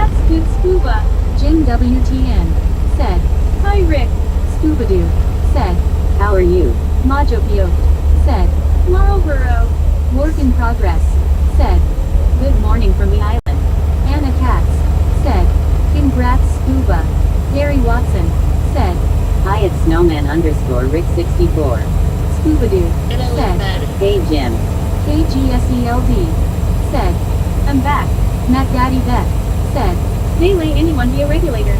That's good scuba. Jim WTN said, Hi Rick. Scuba-doo said, How are you? Majopio said, Marlboro. Work in progress said, Good morning from the island. Anna Katz said, Congrats Scuba. Gary Watson said, Hi at snowman _ Rick 64. Scuba-doo Hello, said, everybody. Hey Jim. KGSELD said, I'm back. Matt Daddy Beth said, Hey lay anyone be a regulator.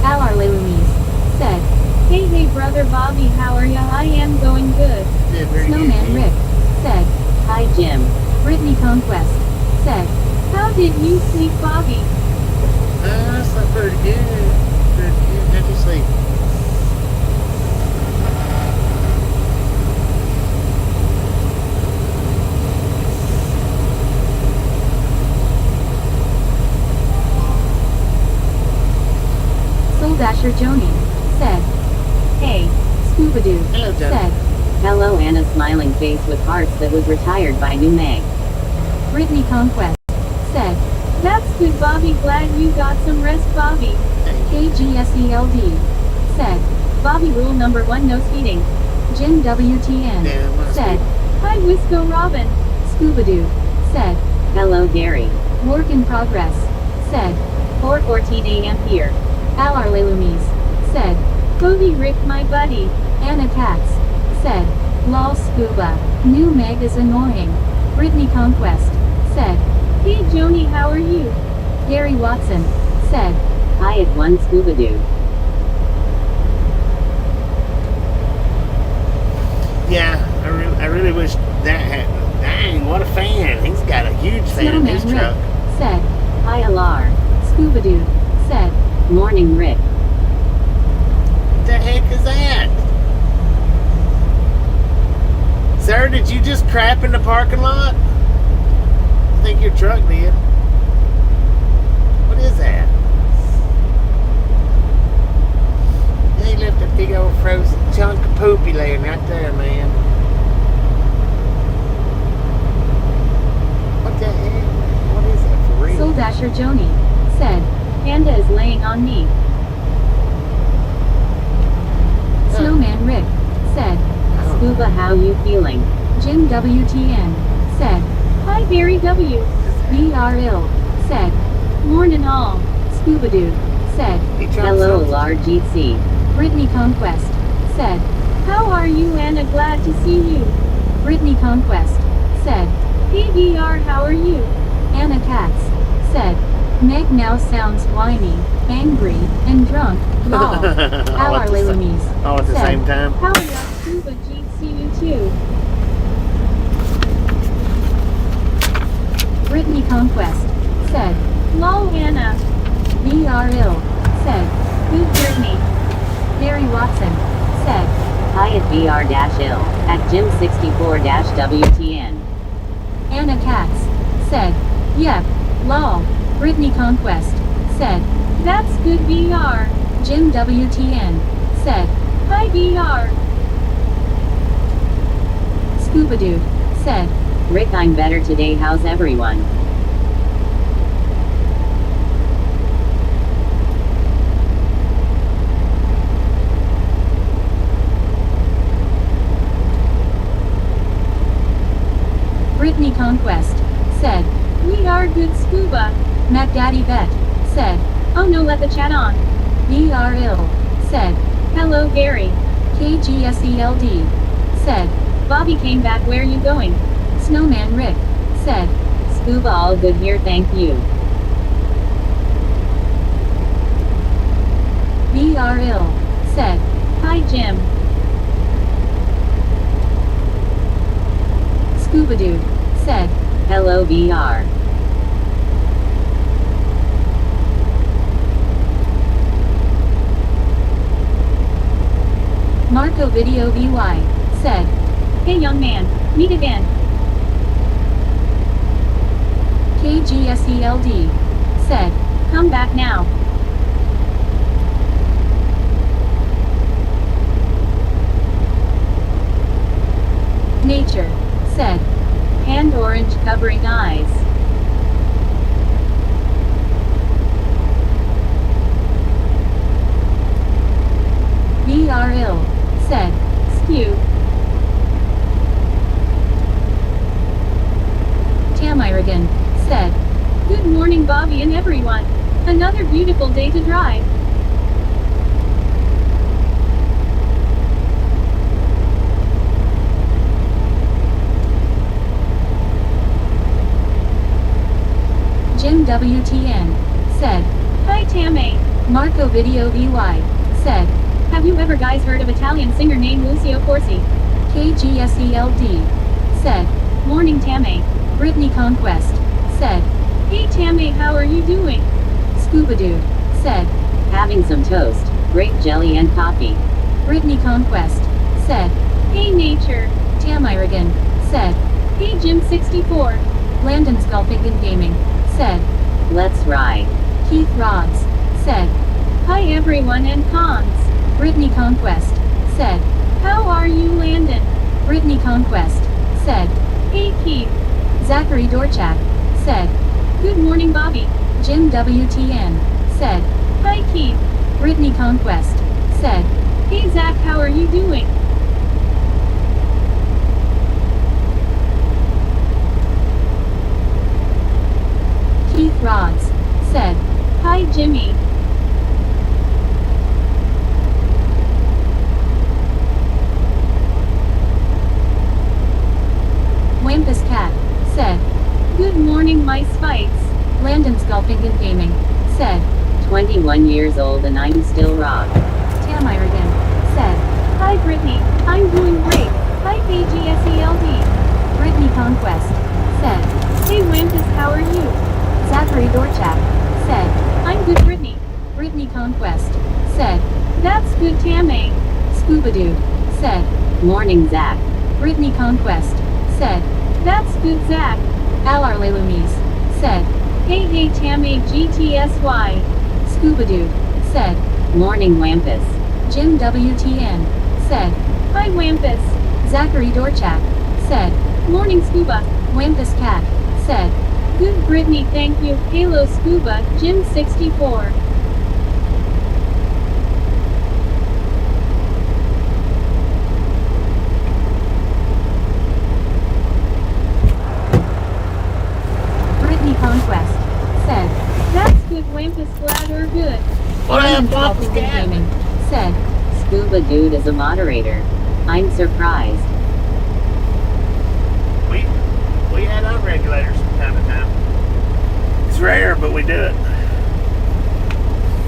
Alar Lelumis said, Hey brother Bobby, how are ya? I am going good. Yeah, very Snowman good. Rick said, Hi Jim. Brittany Conquest said, How did you sleep, Bobby? I slept pretty good. Pretty good. How'd you sleep? Soul Dasher Joni said, Hey. Scuba-doo Hello, Johnny. said, Hello Anna smiling face with hearts that was retired by new Meg. Brittany Conquest said, That's good, Bobby. Glad you got some rest, Bobby. KGSELD said, Bobby rule number 1, no speeding. Jim WTN Yeah, I'm said, Hi Wisco Robin. Scuba-doo said, Hello Gary. Work in progress said, 4:14 a.m. here. Alar Lelumis said, Cody Rick, my buddy. Anna Katz said, Lol Scuba. New Meg is annoying. Brittany Conquest said, Hey Joni, how are you? Gary Watson said, Hi at one Scuba Doo. Yeah, I really wish that happened. Dang, what a fan. He's got a huge fan in his Snowman Rick truck. said, Hi Alar. Scuba-doo said, Morning Rick. What the heck is that? Sir, did you just crap in the parking lot? I think your truck did. What is that? He left a big old frozen chunk of poopy laying right there, man. What the heck? What is that for real? Soul Dasher Joni said, Panda is laying on me. Scuba, how you feeling? Jim WTN said, Hi Barry W. we are ill, said, Mornin' all. Scuba Dude said, He jumped Hello, something. Lar GC. Brittany Conquest said, How are you Anna? Glad to see you. Brittany Conquest said, Hey VR, how are you? Anna Katz said, Meg now sounds whiny, angry, and drunk, lol. All Our at the sa- Lelumies all at the said, same time. How are ya? Scuba GC you too. Brittany Conquest said, Lol Anna. we are ill, said, Good Brittany. Mary Watson said, Hi at VR-ill, at Jim64-WTN. Anna Katz said, yep, lol. Brittany Conquest said, That's good VR. Jim WTN said, Hi VR. Scuba Dude said, Rick, I'm better today, how's everyone? Brittany Conquest said, We are good Scuba. Mac Daddy Bet said, Oh no, let the chat on. we are ill, said, Hello Gary. KGSELD said, Bobby came back, where you going? Snowman Rick said, Scuba, all good here, thank you. we are ill, said, Hi Jim. Scuba Dude said, Hello, VR. Marco Video VY said, Hey young man, meet again. KGSELD said, Come back now. Nature said, Hand orange covering eyes. we are ill, said, Skew. Tamirigan said, Good morning Bobby and everyone. Another beautiful day to drive. Jim WTN said, Hi Tammy. Marco Video VY said, Have you ever guys heard of Italian singer named Lucio Corsi? KGSELD said, Morning Tammy. Brittany Conquest said, Hey Tammy, how are you doing? Scuba Dude said, Having some toast, grape jelly and coffee. Brittany Conquest said, Hey Nature. Tamirigan said, Hey Jim 64. Landon Sculpting and Gaming said, Let's ride. Keith Rods said, Hi everyone and cons. Brittany Conquest said, How are you Landon? Brittany Conquest said, Hey Keith. Zachary Dorchak said, Good morning Bobby. Jim WTN said, Hi Keith. Brittany Conquest said, Hey Zach, how are you doing? Keith Rods said, Hi Jimmy. Wampus Cat said, Good morning my spites. Landon Sculpting and Gaming said, 21 years old and I'm still rock. Tamirigan said, Hi Brittany. I'm doing great. Hi KGSELD. Brittany Conquest said, Hey Wampus, how are you? Zachary Dorchak said, I'm good Brittany. Brittany Conquest said, That's good Tammy. Scuba Dude said, Morning, Zach. Brittany Conquest said, That's good Zach. Alar Lelumies said, Hey Tammy GTSY. Scuba Dude said, Morning, Wampus. Jim WTN said, Hi Wampus. Zachary Dorchak said, Morning Scuba. Wampus Cat said, Good Brittany, thank you. Halo Scuba, Jim 64. dude as a moderator. I'm surprised. We add on regulators from time to time. It's rare, but we do it.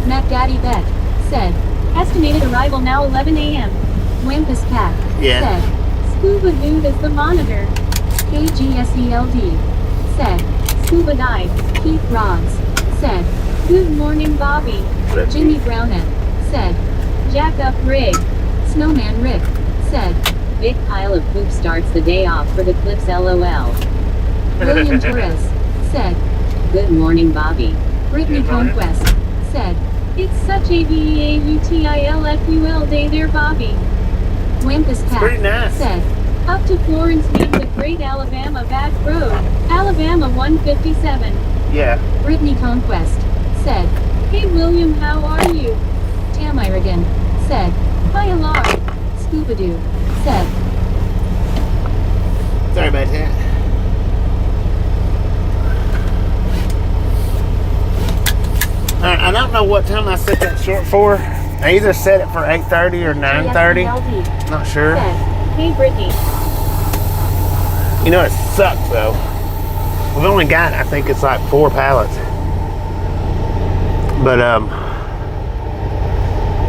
Mac Daddy Bet said, estimated arrival now 11 a.m. Wampus Cat Yeah. said, Scuba Dude is the monitor. KGSELD said, Scuba Dive. Keith Rods said, Good morning Bobby. Jimmy Brownett said, Jack up rig. Snowman Rick said, Big pile of poop starts the day off for the Clips LOL. William Torres said, Good morning Bobby. Brittany Good morning. Conquest said, It's such a VEAUTILFUL day there Bobby. Wampus Cat pretty nice. said, Up to Florence means the Great Alabama Back Road, Alabama 157. Yeah. Brittany Conquest said, Hey William, how are you? Tamirigan said, Hi alarm. Scuba-Doo said, Sorry about that. Alright, I don't know what time I set that short for. I either set it for 8:30 or 9:30. JSELD Not sure. said, Hey Brittany. You know, it sucks though. We've only got, I think it's like 4 pallets. But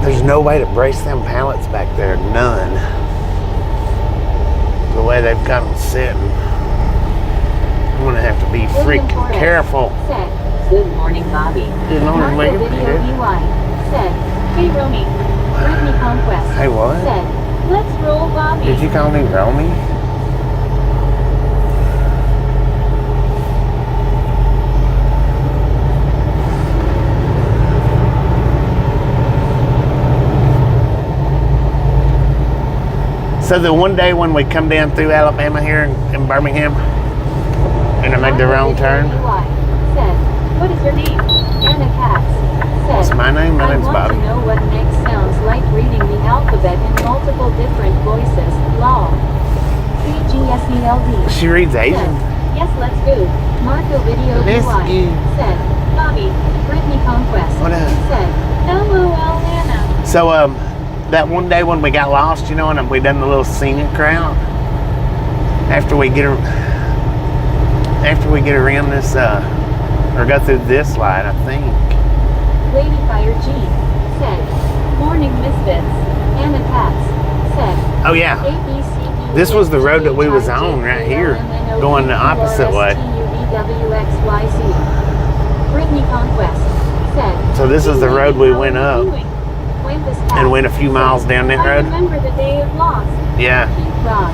there's no way to brace them pallets back there. None. The way they've got them sitting. I'm gonna have to be William freaking Torres careful. said, Good morning Bobby. Good morning, Marco Megan. Video EY said, Hey Romy. Brittany Conquest Hey, what? said, Let's roll Bobby. Did you call me Romy? So the one day when we come down through Alabama here in Birmingham, and I made the wrong turn. Said, What is your name? Anna Katz said, What's my name? My name's I Bobby. want to know what next sounds like reading the alphabet in multiple different voices. Lol. CGSELD She reads said, Asian. Yes, let's go. Marco Video Miss UI you. said, Bobby. Brittany Conquest What up? said, LOL Anna. So that one day when we got lost, you know, and we done the little Scenic route. After we get around this or go through this light, I think. Lady Fire G said, Morning Misfits. Anna Katz said, Oh yeah. ABCD. This was the road that we was on right here, going the opposite way. Brittany Conquest said, So this is the road we went up and went a few miles down that I road. remember the day of loss. Yeah. Keith Ross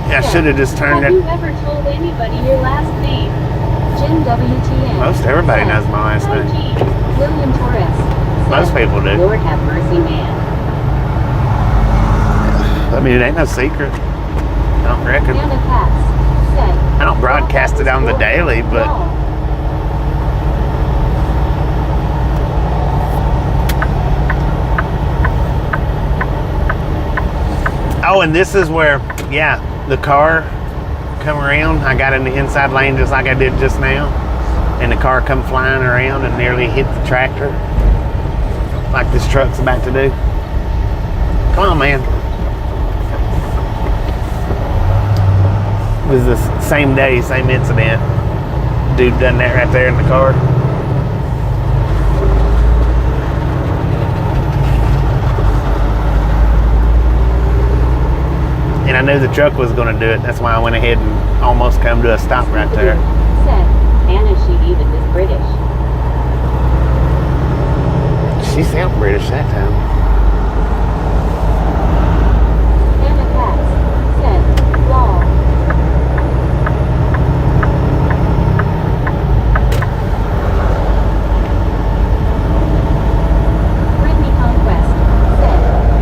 Yeah, I said, should have just turned Have it. you ever told anybody your last name? Jim WTN. Most everybody said, knows my last Hi, name. G. William Torres said, Most people do. Lord have mercy man. I mean, it ain't no secret. I don't reckon. Anna Katz said, I don't broadcast it on the daily, but "No." oh, and this is where, yeah, the car come around. I got in the inside lane just like I did just now, and the car come flying around and nearly hit the tractor, like this truck's about to do. Come on, man. It was the same day, same incident. Dude done that right there in the car. And I knew the truck was going to do it. That's why I went ahead and almost come to a stop right there. Said, Anna, she even is British. She sounded British that time. Anna Katz said, lol. Brittany Conquest said,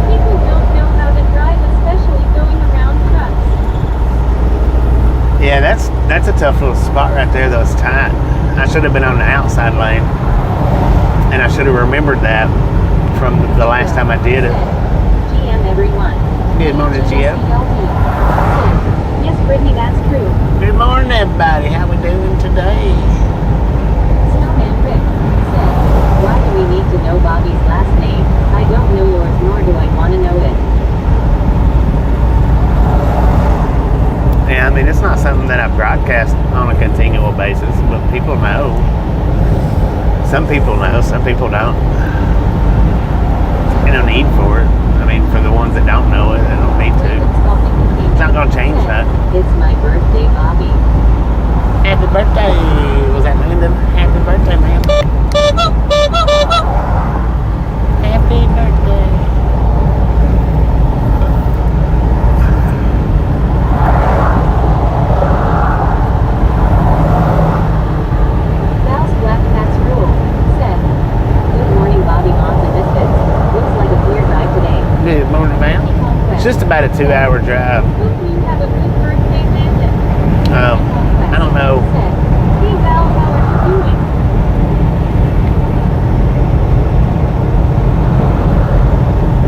people don't know how to drive, especially going around trucks. Yeah, that's a tough little spot right there though. It's tight. I should have been on the outside lane. And I should have remembered that from the last time I did it. GM everyone. Good morning, Gio. Yes, Brittany, that's true. Good morning, everybody. How we doing today? Snowman Rick said, Why do we need to know Bobby's last name? I don't know yours, nor do I want to know it. something that I broadcast on a continual basis, but people know. Some people know, some people don't. Ain't no need for it. I mean, for the ones that don't know it, they don't need to. It's not gonna change that. It's my birthday, Bobby. Happy birthday! Was that Lyndon? Happy birthday, man. Happy birthday. Val's Black Cat's Rule said, Good morning, Bobby. Moms and biscuits. Looks like a clear drive today. Good morning, man. It's just about a 2-hour drive. hope you have a good birthday, Landon. I don't know. Said, hey Val, how are you doing?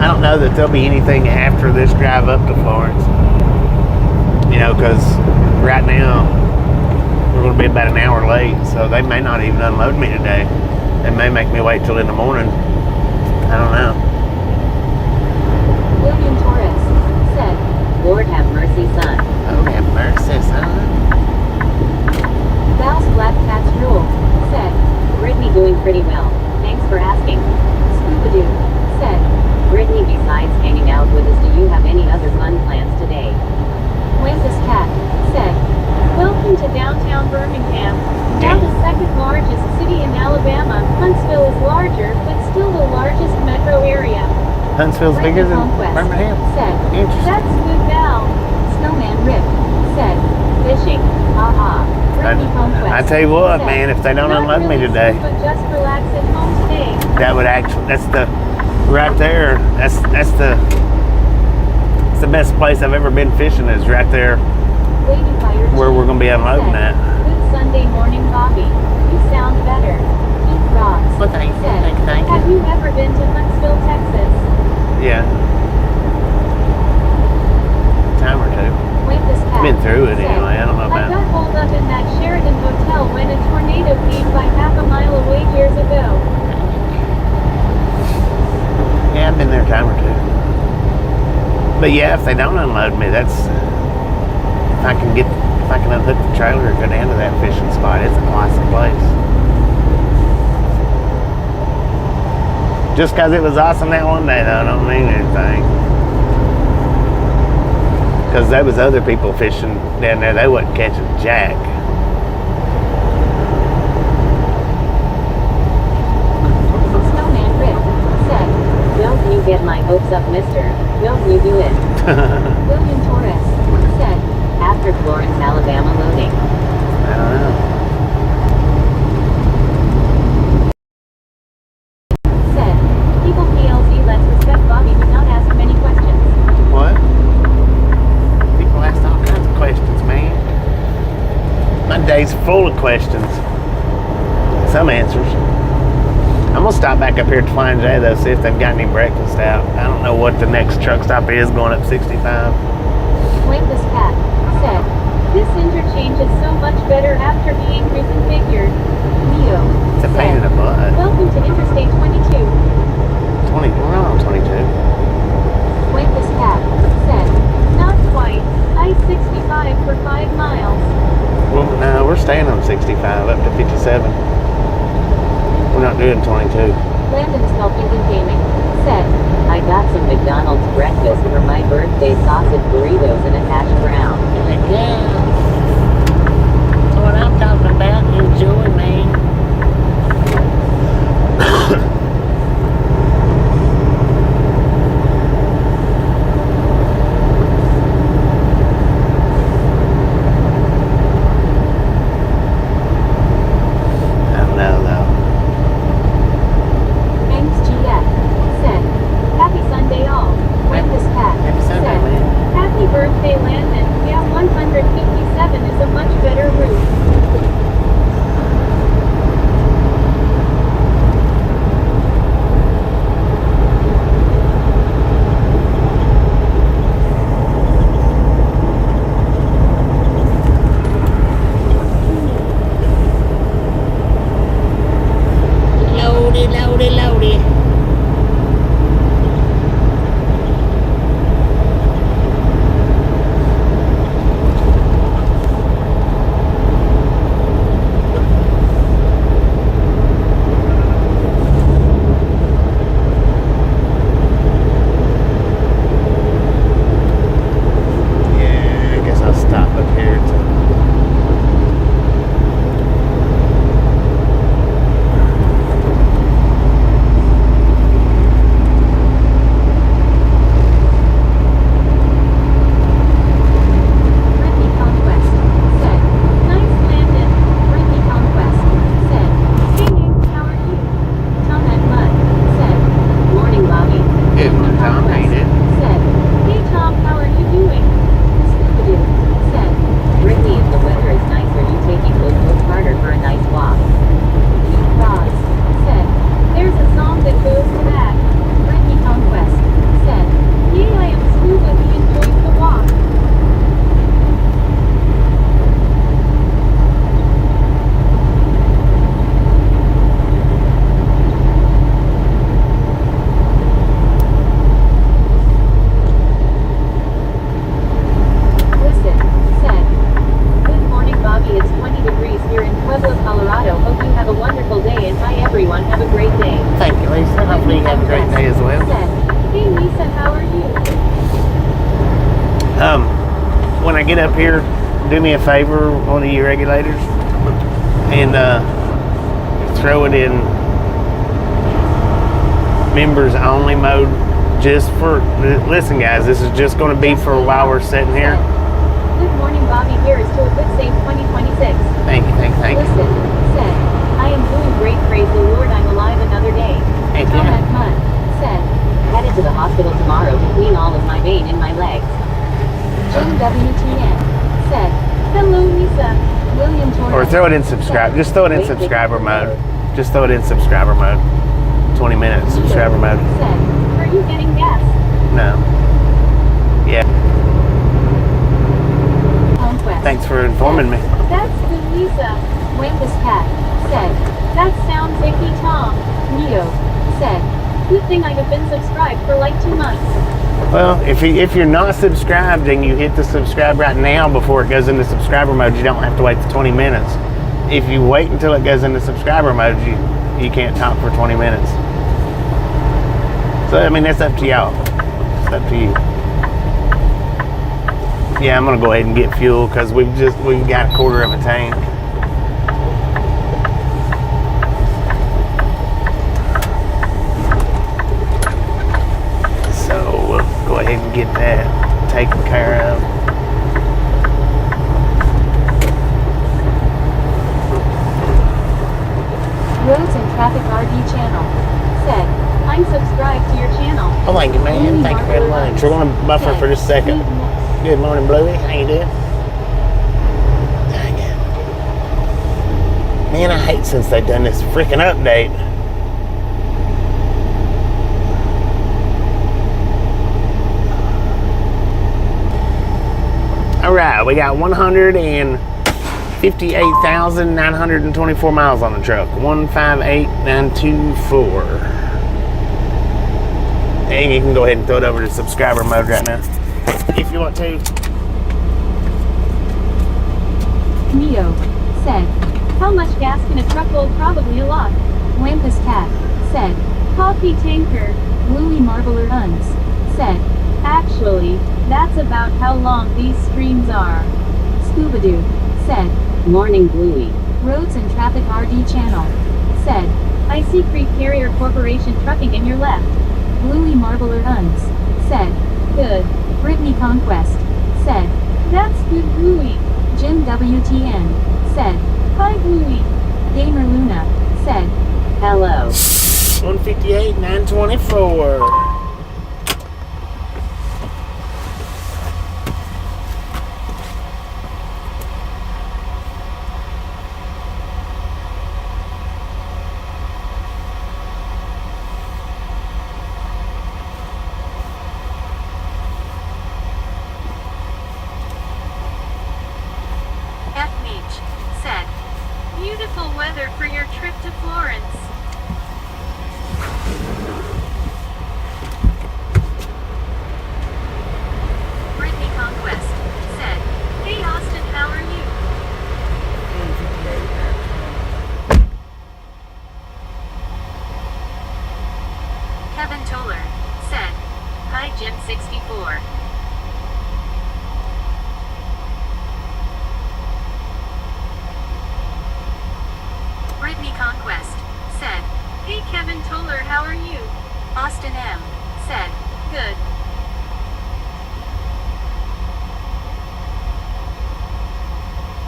I don't know that there'll be anything after this drive up to Florence. You know, because right now we're going to be about an hour late, so they may not even unload me today. They may make me wait till in the morning. I don't know. William Torres said, Lord have mercy, son. Oh, have mercy, son. Val's Black Cat's Rule said, Brittany doing pretty well. Thanks for asking. Scooby-Doo said, Brittany, besides hanging out with us, do you have any other fun plans today? Landis Cat said, welcome to downtown Birmingham. Now the second largest city in Alabama, Huntsville is larger, but still the largest metro area. Huntsville's bigger than Birmingham. Said, Interesting. that's good, Val. Snowman Rip said, fishing. Haha. Brittany Conquest I tell you what, said, man, if they don't not unload me really today, But just relax at home today. that would actually, that's the, right there, that's the, it's the best place I've ever been fishing is right there Lady Fire where we're going to be unloading said, that. Good Sunday morning, Bobby. You sound better. Keith Ross Well, thank you, said, thank you. have you ever been to Huntsville, Texas? Yeah. Time or two. Landis Cat Been through it said, anyway, I don't know I about got holed up in that Sheraton hotel when a tornado came by half a mile away years ago. Yeah, I've been there a time or two. But yeah, if they don't unload me, that's, if I can unhook the trailer and go down to that fishing spot, it's an awesome place. Just because it was awesome that one day, though, don't mean anything. Because there was other people fishing down there, they wasn't catching jack. Snowman Rip said, Don't you get my hopes up, mister. Don't you do it. William Torres said, After Florence, Alabama loading. I don't know. said, people PLC, let's respect Bobby, do not ask many questions. What? People ask all kinds of questions, man. My day's full of questions. Some answers. I'm gonna stop back up here at Flying J though, see if they've got any breakfast out. I don't know what the next truck stop is going up 65. Landis Cat said, this interchange is so much better after being reconfigured. Neo It's a pain in the butt. welcome to Interstate 22. 20, we're not on 22. Landis Cat said, not quite. I-65 for 5 miles. Well, no, we're staying on 65 up to 57. We're not doing 22. Landon's helping in gaming said, I got some McDonald's breakfast for my birthday, sausage burritos and a hash brown. Yeah. That's what I'm talking about. Enjoy, man. I don't know, though. Banks GF said, happy Sunday all. Landis Cat get up here, do me a favor, one of you regulators, and throw it in members only mode. Just for, listen guys, this is just going to be for while we're sitting here. Good morning, Bobby. Here is to a good safe 2026. Thank you. Listen, said, I am doing great, praise the Lord, I'm alive another day. Thank you. Comment Mudd, said, Headed to the hospital tomorrow to clean all of my vein in my legs. Jim WTN, said, hello Lisa, William Torres. Or throw it in subscribe. Just throw it in subscriber mode. Just throw it in subscriber mode. 20 minutes subscriber mode. Said, are you getting gas? No. Yeah. Conquest. Thanks for informing me. That's good, Lisa. Wampus Cat said, that sounds icky. Tom Neo said, good thing I have been subscribed for like 2 months. Well, if you're not subscribed and you hit the subscribe right now before it goes into subscriber mode, you don't have to wait for 20 minutes. If you wait until it goes into subscriber mode, you can't talk for 20 minutes. So, I mean, that's up to y'all. It's up to you. Yeah, I'm gonna go ahead and get fuel because we've got a quarter of a tank. So we'll go ahead and get that taken care of. Roads and Traffic RD channel said, I'm subscribed to your channel. Oh, thank you, man. Thank you very much. We're gonna buffer for just a second. Good morning, Bluey. How you doing? Dang it. Man, I hate since they've done this freaking update. All right, we got 158,924 miles on the truck. 158,924. And you can go ahead and throw it over to subscriber mode right now, if you want to. Neo said, how much gas can a truck hold? Probably a lot. Wampus Cat said, coffee tanker. Bluey Marbler Uns said, actually, that's about how long these streams are. Scuba-Doo said, Morning Bluey. Roads and Traffic RD channel said, I see Creek Carrier Corporation trucking in your left. Bluey Marbler Uns said, good. Brittany Conquest said, that's good. Bluey. Jim WTN said, hi Bluey. Gamer Luna said, Hello. 158,924. F. Meach said, beautiful weather for your trip to Florence. Brittany Conquest said, hey Austin, how are you? Kevin Toller said, hi Jim 64. Brittany Conquest said, hey Kevin Toller, how are you? Austin M. said, good.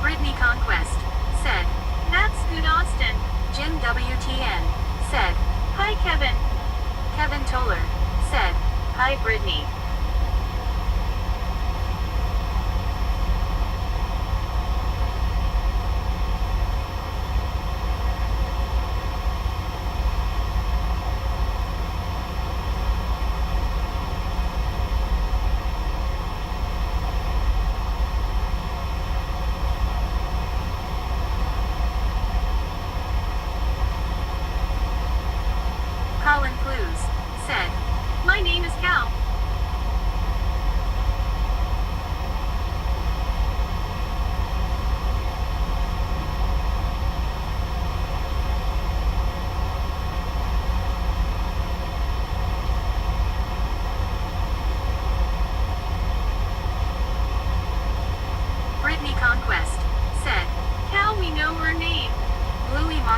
Brittany Conquest said, that's good Austin. Jim WTN said, hi Kevin. Kevin Toller said, hi Brittany.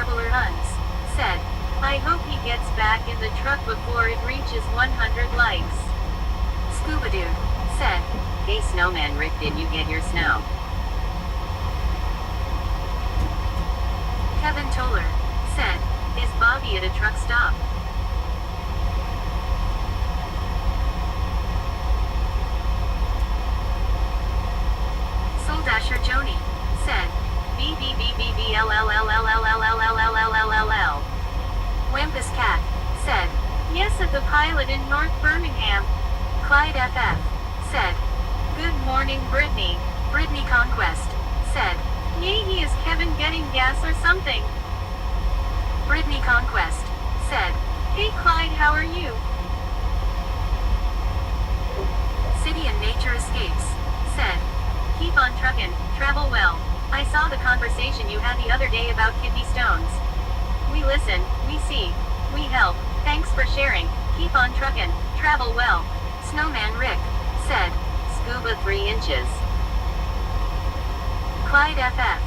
Marbler Huns, said, I hope he gets back in the truck before it reaches 100 likes. Scuba Dude, said, hey Snowman Rick, did you get your snow? Kevin Toller, said, is Bobby at a truck stop? Soul Dasher Joni, said, BBBBBLLLLLLLLLLLLLL. Wampus Cat, said, yes at the pilot in North Birmingham. Clyde FF, said, good morning Brittany. Brittany Conquest, said, yay, he is Kevin getting gas or something. Brittany Conquest, said, hey Clyde, how are you? City and Nature Escapes, said, keep on truckin', travel well. I saw the conversation you had the other day about kidney stones. We listen, we see, we help, thanks for sharing, keep on truckin', travel well. Snowman Rick, said, scuba 3 inches. Clyde FF,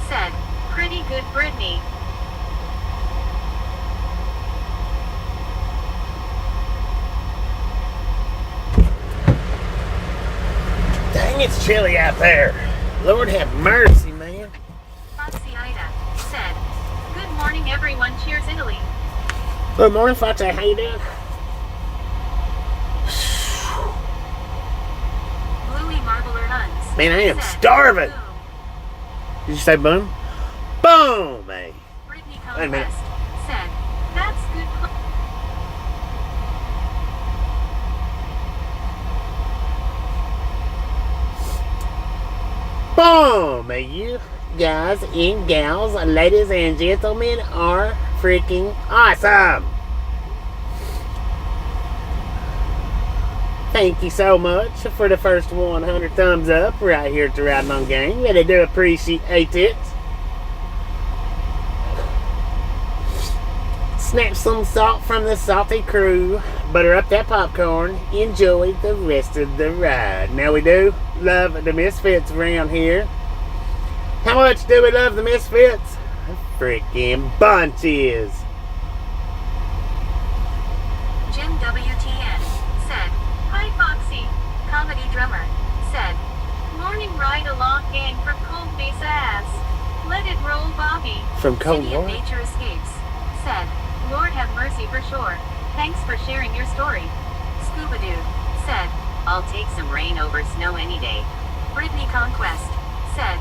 said, pretty good Brittany. Dang, it's chilly out there. Lord have mercy, man. Foxy Ida, said, good morning everyone, cheers Italy. Good morning, Foxy. How you doing? Bluey Marbler Huns, Man, I am said, starving. boom. Did you say boom? Boom, man. Brittany Wait a minute. Conquest, said, that's good. Boom! You guys and gals, ladies and gentlemen, are freaking awesome! Thank you so much for the first 100 thumbs up right here at the Riding On Gang. Really do appreciate it. Snap some salt from the salty crew. Butter up that popcorn. Enjoy the rest of the ride. Now we do love the Misfits around here. How much do we love the Misfits? Freaking bunches. Jim WTN, said, hi Foxy, comedy drummer, said, morning ride along gang from Cold Mesa ass. Let it roll Bobby. From Cold City and what? Nature Escapes, said, Lord have mercy for sure. Thanks for sharing your story. Scuba Dude, said, I'll take some rain over snow any day. Brittany Conquest, said,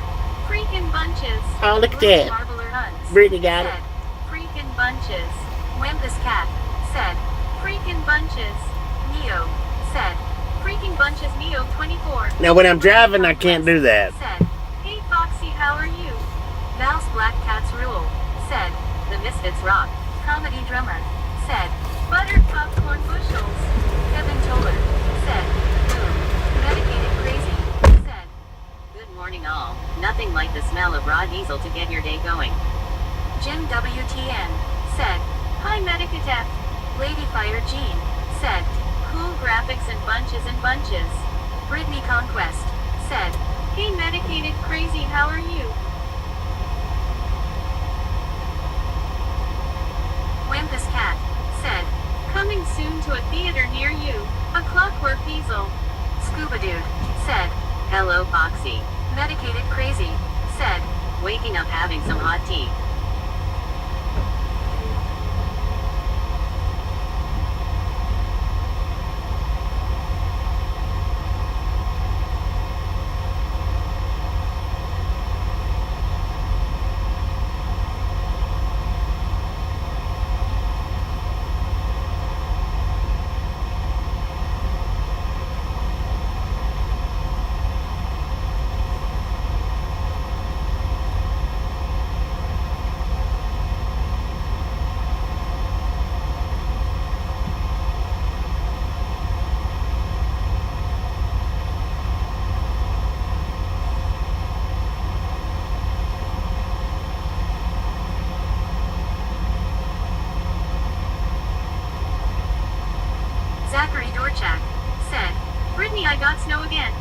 freaking bunches. Oh, look at Bluey that. Marbler Huns, Brittany got it. said, freaking bunches. Wampus Cat, said, freaking bunches. Neo, said, freaking bunches Neo 24. Now when I'm driving, I can't do that. Said, hey Foxy, how are you? Val's Black Cats Rule, said, the Misfits rock. Comedy drummer, said, buttered popcorn bushels. Kevin Toller, said, boom. Medicated crazy, said, good morning all. Nothing like the smell of raw diesel to get your day going. Jim WTN, said, hi Medicatef. Ladyfire Jean, said, cool graphics and bunches. Brittany Conquest, said, hey Medicated crazy, how are you? Wampus Cat, said, coming soon to a theater near you, A Clockwork Diesel. Scuba Dude, said, hello Foxy. Medicated Crazy, said, waking up having some hot tea. Zachary Dorchak, said, Brittany, I got snow again.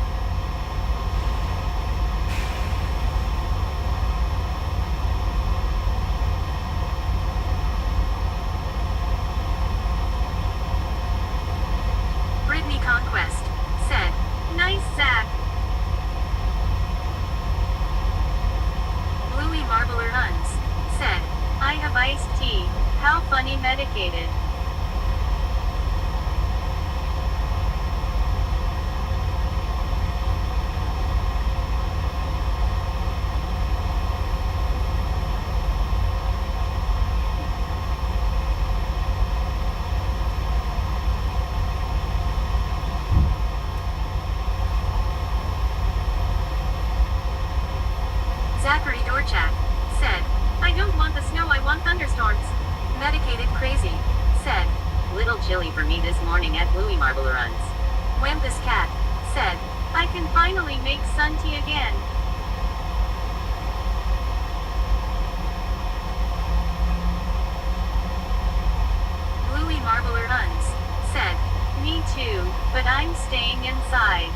Zachary Dorchak said, I don't want the snow, I want thunderstorms. Medicated Crazy said, little chilly for me this morning at Bluey Marble Runs. Wampus Cat said, I can finally make sun tea again. Bluey Marble Runs said, me too, but I'm staying inside.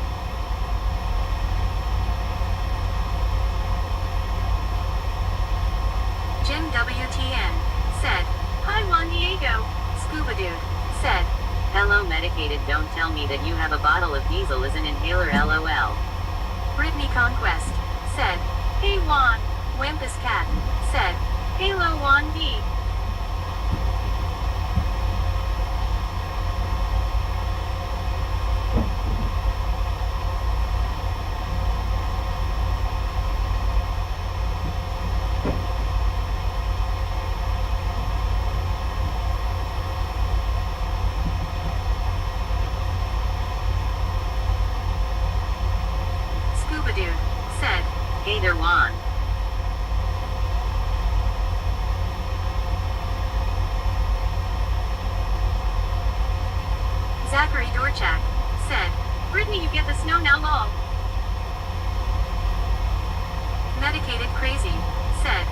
Jim WTN said, hi Juan Diego. Scuba Dude said, hello medicated, don't tell me that you have a bottle of diesel as an inhaler lol. Brittany Conquest said, hey Juan. Wampus Cat said, hello Juan D. Scuba Dude said, hey there Juan. Zachary Dorchak said, Brittany, you get the snow now lol. Medicated Crazy said,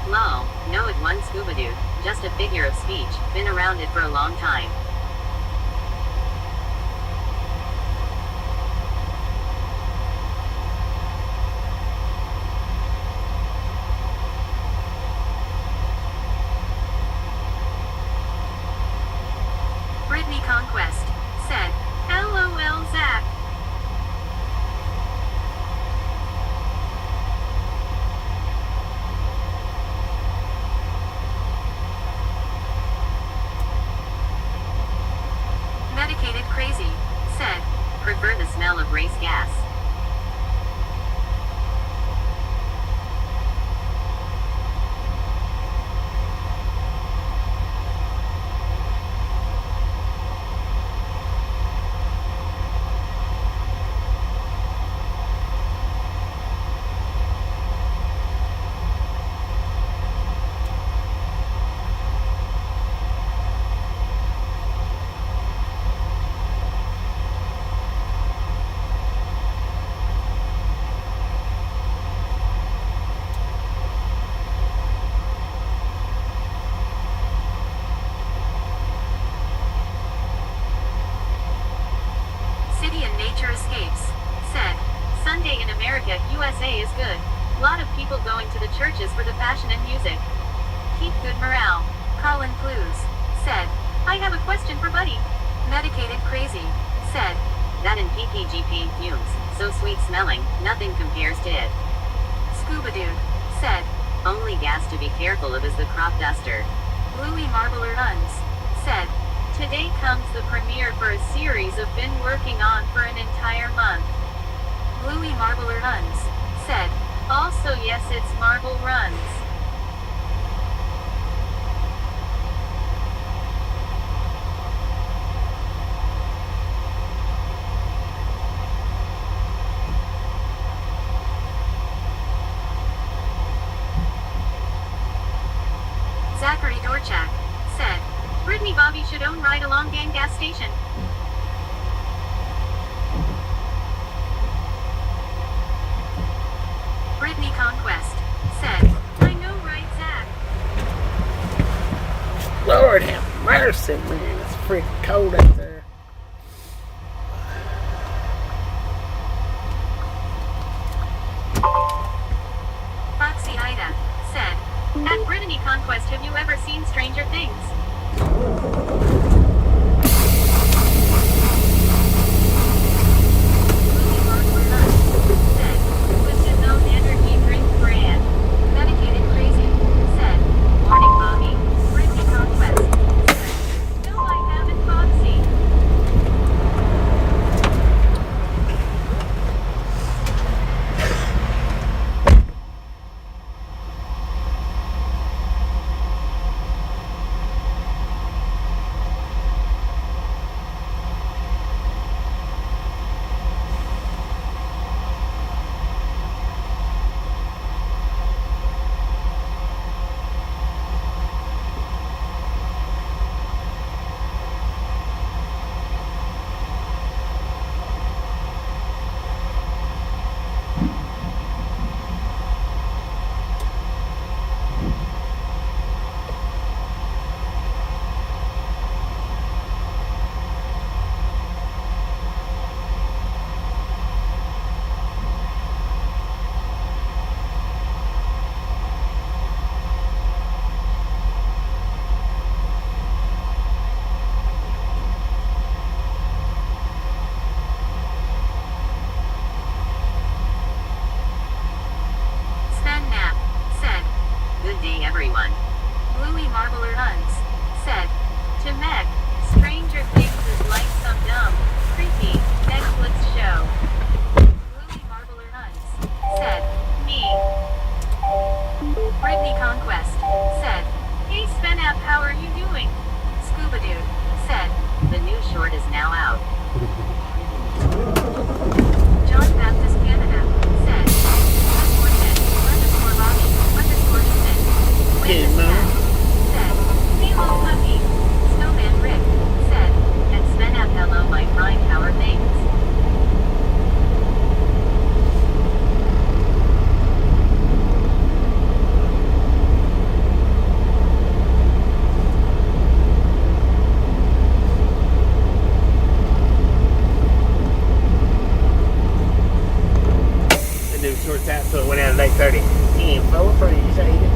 lol, no it one Scuba Dude, just a figure of speech, been around it for a long time. Brittany Conquest said, LOL Zach. Medicated Crazy said, prefer the smell of race gas. City and Nature Escapes said, Sunday in America, USA is good. Lot of people going to the churches for the fashion and music. Keep good morale. Colin Clues said, I have a question for Buddy. Medicated Crazy said, that and PPGP fumes, so sweet smelling, nothing compares to it. Scuba Dude said, only gas to be careful of is the crop duster. Bluey Marbler Runs said, today comes the premiere for a series I've been working on for an entire month. Bluey Marbler Runs said, also yes it's Marble Runs. Zachary Dorchak said, Brittany Bobby should own Ride Along Gang gas station. Brittany Conquest said, I know right Zach. Lord have mercy, man. It's freaking cold out there. Foxy Ida said, at Brittany Conquest, have you ever seen Stranger Things? Bluey Marbler Runs said, what's his own energy drink brand? Medicated Crazy said, morning Bobby. Brittany Conquest said, no I haven't Foxy. shorts out, so it went out at 8:30. He ain't full for you, say it.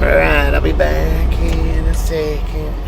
Alright, I'll be back in a second.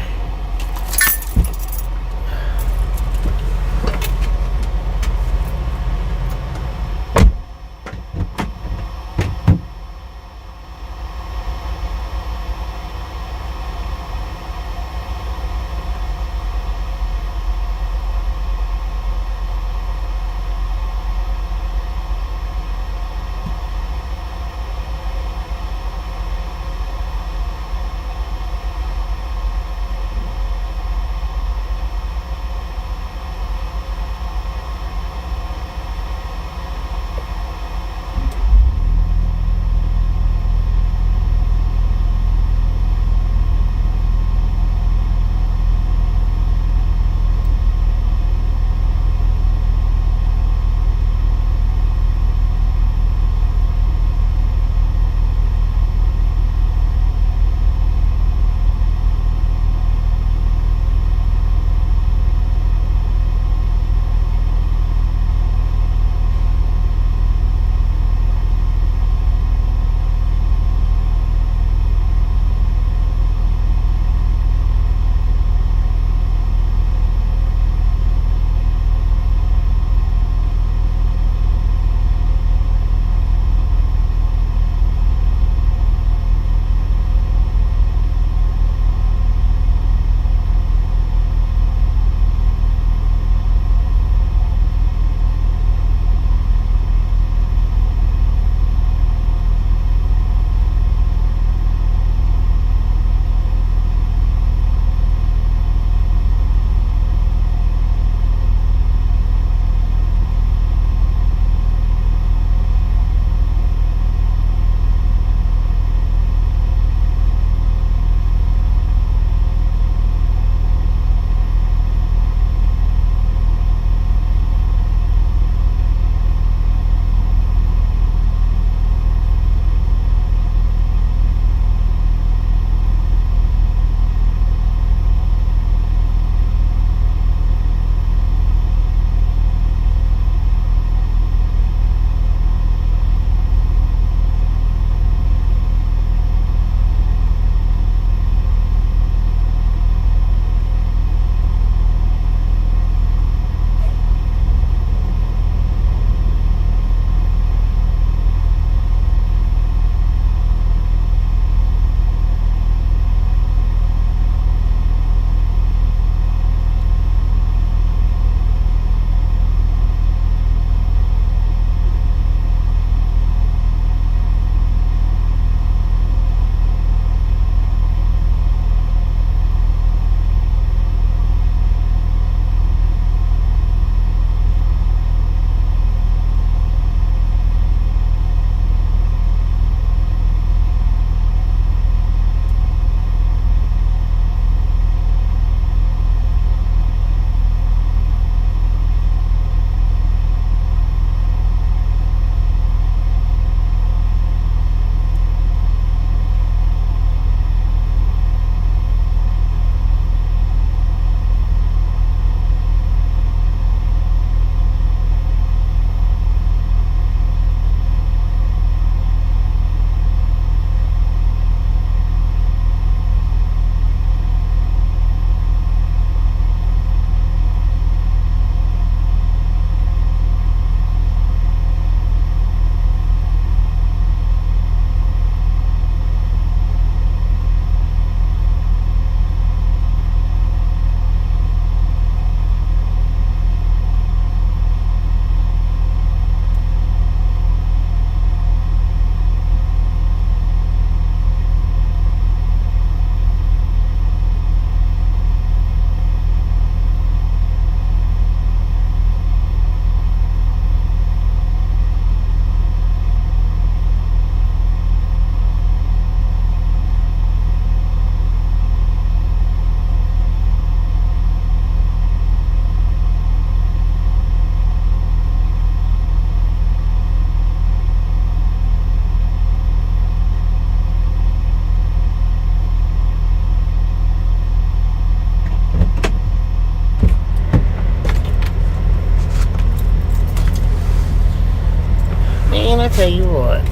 I tell you what.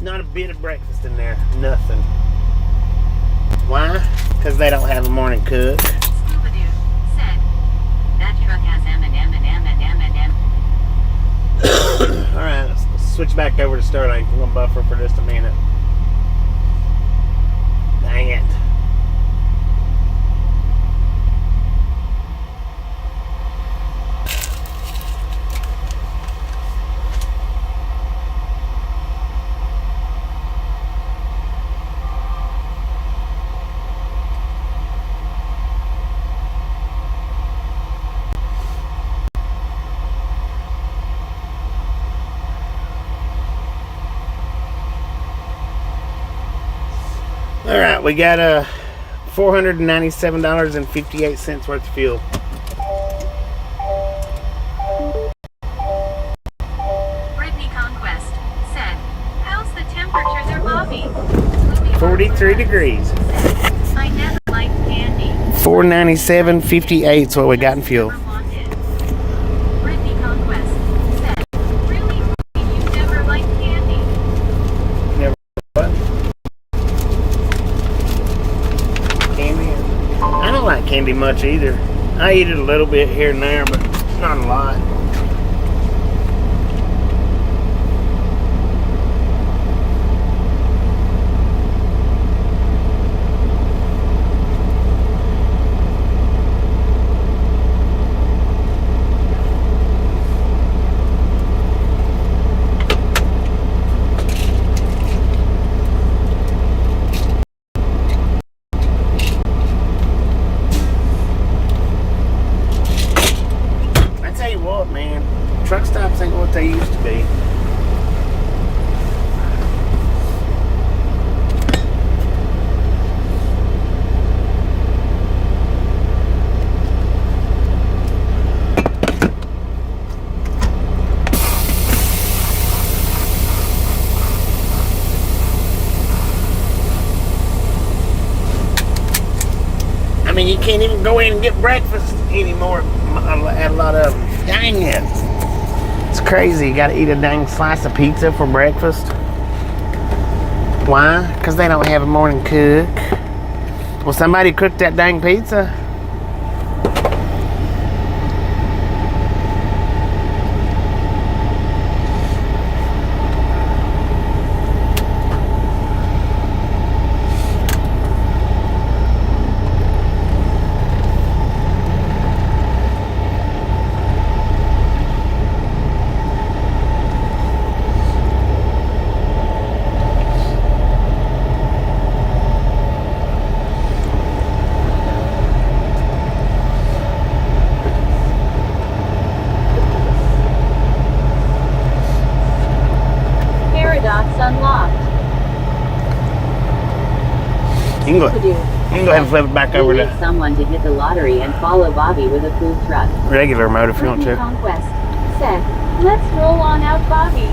Not a bit of breakfast in there. Nothing. Why? Because they don't have a morning cook. Scuba Dude said, that truck has M&M and M&M and M. Alright, let's switch back over to Sterling. We're going to buffer for just a minute. Dang it. All right, we got $497.58 worth of fuel. Brittany Conquest said, how's the temperature there, Bobby? 43 degrees. I never liked candy. $497.58 is what we got in fuel. Never wanted. Brittany Conquest said, really? You never liked candy? Never what? Candy? I don't like candy much either. I eat it a little bit here and there, but not a lot. Man, truck stops ain't what they used to be. I mean, you can't even go in and get breakfast anymore at a lot of them. Dang it. It's crazy. You gotta eat a dang slice of pizza for breakfast. Why? Because they don't have a morning cook. Well, somebody cooked that dang pizza. Unlocked. You can go ahead and flip it back over We need to someone to hit the lottery and follow Bobby with a food truck. regular mode if you want Brittany to. Conquest said, let's roll on out, Bobby.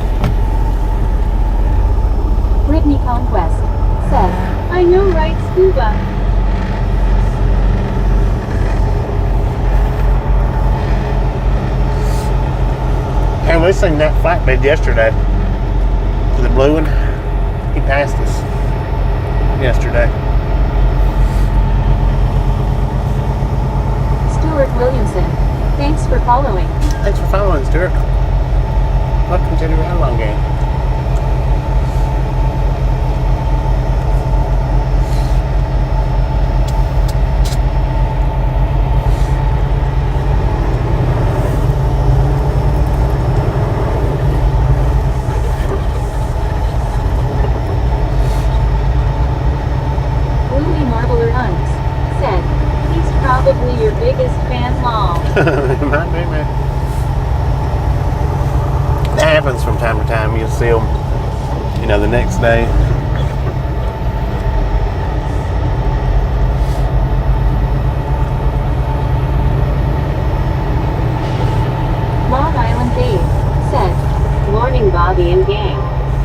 Brittany Conquest said, I know, right, Scuba? And we seen that flatbed yesterday. The blue one. He passed us yesterday. Stuart Williamson, thanks for following. Thanks for following, Stuart. Welcome to the Ride Along game. Probably your biggest fan, Mom. Might be, man. That happens from time to time. You'll see them, you know, the next day. Long Island Dave said, Morning, Bobby and gang.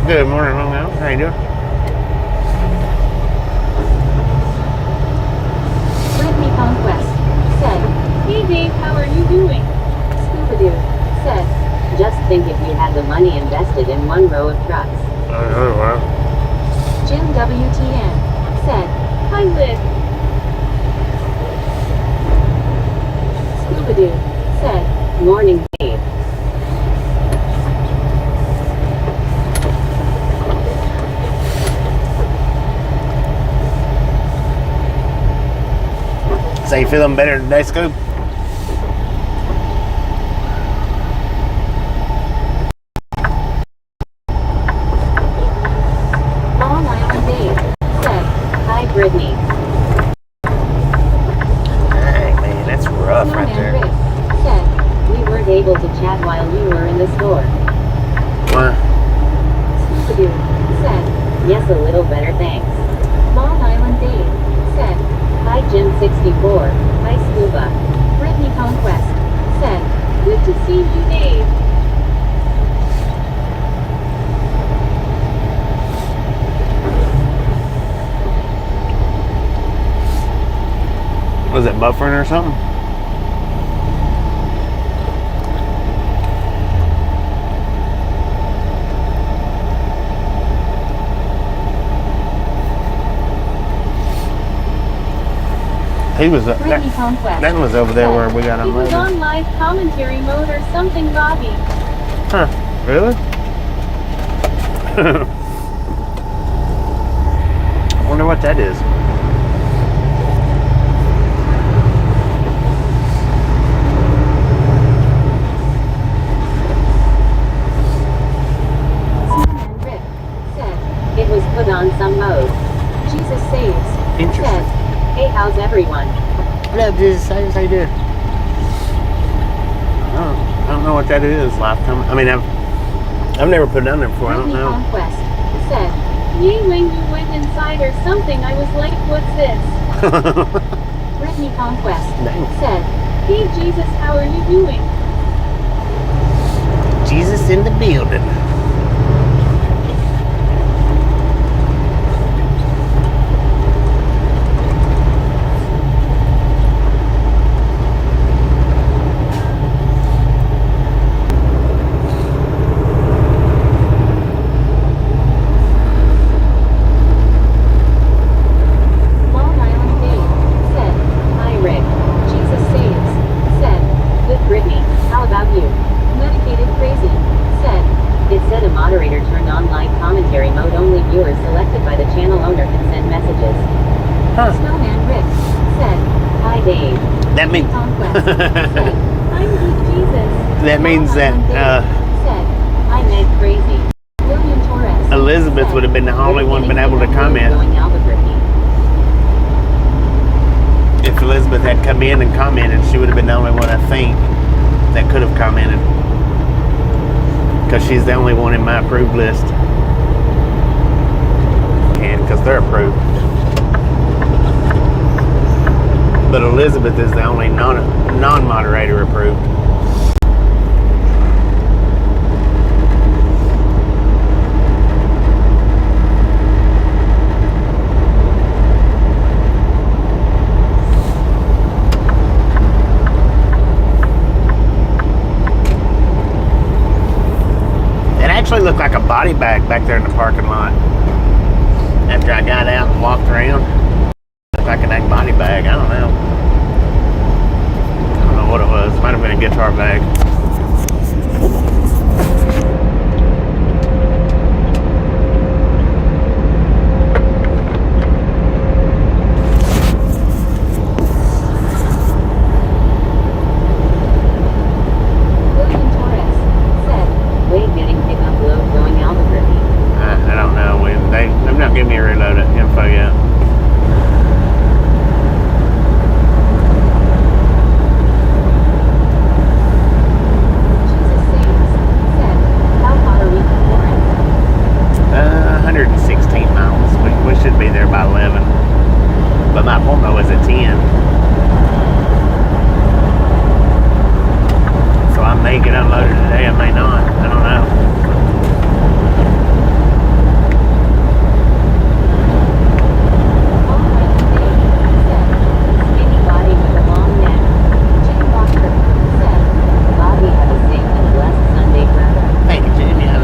Good morning, Long Island. How you doing? Brittany Conquest said, hey Dave, how are you doing? Scuba Dude said, Just money invested in one row of trucks. Oh, wow. Jim WTN said, "Hi Liv." Scooby-Doo said, Morning, Dave. So you feeling better today, Scoop? Long Island Dave said, Hi, Brittany. Dang, man, that's rough right Snowman there. Rick said, We weren't able to chat while you were in the store. Wow. Scooby-Doo said, Yes, a little better, thanks. Long Island Dave said, Hi, Jim64. Hi, Scuba. Brittany Conquest said, "Good to see you, Dave." Was it buffering or something? He was Brittany Conquest. that was over there said, where we got "He was unloaded. on live commentary mode or something, Bobby." Huh? Really? I wonder what that is. Snowman Rick said, It was put on some mode. "Jesus saves." Interesting. Said, Hey, how's everyone? Yeah, just say they did. I don't know what that is. Lifetime. I mean, I've never put it down there before. I don't Brittany know. Conquest said, "Yay, when you went inside or something, I was like, what's this?" Brittany Conquest Dang. said, "Hey Jesus, how are you doing?" Jesus in the building. Long Island Dave said, Hi, Rick. "Jesus saves." Said, Good, Brittany. How about you? "Medicated crazy." Said, It said a moderator turned on live commentary mode. Only viewers selected by the channel owner can send messages. Huh? Snowman Rick said, Hi, Dave. That "Brittany means Conquest said, I'm good Jesus." that means Long that Island Dave said, Hi, Meg Crazy. William Torres Elizabeth said, would have been the only one been Getting able to pickup load comment. Going Albuquerque. If Elizabeth had come in and commented, she would have been the only one, I think, that could have commented. Because she's the only one in my approved list. And because they're approved. But Elizabeth is the only non-moderator approved. It actually looked like a body bag back there in the parking lot. After I got out and walked around, looked like an egg body bag. I don't know. I don't know what it was. Might have been a guitar bag. William Torres said, Wait, getting pickup load going Albuquerque. I don't know. They've not given me a reload info yet. Jesus saves. Said, How far are we from Florence? 116 miles. We should be there by 11. But my appointment was at 10. So I may get unloaded today, I may not. I don't know. Long Island Dave said, Skinny body with a long neck. Jim Walker said, Bobby, have a safe and blessed Sunday, brother. Thank you, Jimmy. I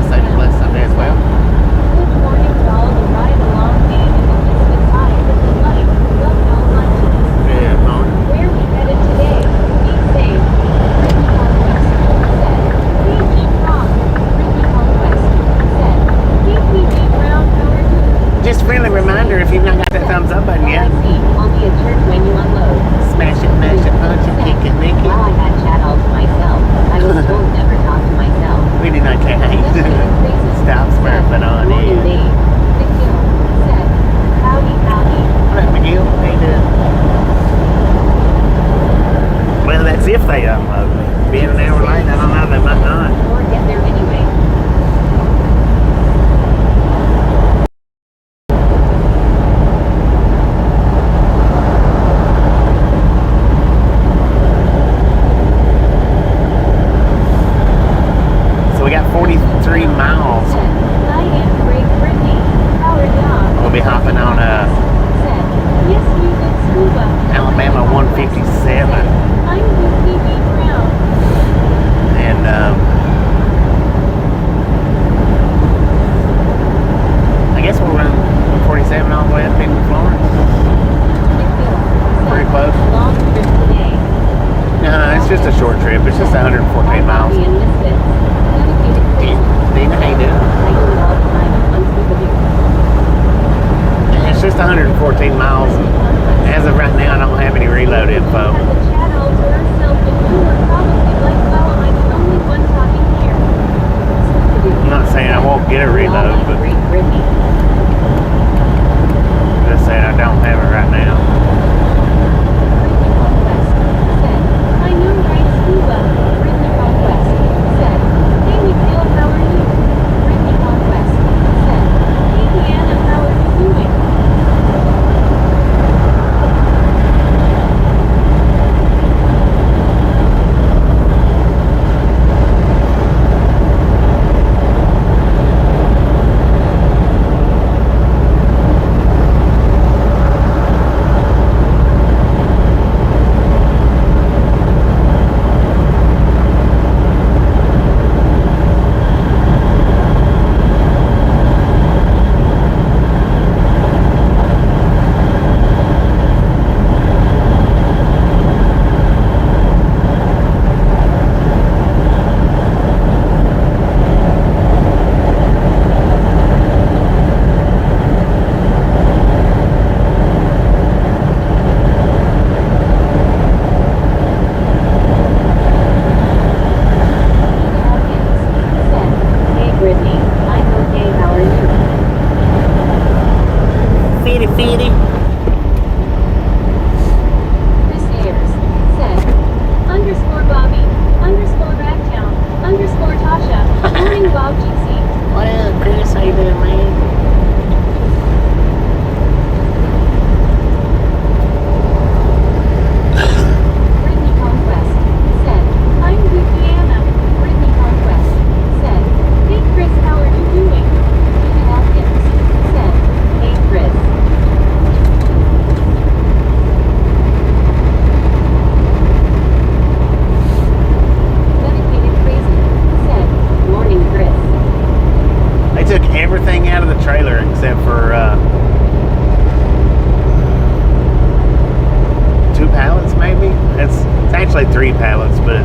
If they unload me. Being an hour late, I don't know, they might not. Or get there anyway. So we got 43 miles. Said, I am Great Brittany. Powered dog. We'll be hopping on Said, yes you did scuba. Alabama 157. I'm with TV Brown. And I guess we'll run 147 all the way up into Florence. Pretty close. Long trip today. No, it's just a short trip. It's just 114 miles. Bobby and Misfits. Dedicated Chris. Dina, how you doing? I do it all the time. I'm scuba dude. It's just 114 miles. As of right now, I don't have any reload info. Has a chat all to herself and you are probably like, well, I'm the only one talking here. Scuba dude. I'm not saying I won't get a reload, All like but Great Brittany. just saying I don't have it right now. Brittany Conquest. Said, I know right scuba. Brittany Conquest. Said, hey McNeil, how are you? Brittany Conquest. Said, hey Deanna, how are you doing? actually 3 pallets, but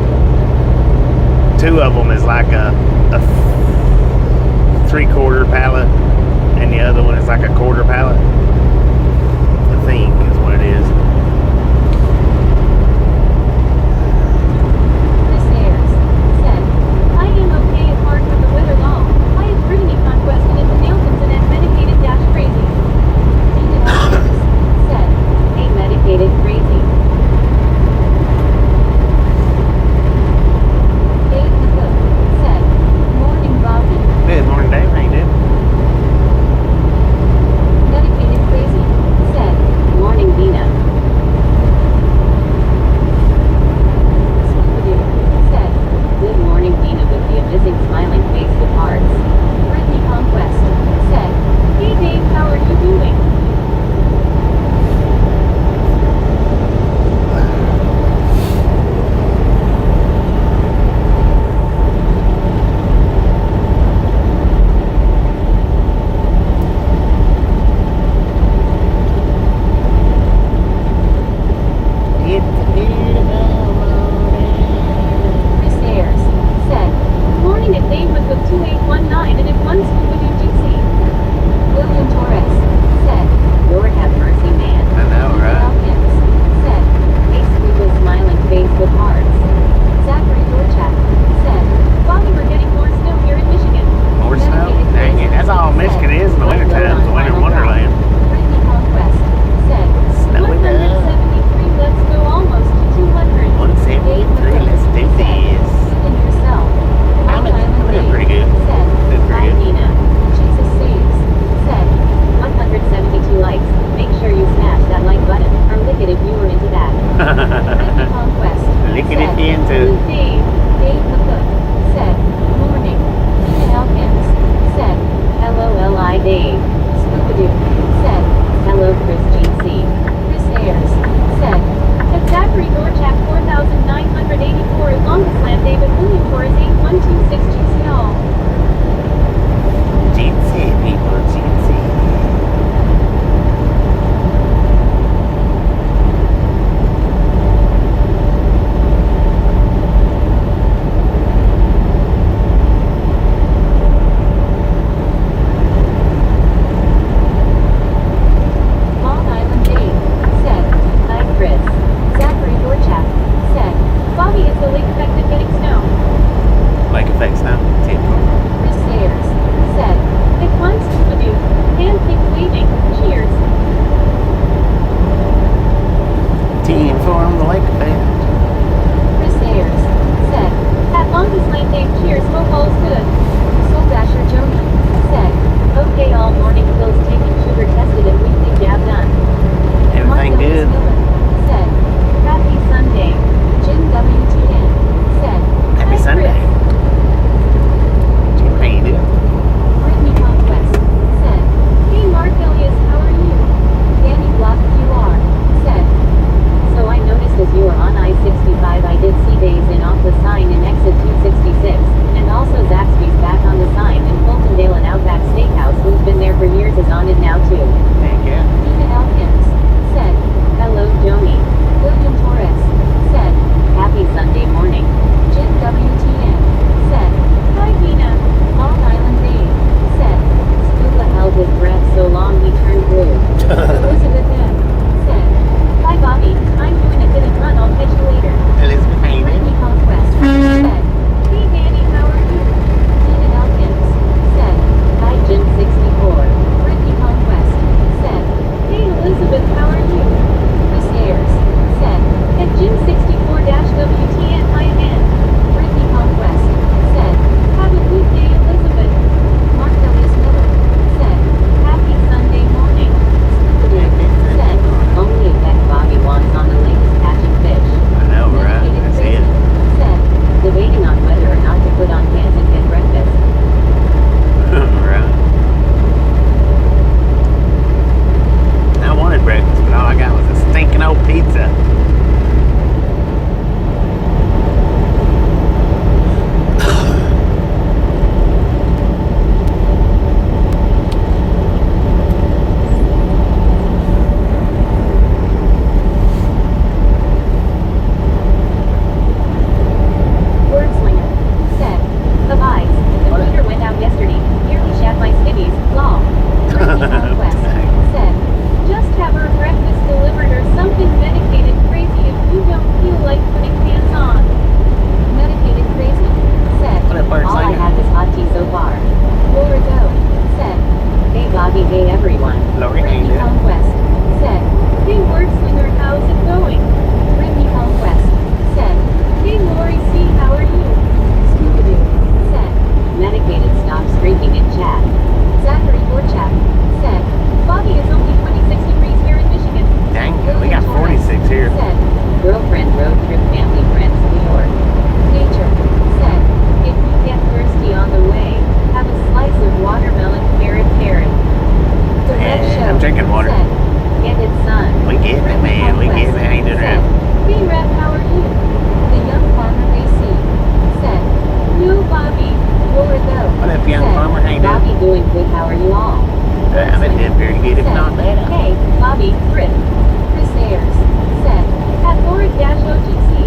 2 of them is like a 3/4 pallet, and the other one is like a 1/4 pallet. I think is what it is. This airs. Said, I am okay at heart with the weather long. I have Brittany Conquest and it's Nailtons and at medicated dash crazy. Dated Officers. Said, hey medicated crazy. Dave the Cook. Said, morning Bobby. Good morning, Dave. How you doing? Dedicated crazy. Said, morning Dina. Brittany Conquest. Lick it said, at the end, too. Good day. Dave McCook said, morning. Tina Elkins said, LOLI Dave. Scoopadoo said, hello Chris GC. Chris Ayers said, at Zachary Dorchak 4984 longest land David William Torres 8126 GCL. Jeansy, people, jeansy. Long Island Dave said, hi Chris. Zachary Dorchak said, Bobby, is the lake affected getting snow? Lake effects now. Chris Sayers said, it climbs Scoopadoo. Hand keep waving. Cheers. Team form the lake effect. Chris Sayers said, at longest lane Dave, cheers, hope all's good. Soul Dasher Joni said, okay, all morning pills taken, sugar tested, and weekly jab done. Everything Mark good. Miller said, happy Sunday. Jim WTN said, Happy hi, Sunday. Chris. Jim, how you doing? Brittany Conquest said, hey Mark Elias, how are you? Danny Block QR said, so I noticed as you were on I-65 I did see days in off the sign in exit 266, and also Zaxby's back on the sign in Fultondale and Outback Steakhouse who's been there for years is on it now too. Thank you. Stephen Elkins said, hello Joni. William Torres said, happy Sunday morning. Jim WTN said, hi Tina. Long Island Dave said, Scuba held his breath so long he turned blue. Elizabeth M said, hi Bobby, I'm doing a hit and run, I'll catch you later. Elizabeth, how you Brittany doing? Conquest said, hey Danny, how are you? Stephen Elkins said, hi Jim 64. Brittany Conquest said, hey Elizabeth, how are you? Chris Ayers said, at Jim 64-WTN-IN. Brittany Conquest said, have a good day Elizabeth. Mark Elias Miller said, happy Sunday morning. Scoopadoo said, only effect Bobby wants on the lake is catching fish. I know, right? Medicated That's Crazy it. said, debating on whether or not to put on pants and get breakfast. Right. I wanted breakfast, but all I got was a stinking old pizza. Wordslinger said, the vibes, the computer went out yesterday, nearly shat my skivvies, lol. Brittany Conquest said, just have her breakfast delivered or something medicated crazy if you don't feel like putting pants on. Medicated crazy said, What up, all I Wordslinger? have is hot tea so far. Laura Doe said, hey Bobby, hey everyone. Lori, how you Brittany doing? Conquest said, hey Wordslinger, how's it going? Brittany Conquest said, hey Lori C, how are you? Scoopadoo said, medicated stop streaking in chat. Zachary Dorchak said, Bobby, it's only 26 degrees here in Michigan. Dang, we got 46 here. Said, girlfriend road trip family friends New York. Nature said, if you get thirsty on the way, have a slice of watermelon carrot. The Red Yeah, Show I'm drinking water. said, get it son. We getting it, man. We getting it. How you doing, Said, Rap? hey Rap, how are you? The young farmer AC said, no Bobby. Laura Doe What up, young said, farmer? How you doing? Bobby doing good, how are you all? I've been doing very good, if Said, not better. hey, Bobby, Chris. Chris Ayers said, at Laura-OGC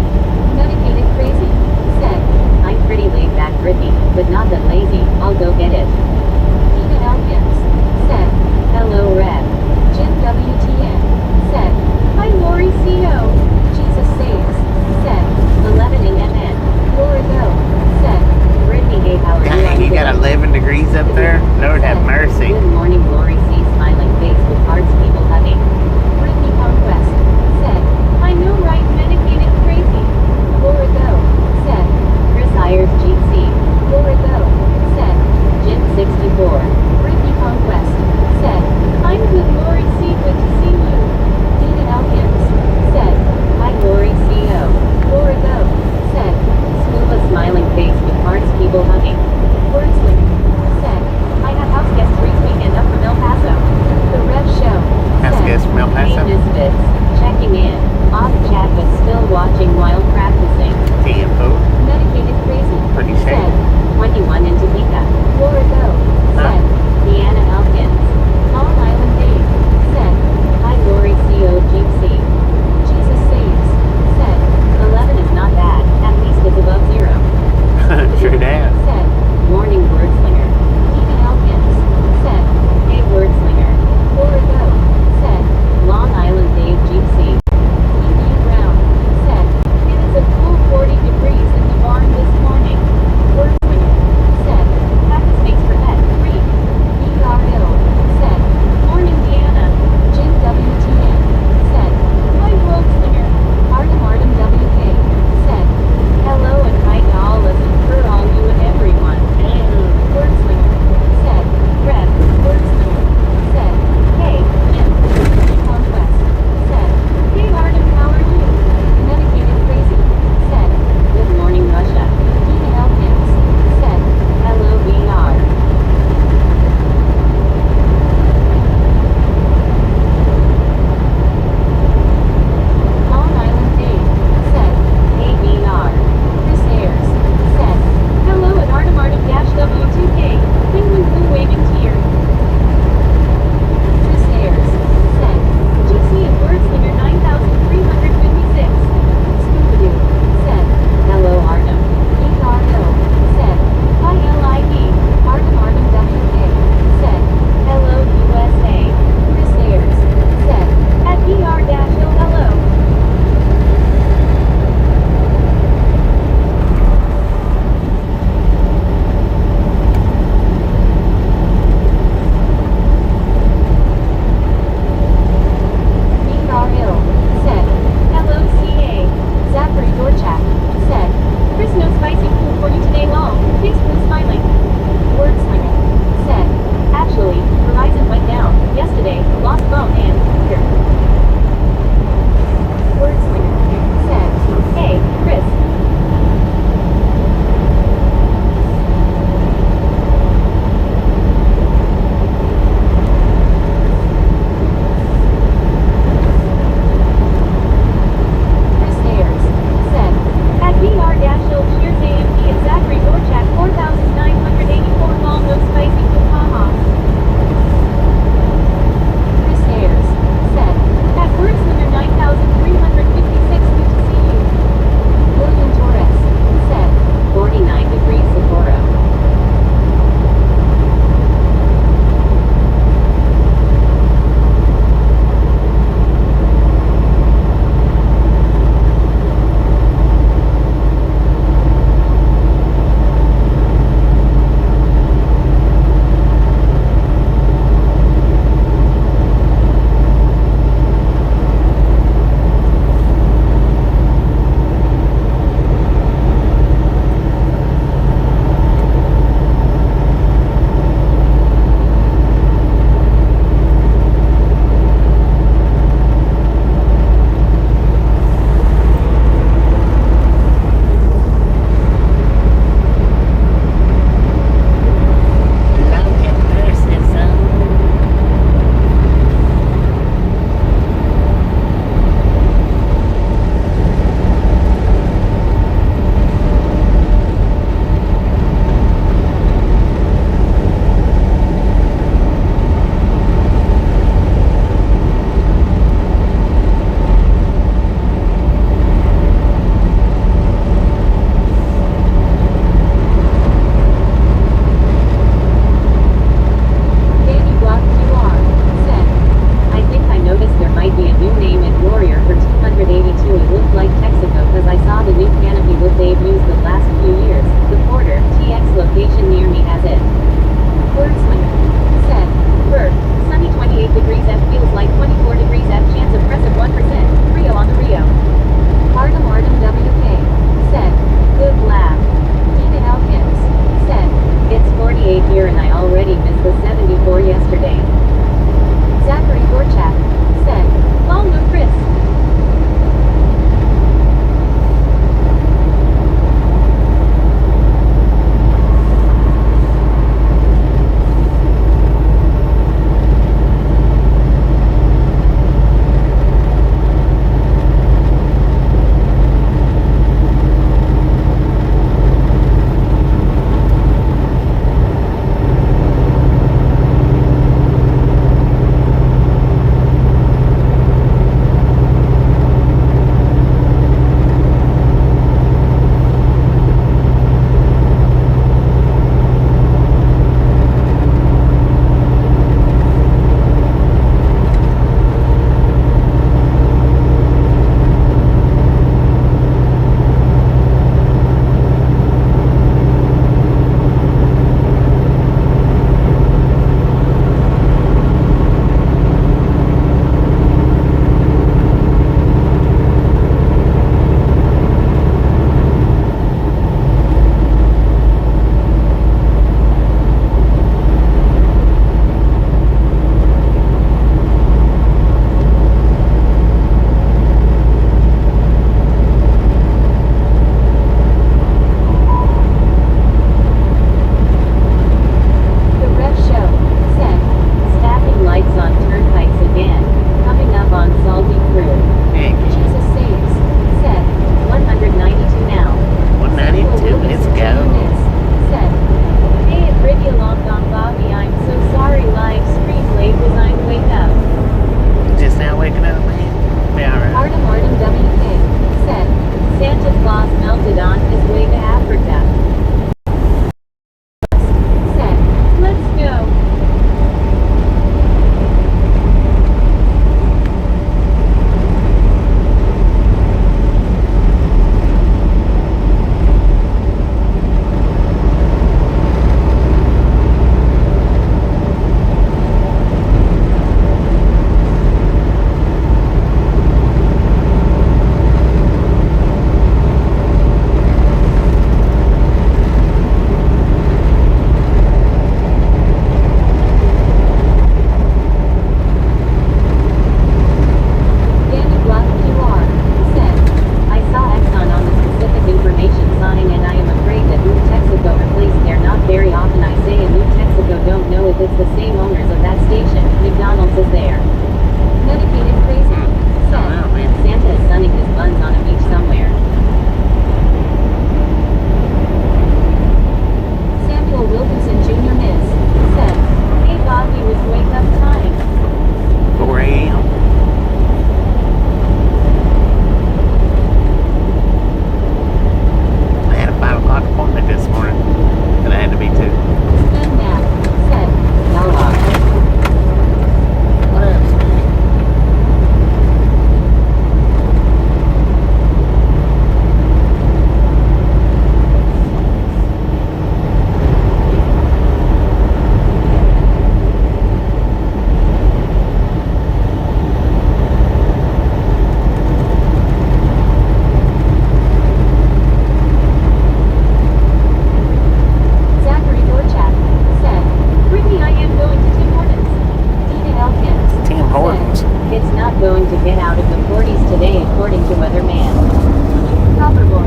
Copperboy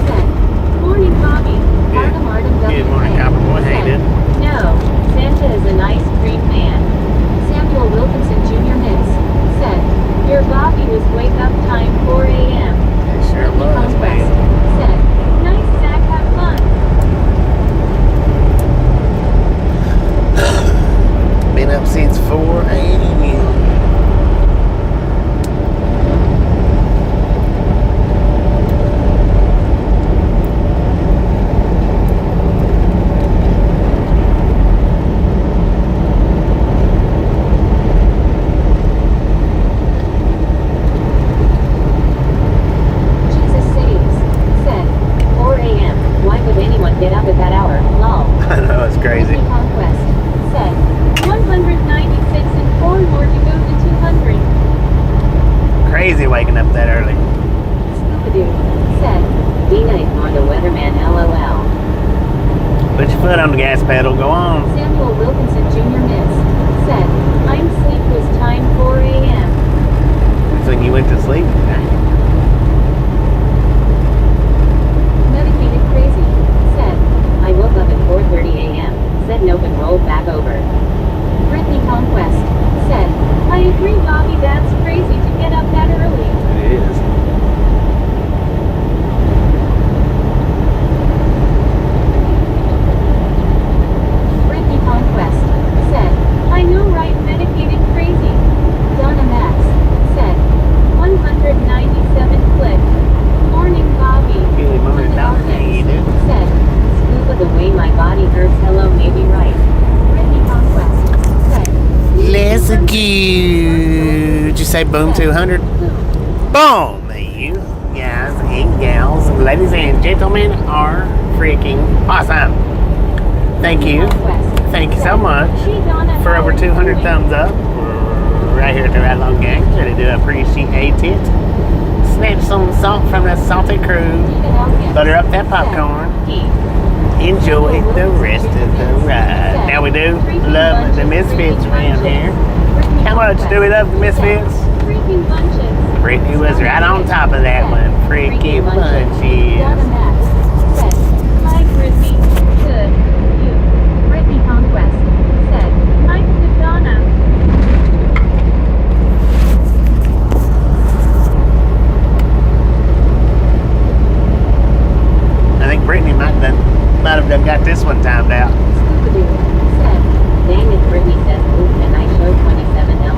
said, morning Bobby. Artem Artem Good morning, WK Copperboy. How you said, doing? no, Santa is an ice cream man. Samuel Wilkinson Jr. Miss said, your Bobby was wake up time 4 a.m. It sure Ricky was, Conquest man. said, nice Zach, have fun. Been up since 4 a.m. Jesus saves said, 4 a.m. Why would anyone get up at that hour? Lol. I know, it's crazy. Ricky Conquest said, 196 and 4 more to go to 200. Crazy waking up that early. Scoopadoo said, Dina ignore the weatherman LOL. Put your foot on the gas pedal. Go on. Samuel Wilkinson Jr. Miss said, I'm sleep was time 4 a.m. That's when you went to sleep. Medicated Crazy said, I woke up at 4:30 a.m. Said nope and rolled back over. Brittany Conquest said, I agree Bobby, that's crazy to get up that early. It is. Brittany Conquest said, I know right, medicated crazy. Donna Max said, 197 click. Morning Bobby. Good morning, Donna. How you doing? Said, Scuba the way my body hurts. Hello, maybe right. Brittany Conquest said, Let's go. Did you say boom 200? Boom! You guys and gals, ladies and gentlemen, are freaking awesome. Thank you. Thank you so much for over 200 thumbs up. Right here at the Right Long Gang. Really do appreciate it. Snatch some salt from that salty crude. Butter up that popcorn. Enjoy the rest of the ride. Now we do love the Misfits around here. How much do we love the Misfits? Freaking bunches. Brittany was right on top of that one. Freaking Donna bunches. Max said, hi Brittany. Good. You. Brittany Conquest said, I'm good Donna. I think Brittany might have done got this one timed out. Scoopadoo said, Dang it, Brittany says oof and I show 27 LOL.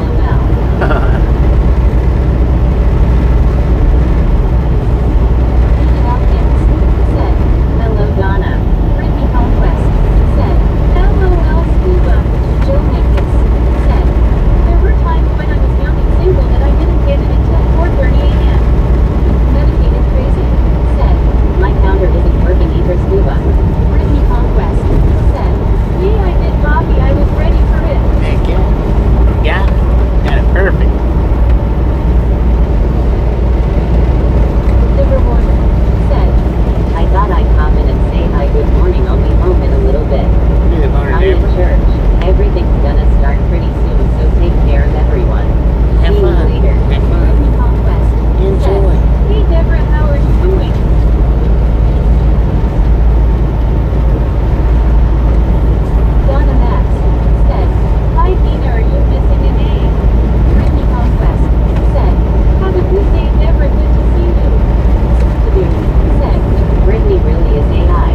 Ethan Elkins said, Hello, Donna. Brittany Conquest said, LOL Scuba. Joe Nickens said, there were times when I was young and single that I didn't get it until 4:30 a.m. Medicated Crazy said, My counter isn't working either, Scuba. Brittany Conquest said, yeah, I did Bobby, I was ready for it. Thank you. Got it. Got it perfect. Liver Warner said, I thought I'd pop in and say hi, good morning, I'll be home in a little bit. Good morning, I'm in Deborah. church. Everything's gonna start pretty soon, so take care of everyone. Have See you fun. later. Have fun. Brittany Conquest Enjoy. said, hey Deborah, how are you doing? Donna Max said, hi Dina, are you missing an A? Brittany Conquest said, have a good day Deborah, good to see you. Scoopadoo said, Brittany really is AI.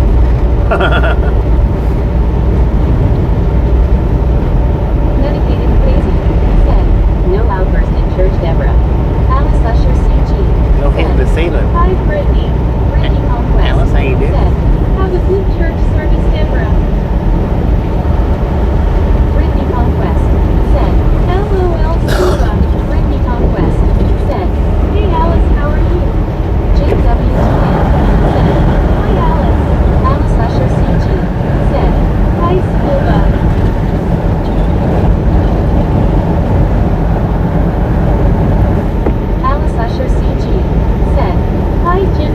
Medicated Crazy said, No outburst in church, Deborah. Alice Usher CG Go hit the ceiling. hi Brittany. Brittany Conquest Alice, how you doing? said, have a good church service Deborah. Brittany Conquest said, LOL Scuba. Brittany Conquest said, hey Alice, how are you? JW said, hi Alice. Alice Usher CG said, hi Scuba. Alice Usher CG said, hi Jim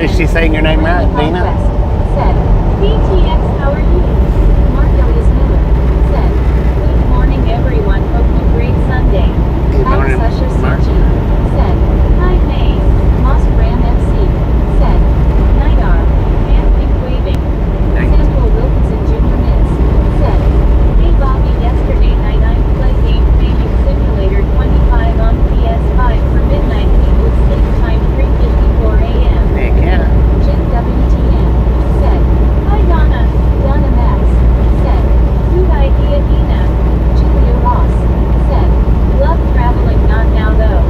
Is she saying your name right, Dina? Said, BTX, how are you? Marcelius Miller said, good morning everyone, hope you great Sunday. Good morning, Alex Usher Mark. CG said, hi May. Moss Ram FC said, Nidar, and pink waving. Samuel Wilkinson Jr. Miss said, hey Bobby, yesterday night I played game Failing Simulator 25 on PS5 for midnight equals sleep time 3:54 a.m. Heck yeah. Jim WTN said, hi Donna. Donna Max said, good idea Dina. Julia Ross said, love traveling not now though.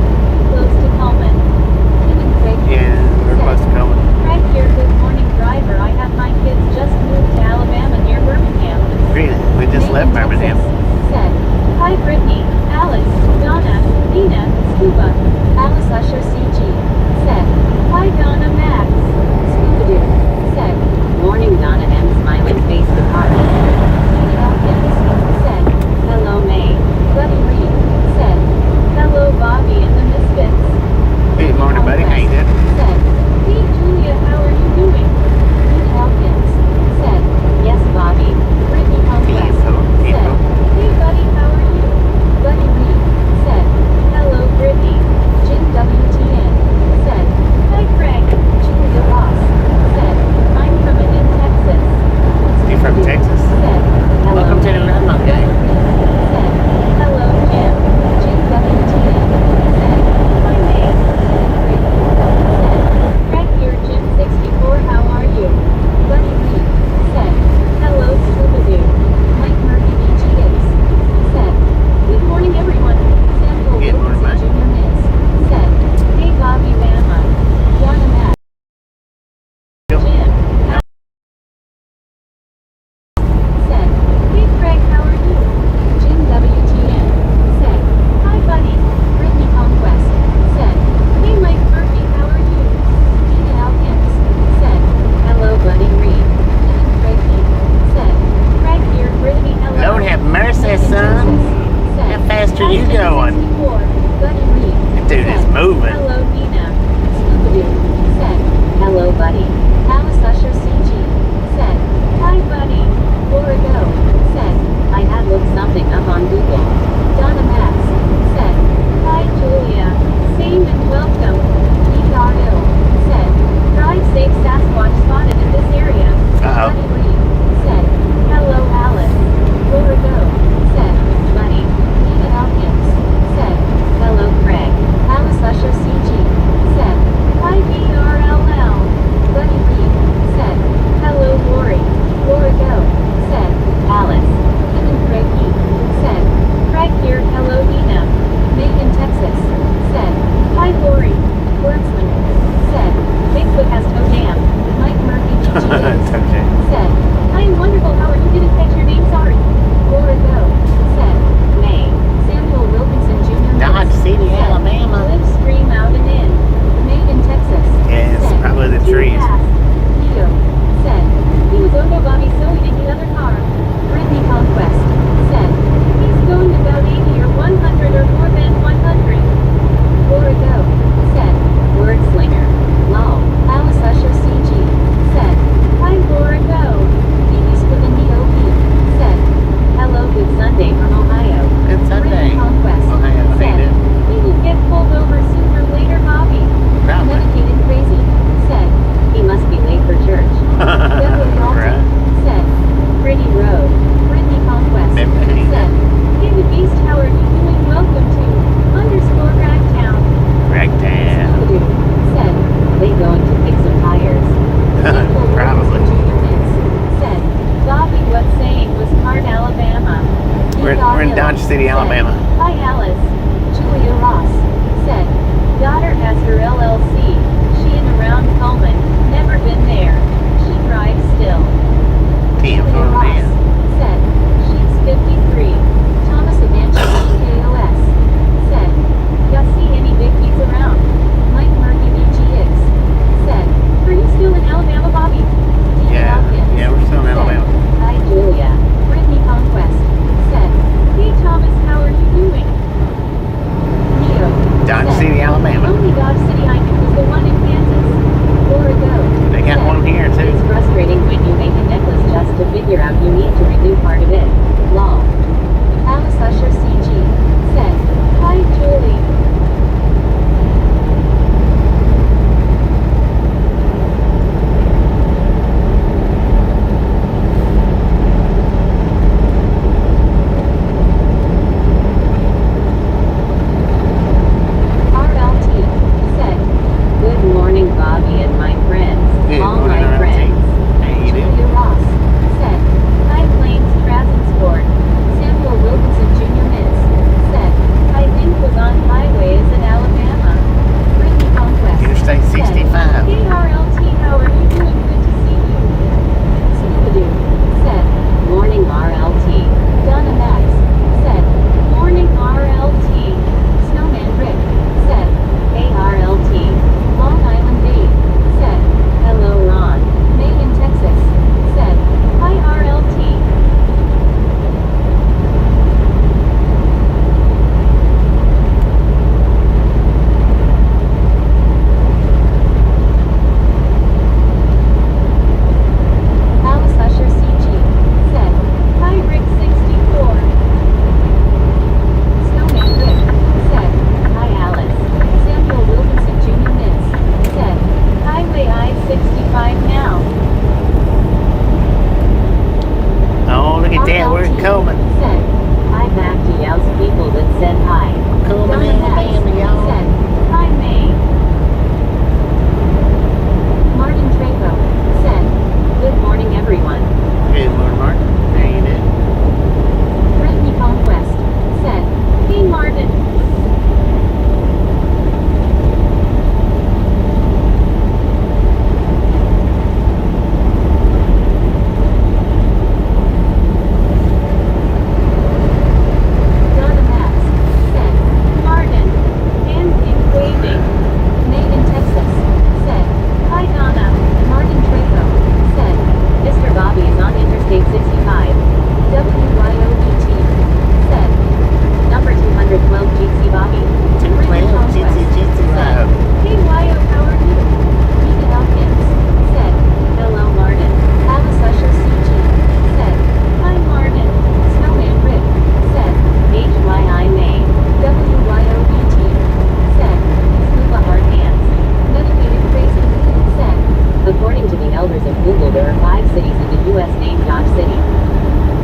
to Google, there are 5 cities in the U.S. named Dodge City.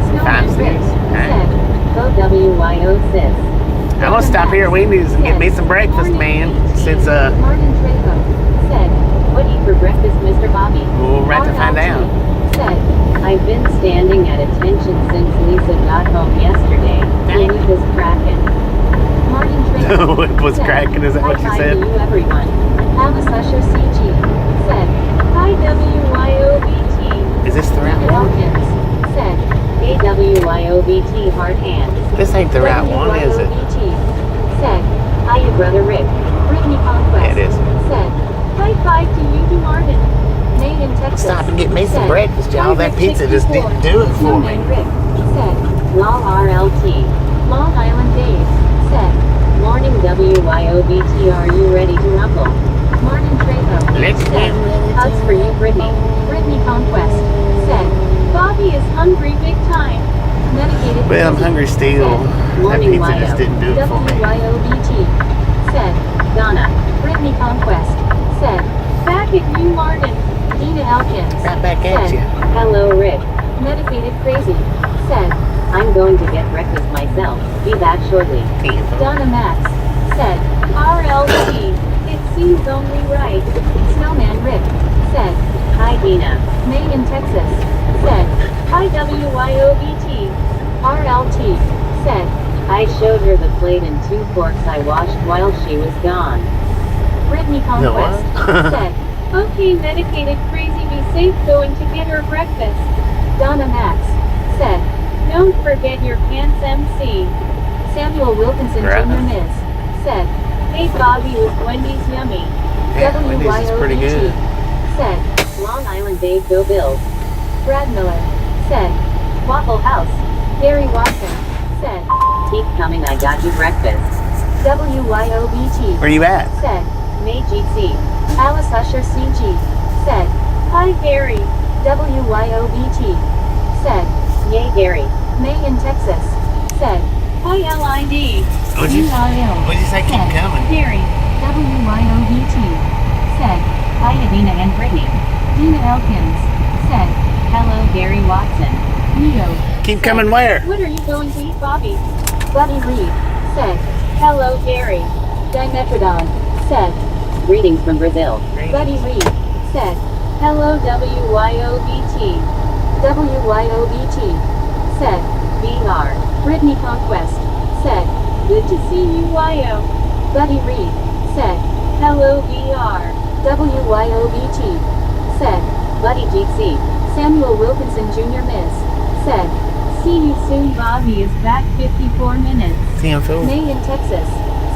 Snowman 5 Rick cities? said, O-W-Y-O sis. I'm gonna stop here at Wendy's and get me some breakfast, man. Since Martin Trejo said, what do you eat for breakfast, Mr. Bobby? we'll have to find RLT out. said, I've been standing at attention since Lisa got home yesterday. The whip is cracking. Martin Trejo The whip was said, cracking, is that what you "Hi said? to you everyone. Alice Usher CG said, hi WYOBT. Is this the right David one? Elkins said, AWYOBT hard hands. This ain't the right one, is it? WYOBT said, hiya brother Rick. Brittany Conquest Yeah, it is. said, high five to you to Martin. Nate in Texas Stop and get me some said, breakfast, y'all. "Hi, That Rick pizza just 64." didn't do it for me. Snowman Rick said, Long RLT. Long Island Dave said, morning WYOBT, are you ready to rumble? Martin Trejo Let's said, get ready hugs to for you Brittany. Brittany Conquest said, Bobby is hungry big time. Medicated Well, I'm hungry still. said, That morning pizza just didn't do it for me. WYOBT said, Donna. Brittany Conquest said, back at you Martin. Dina Elkins Right back at said, you. hello Rick. Medicated Crazy said, I'm going to get breakfast myself. Be back shortly. Donna Max said, RLT. It seems only right. Snowman Rick said, hi Dina. May in Texas said, hi WYOBT. RLT said, I showed her the plate and 2 forks I washed while she was gone. Brittany The what? Conquest said, okay Medicated Crazy, be safe going to get her breakfast. Donna Max said, don't forget your pants MC. Samuel Wilkinson Right. Jr. Miz said, hey Bobby, was Wendy's yummy? Yeah, Wendy's is pretty good. said, Long Island Dave Go Bills. Brad Miller said, Waffle House. Gary Watson said, keep coming, I got you breakfast. WYOBT Where you at? said, May GC. Alice Usher CG said, hi Gary. WYOBT said, yay Gary. May in Texas said, hi LID. What'd you say? Keep said, coming. Gary. WYOBT said, hi Adina and Brittany. Dina Elkins said, hello Gary Watson. Neo Keep said, coming where? what are you going to eat, Bobby? Buddy Reed said, hello Gary. Dimetrodon said, greetings from Brazil. Greetings. Buddy Reed said, hello WYOBT. WYOBT said, VR. Brittany Conquest said, good to see you YO. Buddy Reed said, hello VR. WYOBT said, Buddy GC. Samuel Wilkinson Jr. Miz said, see you soon, Bobby is back 54 minutes. See him, fool. May in Texas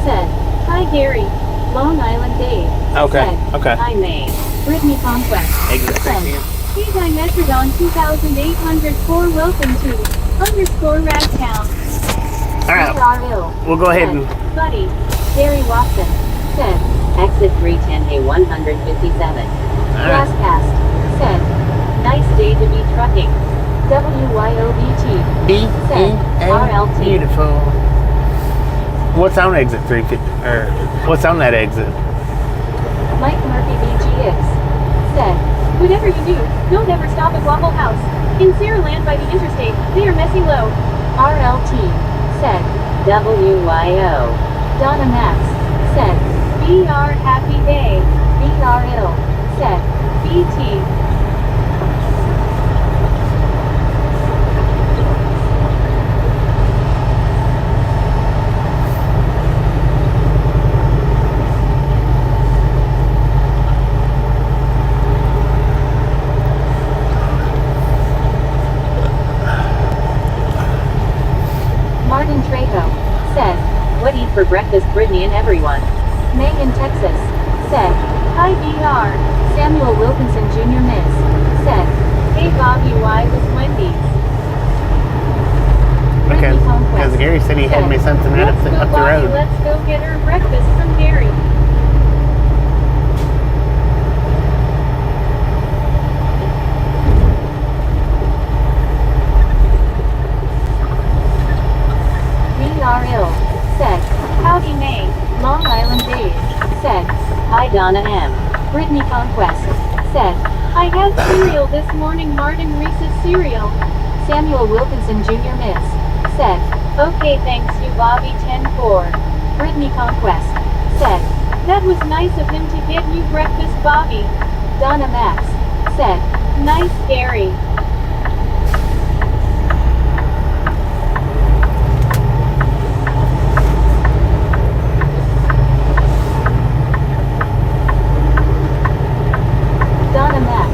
said, hi Gary. Long Island Dave Okay, said, okay. hi May. Brittany Conquest Exit said, 16. hey Dimetrodon 2804, welcome to _ Ragtown. Alright, RRL we'll go ahead and Buddy, Gary Watson said, exit 310 A157. Alright. Glasscast said, nice day to be trucking. WYOBT said, RLT. Beautiful. What's on exit 350? Or what's on that exit? Mike Murphy BGX said, whatever you do, don't ever stop at Waffle House. In Sierra by the interstate, they are messy low. RLT said, WYO. Donna Max said, BR happy day. BR ill said, BT. Martin Trejo said, what eat for breakfast, Brittany and everyone? May in Texas said, hi BR. Samuel Wilkinson Jr. Miz said, hey Bobby, why was Wendy's? Because Brittany Conquest Gary said he had me something right let's up the, go, up the Bobby, road. let's go get her breakfast from Gary. BRL said, howdy May. Long Island Dave said, hi Donna M. Brittany Conquest said, hi had cereal this morning, Martin Reese's cereal. Samuel Wilkinson Jr. Miss. Said. Okay, thanks you, Bobby 10-4. Brittany Conquest. Said. That was nice of him to get you breakfast, Bobby. Donna Max. Said. Nice, Gary. Donna Max.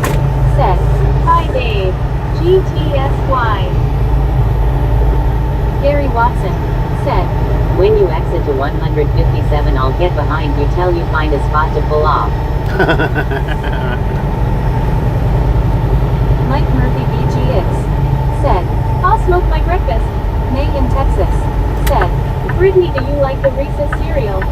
Said. Hi, Dave. GTSY. Gary Watson. Said. When you exit to 157, I'll get behind you till you find a spot to pull off. Mike Murphy BGX. Said. I'll smoke my breakfast. Megan Texas. Said. Brittany, do you like the Reese's cereal?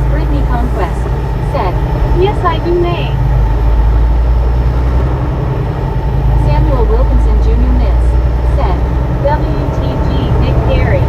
Brittany Conquest. Said. Yes, I do, May. Samuel Wilkinson Jr. Miss. Said. WTG, Nick Gary.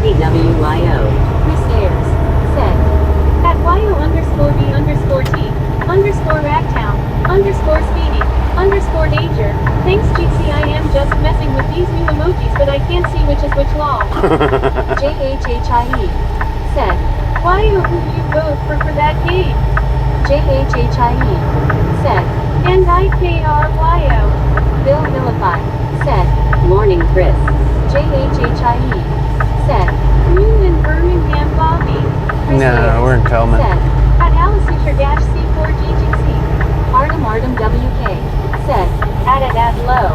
TWYO. Chris Ayers said, at YO_B_T_Ragtown_Speedy_Danger. Thanks GC, I am just messing with these new emojis but I can't see which is which lol. JHHIE said, YO who you vote for that game? JHHIE said, and IKRYO. Bill Philippi said, Morning, Chris. JHHIE said, you in Birmingham Bobby. Chris No, Ayers we're in Coleman. said, at Aliceucher-C4GGC. Artem WK said, at low.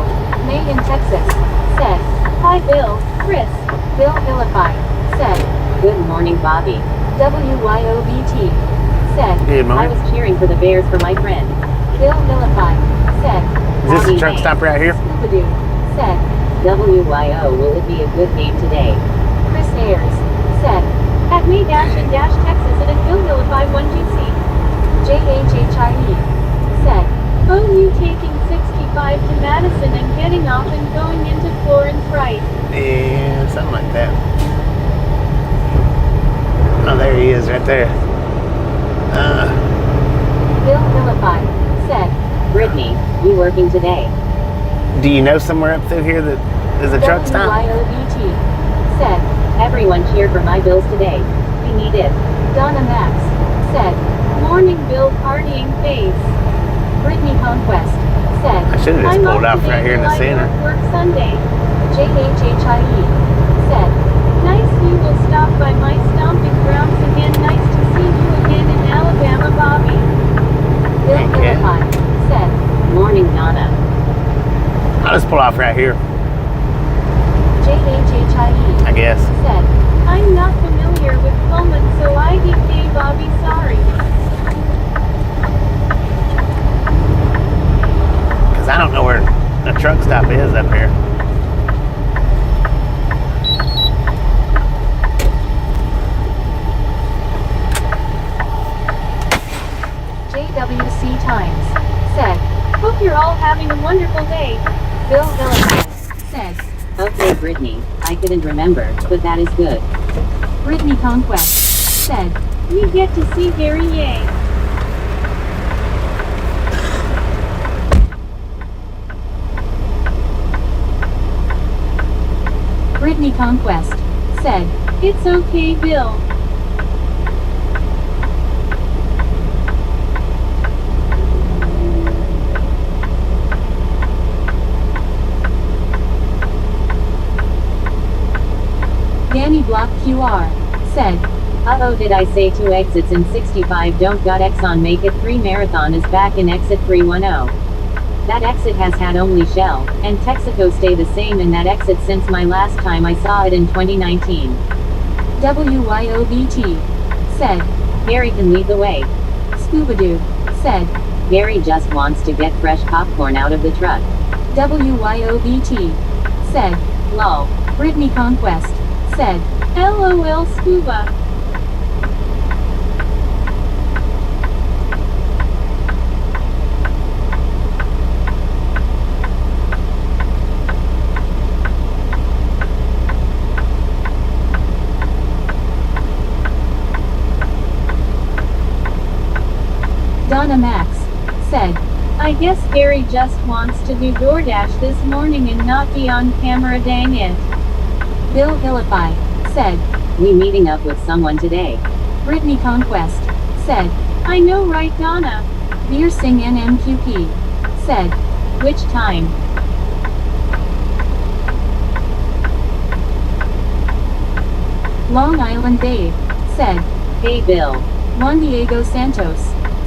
May in Texas said, hi Bill, Chris. Bill Philippi said, Good morning, Bobby. WYOBT said, Good I morning. was cheering for the Bears for my friend. Bill Philippi said, Is this the Bobby truck May. stop right here? Scooby-Doo said, WYO, will it be a good game today? Chris Ayers said, at May-Texas and at Bill Philippi 1GC. JHHIE said, oh you taking 65 to Madison and getting off and going into Florence right. Yeah, something like that. Oh, there he is right there. Bill Philippi said, Brittany, you working today? Do you know somewhere up through here that is a truck stop? WYOBT said, Everyone cheer for my Bills today. We need it. Donna Max said, morning Bill partying face. Brittany Conquest said, I should've just I'm pulled off off right today here in the till I center. Work Sunday. JHHIE said, nice you will stop by my stomping grounds again. Nice to see you again in Alabama, Bobby. Bill Thank you. Philippi said, Morning, Donna. I'll just pull off right here, JHHIE I guess. said, I'm not familiar with Coleman so I DK Bobby sorry. Because I don't know where the truck stop is up here. JWC Times said, hope you're all having a wonderful day. Bill Philippi said, Okay, Brittany, I couldn't remember, but that is good. Brittany Conquest said, we get to see Gary Yay. Brittany Conquest said, it's okay Bill. Danny Block QR said, Uh-oh, did I say 2 exits in 65 don't got Exxon make it 3 marathon is back in exit 310. That exit has had only Shell and Texaco stay the same in that exit since my last time I saw it in 2019. WYOBT said, Gary can lead the way. Scooby-Doo said, Gary just wants to get fresh popcorn out of the truck. WYOBT said, Lol. Brittany Conquest said, LOL Scuba. Donna Max said, I guess Gary just wants to do DoorDash this morning and not be on camera, dang it. Bill Philippi said, We meeting up with someone today. Brittany Conquest said, I know right Donna. Beer Sing NMQP said, which time? Long Island Dave said, Hey Bill. Juan Diego Santos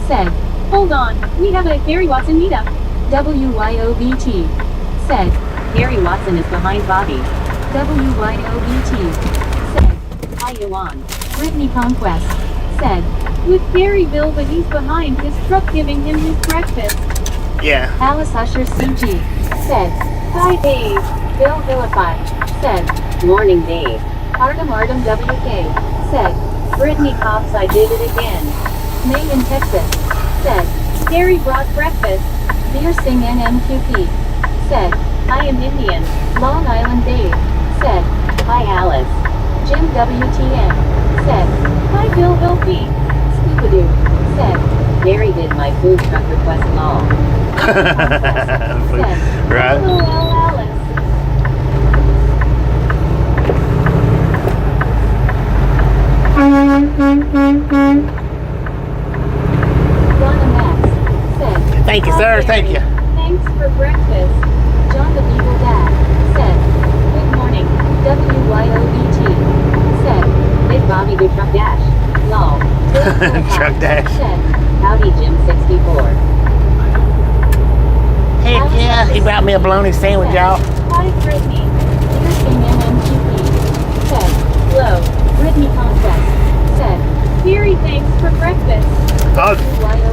said, hold on, we have a Gary Watson meetup. WYOBT said, Gary Watson is behind Bobby. WYOBT said, Hi Yuan. Brittany Conquest said, with Gary Bill but he's behind his truck giving him his breakfast. Yeah. Alice Usher CG said, hi Dave. Bill Philippi said, Morning Dave. Artem WK said, Brittany Cops I did it again. May in Texas said, Gary brought breakfast. Beer Sing NMQP said, I am Indian. Long Island Dave said, Hi Alice. Jim WTN said, hi Bill P. Scoopadoo said, Gary did my food truck request lol. Said, Right. LOL Alice. Donna Max said, Thank you, "Hi, sir. Gary. Thank you. Thanks for breakfast. John the Beagle Dad said, good morning, WYOBT. Said, Big Bobby Good Truck Dash. Lol. Bill Philippi Truck Dash. Said, howdy Jim 64. Heck yeah, he brought me a bologna sandwich, y'all. Hi Brittany. Here's the MMQP. Said, hello, Brittany Conquest. Said, Gary thanks for breakfast. Oh,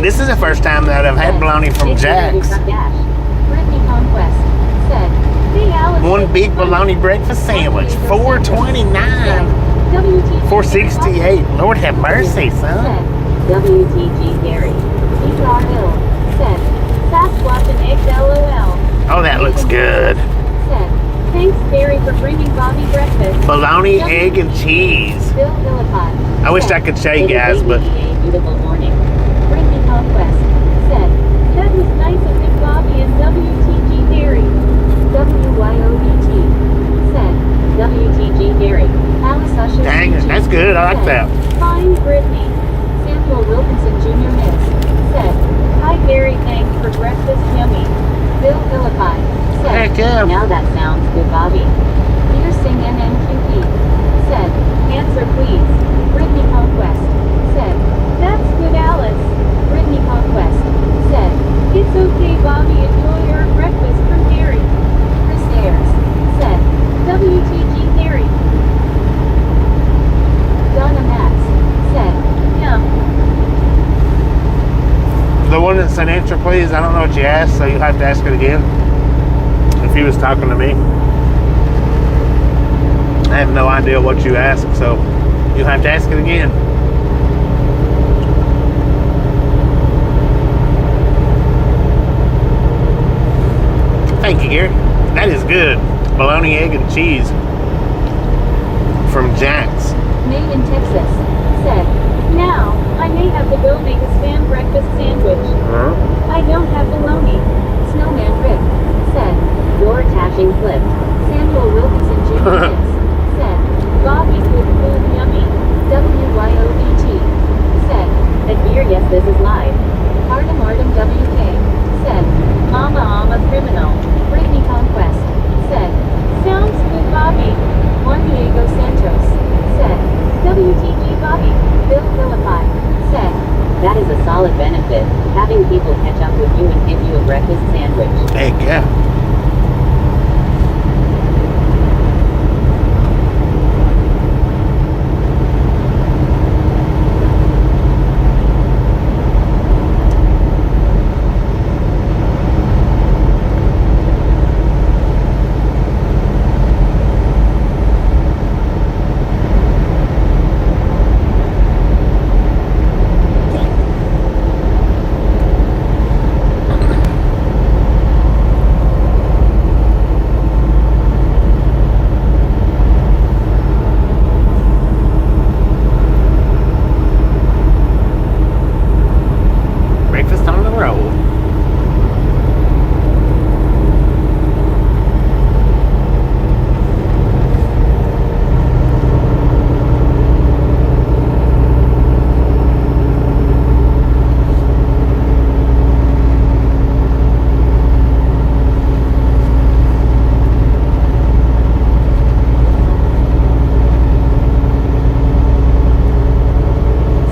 this is the first time that I've had bologna from Jack's. Brittany Conquest said, hey Alice. One big bologna breakfast sandwich, $4.29. $4.68. Lord have mercy, son. Said, WTG Gary. T.R. Hill said, Sasquatch and eggs LOL. Oh, that looks good. Said, thanks Gary for bringing Bobby breakfast. Bologna, egg, and cheese. Bill Philippi. I wish I could show you guys, but A beautiful morning. Brittany Conquest said, that was nice of Big Bobby and WTG Gary. WYOBT said, WTG Gary. Alice Usher. dang it, that's good. I like that. Fine Brittany. Samuel Wilkinson Jr. Miss said, hi Gary, thanks for breakfast yummy. Bill Philippi said, Heck yeah. now that sounds good Bobby. Here's Sing NNQP said, answer please. Brittany Conquest said, that's good Alice. Brittany Conquest said, it's okay Bobby, enjoy your breakfast from Gary. Chris Ayers said, WTG Gary. Donna Max said, yum. The one that said answer please, I don't know what you asked, so you'll have to ask it again. If he was talking to me. I have no idea what you asked, so you'll have to ask it again. Thank you, Gary. That is good. Bologna, egg, and cheese from Jack's. Made in Texas said, now, I may have to go make a spam breakfast sandwich. I don't have bologna. Snowman Rick said, door attaching flipped. Samuel Wilkinson Jr. said, Bobby good food yummy. WYOBT said, at beer yes this is live. Artem WK said, Mama I'm a criminal. Brittany Conquest said, sounds good Bobby. Juan Diego Santos said, WTG Bobby. Bill Philippi said, that is a solid benefit, having people catch up with you and give you a breakfast sandwich. Heck yeah. Breakfast on the road.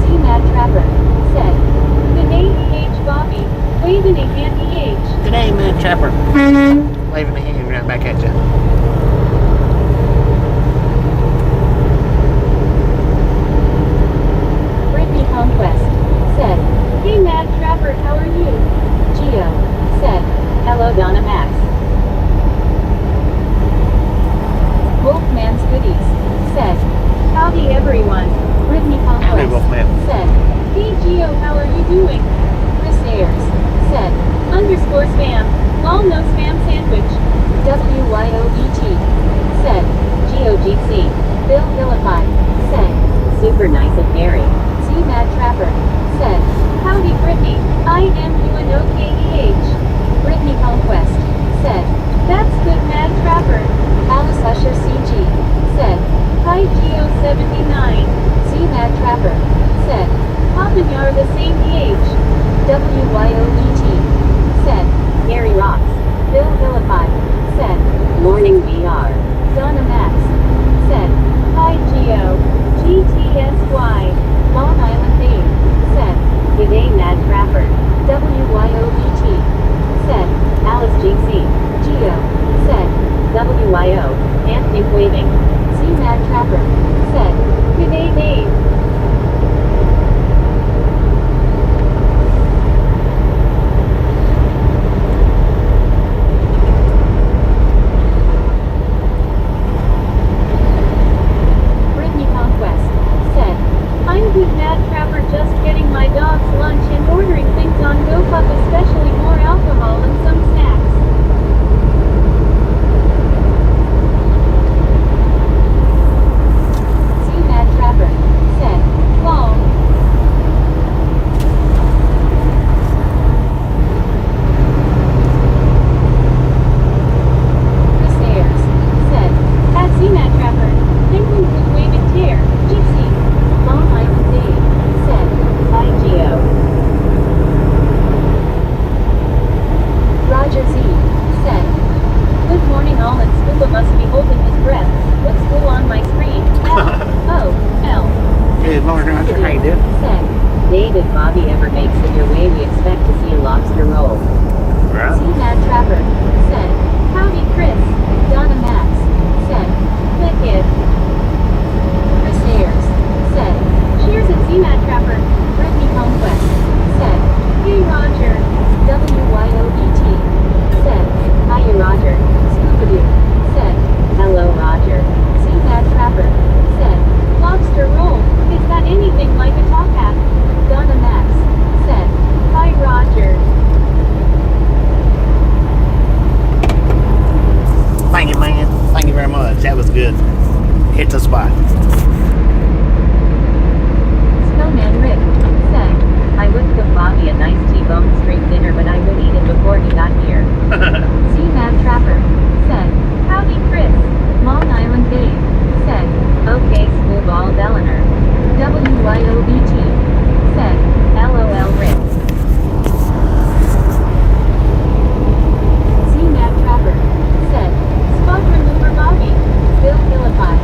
C-Mad Trapper said, good day EH Bobby, waving a hand EH. Today, man, Trapper. Waving a hand right back at you. Brittany Conquest said, hey Mad Trapper, how are you? Geo said, hello Donna Max. Wolfman's Goodies said, howdy everyone. Brittany Howdy, Conquest Wolfman. said, hey Geo, how are you doing? Chris Ayers said, underscore spam, lol no spam sandwich. WYOBT said, GeoGC Bill Philippi said, super nice of Gary. C. Mad Trapper said, howdy Brittany, I am UNOKEH. Brittany Conquest said, that's good Mad Trapper. Alice Usher CG said, hi Geo79. C. Mad Trapper said, Pop and Yar the same age. WYOET said, Gary rocks. Bill Philippi said, morning VR. Donna Max said, hi Geo. GTSY. Long Island Dave said, g'day Mad Trapper. WYOET said, Alice GC. Geo said, WYO. Anthony waving. C. Mad Trapper said, g'day Dave. Brittany Conquest said, I'm good Mad Trapper, just getting my dog's lunch and ordering things on GoPuff, especially more alcohol and some snacks. C. Mad Trapper said, lol. Chris Ayers said, at C. Mad Trapper, penguins with waving tear, Gypsy. Long Island Dave said, hi Geo. Roger Z said, good morning all, and Scuba must be holding his breath. What's blue on my screen? L-O-L. Good morning, Roger. How you doing? Said, David Bobby ever makes it your way, we expect to see a lobster roll. Right. C. Mad Trapper said, howdy Chris. Donna Max said, click it. Chris Ayers said, cheers and C. Mad Trapper. Brittany Conquest said, hey Roger. WYOET said, hiya Roger. Scoobadoo said, hello Roger. C. Mad Trapper said, lobster roll, is that anything like a top hat? Donna Max said, hi Roger. Thank you, man. Thank you very much. That was good. Hit the spot. Snowman Rick said, I would cook Bobby a nice T-bone steak dinner, but I would eat it before he got here. C. Mad Trapper said, howdy Chris. Long Island Dave said, okay Screwball Belliner. WYOBT said, LOL Rick. C. Mad Trapper said, spot remover Bobby. Bill Philippi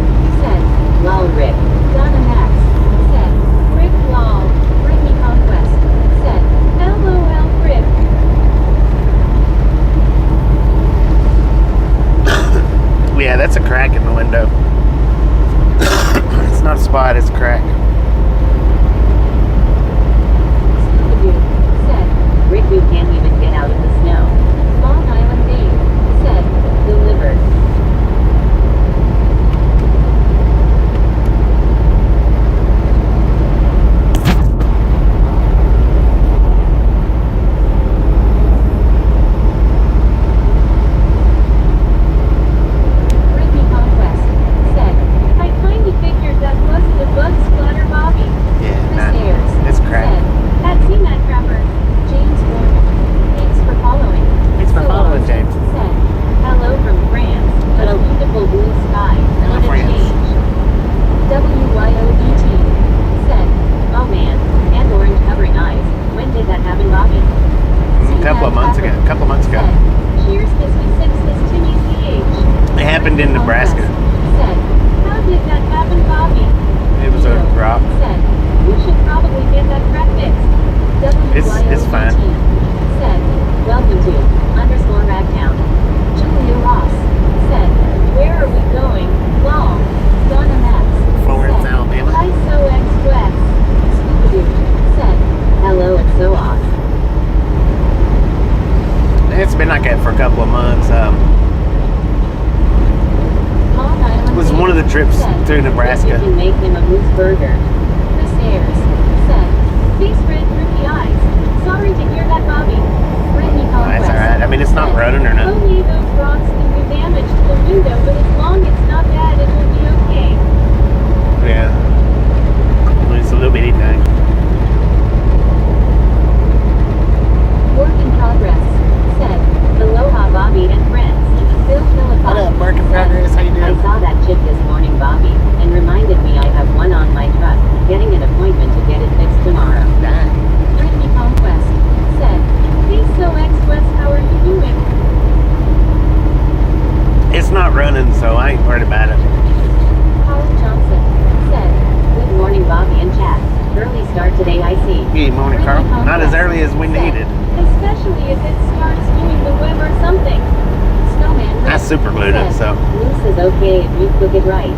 said, lol Rick. Donna Max said, Rick lol. Brittany Conquest said, LOL Rick. Yeah, that's a crack in the window. It's not a spot, it's a crack. Scooby-Doo said, Rick, you can't even get out of the snow. Long Island Dave said, delivered. Brittany Conquest said, I kinda figured that wasn't a bug splatter Bobby. Yeah, Chris nah, Ayers it's a crack. said, at C. Mad Trapper. James Warner, thanks for following. Thanks for following, Solange James. said, hello from France. A beautiful blue sky. Hello, What a France. change. WYOET said, oh man, and orange covering eyes. When did that happen, Bobby? A couple of months ago. Said, cheers, Missy Simpsons, Timmy CH. It happened in Nebraska. Said, how did that happen, Bobby? It was a Geo rock. Said, we should probably get that crack fixed. It's fine. Said, welcome to _Ragtown. Julia Ross said, where are we going? Lol. Donna Max Florence said, Alabama. I so ex-West. Scooby-Doo said, hello, it's so awesome. It's been like that for a couple of months. Long Island It was one of the trips said, through Nebraska. You can make him a moose burger. Chris Ayers said, face red, droopy eyes. Sorry to hear that, Bobby. Brittany Conquest That's alright. I mean, it's not said, running or nothing. only those rocks can do damage to the window, but as long as it's not bad, it will be okay. running, so I ain't worried about it. Carl Johnson said, "Good morning, Bobby and chat. Early start today, I see." Good morning, Carl. Not as early as we needed. Especially if it starts doing the web or something. Snowman I Rick super glued it, said, so "Loose is okay if you cook it right."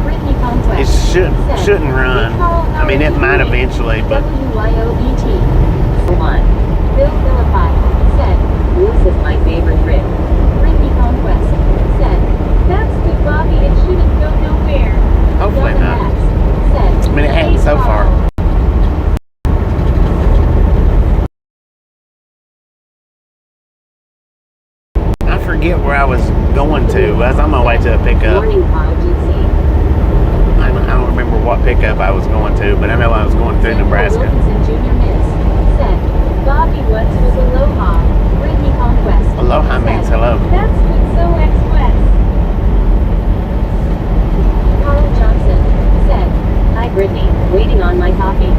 Brittany it Conquest. shouldn't run. I mean, it might eventually, but WYOBT. 1. Bill Philippi said, "Loose is my favorite Rick." Brittany Conquest. Said, "That's good, Bobby. It shouldn't go nowhere." hopefully Donna not. Max said, I mean, it hadn't "Hey, so far. Carl." I forget where I was going to. I was on my way to a pickup. Morning, Carl GC. I don't remember what pickup I was going to, but I know I was going through Samuel Nebraska. Wilkinson Jr. Miss said, "Bobby, what was aloha?" Brittany Conquest. Aloha said, means hello. "That's good, so ex-West." Carl Johnson said, "Hi, Brittany. Waiting on my coffee."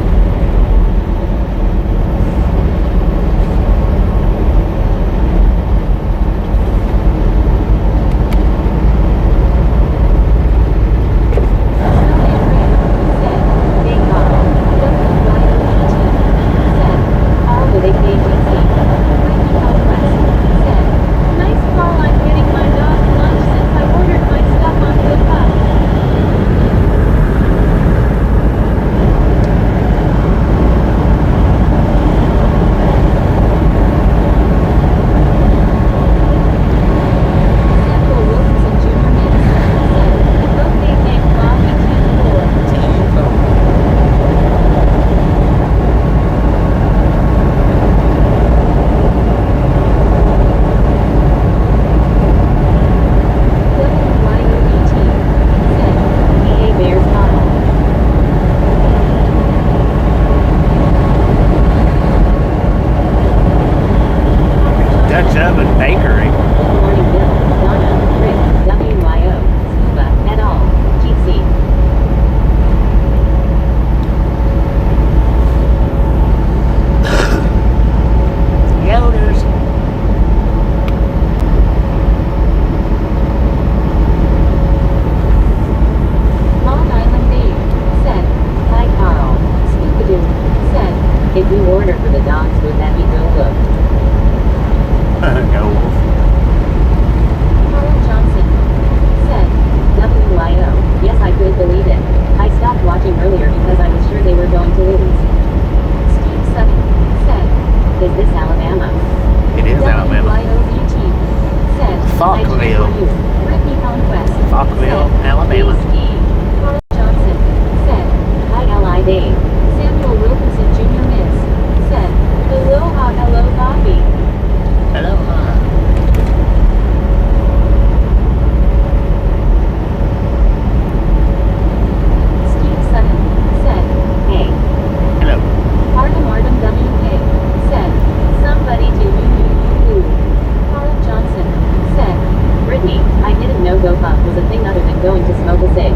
"Nice call. I'm getting my dog lunch since I ordered my stuff on GoPuff." Samuel Wilkinson Jr. Miss said, "Okay, thanks, Bobby. 10-4." WYOBT said, "Hey, Bears Carl." Dutch Oven Bakery. Good morning, Bill, Donna, Rick, WYO, Scuba, et al. GC. Yoders. Long Island Dave said, Hi, Carl. Scoobadoo said, "If you order for the dogs, would that be Go Look?" Go Wolf. Carl Johnson said, WYO. Yes, I could believe it. I stopped watching earlier because I was sure they were going to lose. Steve Sutton said, Is this Alabama? It is Alabama. WYOBT said, I cheer Falkville. for you. Brittany Conquest Falkville, said, Alabama. Carl Johnson said, Hi, L.I. Dave. Samuel Wilkinson Jr. Miss said, "Aloha, hello, Bobby." Aloha. Steve Sutton said, Hey. Hello. Artem WK said, "Somebody do you. Carl Johnson said, Brittany, I didn't know GoPuff was a thing other than going to smoke a cig.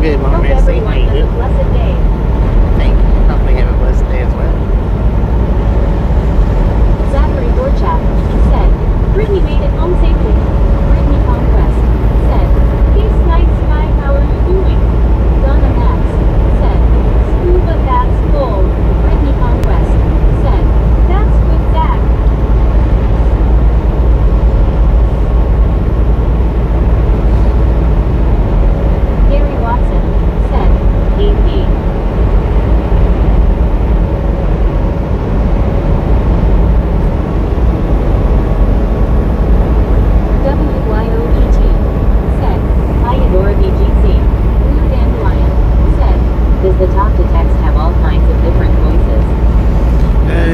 Good Hope morning, Missy. everyone How you has a doing? blessed day. Thank you. Hopefully have a blessed day as well. Zachary Dorchak said, Brittany made it home safely. Brittany Conquest said, Peace night sky, how are you doing? Donna Max said, Scuba that's cold. Brittany Conquest said, That's good Zach. Gary Watson said, AP. WYOET said, I adore BGC. Blue Dandelion said, Does the talk to text have all kinds of different voices?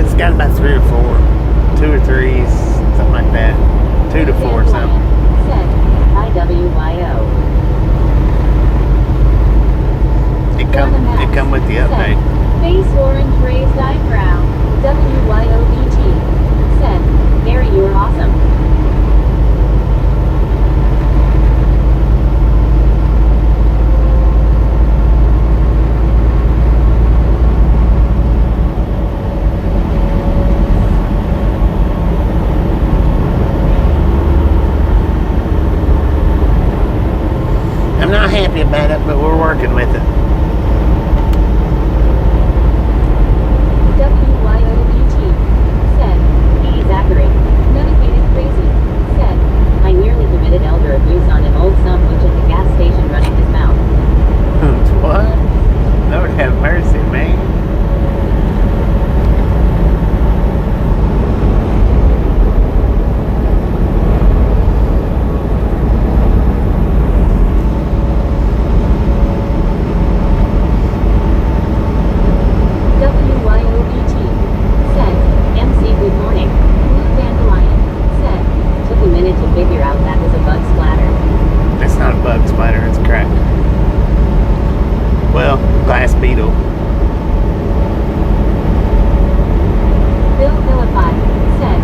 It's got about 3 or 4. 2 or 3, something like that. 2 to 4 Dandelion something. said, IWYO. It come with the update. Face orange raised eyebrow. WYOET said, Gary, you're awesome. I'm not happy about it, but we're working with it. WYOET said, Hey Zachary, medicated crazy, said, I nearly committed elder abuse on an old son-witch at the gas station running his mouth. What? Lord have mercy, man. WYOET said, MC good morning. Blue Dandelion said, Took a minute to figure out that was a bug splatter. It's not a bug spider, it's a crack. Well, glass beetle. Bill Philippi said,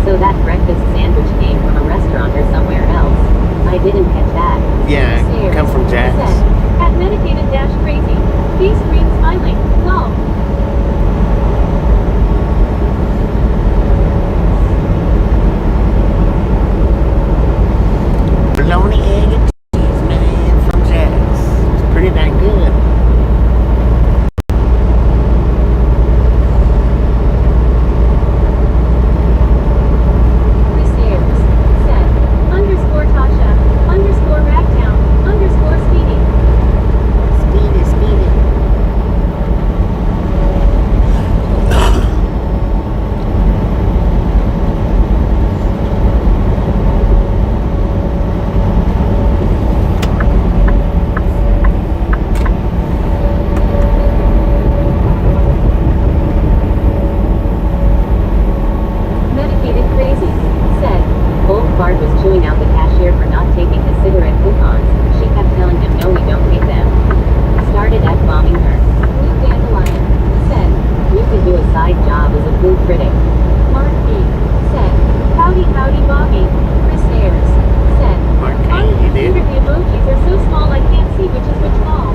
So that breakfast sandwich came from a restaurant or somewhere else. I didn't catch that. Yeah, Stairs come from Jack's. said, At medicated dash crazy. Peace screen smiling. Lol. Bologna, egg, and cheese, man, from Jack's. It's pretty dang good. Chris Ayers said, _Tasha, _Ragtown, _Speedy. Speedy, speedy. Medicated crazy said, Old Bart was chewing out the cashier for not taking his cigarette coupons. She kept telling him no we don't take them. Started F-bombing her. Blue Dandelion said, You could do a side job as a food critic. Mark B said, Howdy howdy Bobby. Chris Ayers said, Mark On K, the you did. computer the emojis are so small I can't see which is which ball.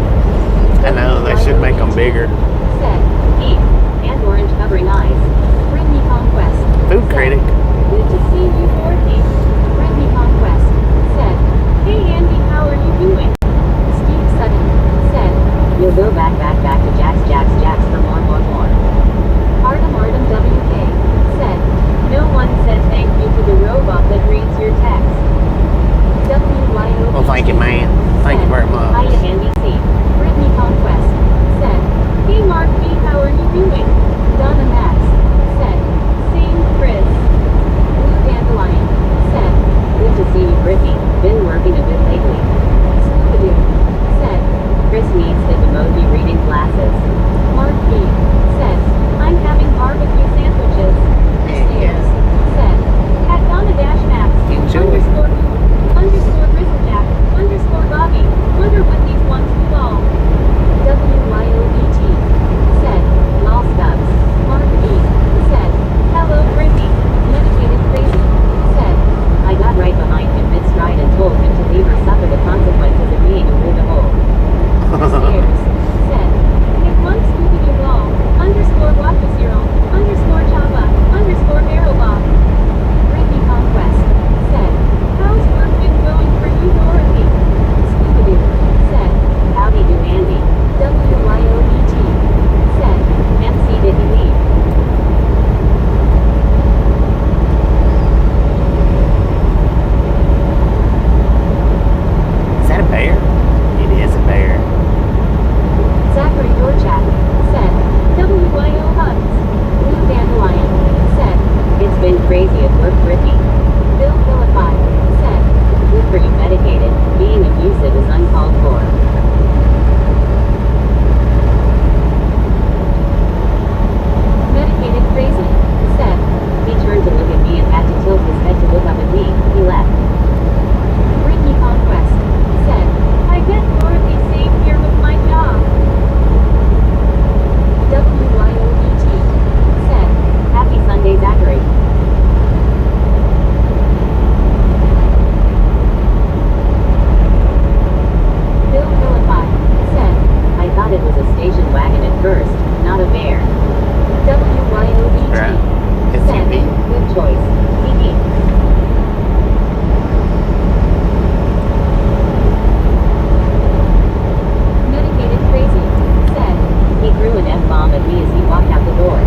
I know, they should make them bigger. Said, Eat. And orange covering eyes. Brittany Conquest. Food said, critic. Good to see you, Dorothy. Brittany Conquest said, Hey Andy, how are you doing? Steve Sutton said, You'll go back to Jax for more. Artem WK said, No one said thank you to the robot that reads your text. WYO. Well, thank you, man. Thank you very much. Hiya Andy C. Brittany Conquest said, Hey Mark B, how are you doing? Donna Max said, Same Chris. Blue Dandelion said, Good to see you Brittany, been working a bit lately. Scoobadoo said, Chris needs the emoji reading glasses. Mark B said, I'm having barbecue sandwiches. Stairs said, At Donna Dash Max, Enjoy. _Boo, _Grizzlejack, _Bobby, wonder what these ones do all. upstairs. Said, if one Scooby-Doo ball, underscore Waka Zero, underscore Java, underscore Barrel Bob. Ricky Conquest. Said, how's work been going for you, Dorothy? Scooby-Doo. Said, howdy do Andy. WYOBT. Said, MC did he leave? Is that a bear? It is a bear. Zachary Dorchak. Said, WYO Hugs. Blue Dandelion. Said, It's been crazy at work, Ricky. Bill Philippi. Said, Good for you, medicated. Being abusive is uncalled for. medicated crazy. Said, He turned to look at me and had to tilt his head to look up at me. He left. Ricky Conquest. Said, I bet Dorothy's safe here with my job. WYOBT. Said, Happy Sunday, Zachary. Bill Philippi. Said, I thought it was a station wagon at first, not a bear. WYOBT. Right. It's Said, me. Good choice. Hee medicated crazy. Said, He threw an F-bomb at me as he walked out the door.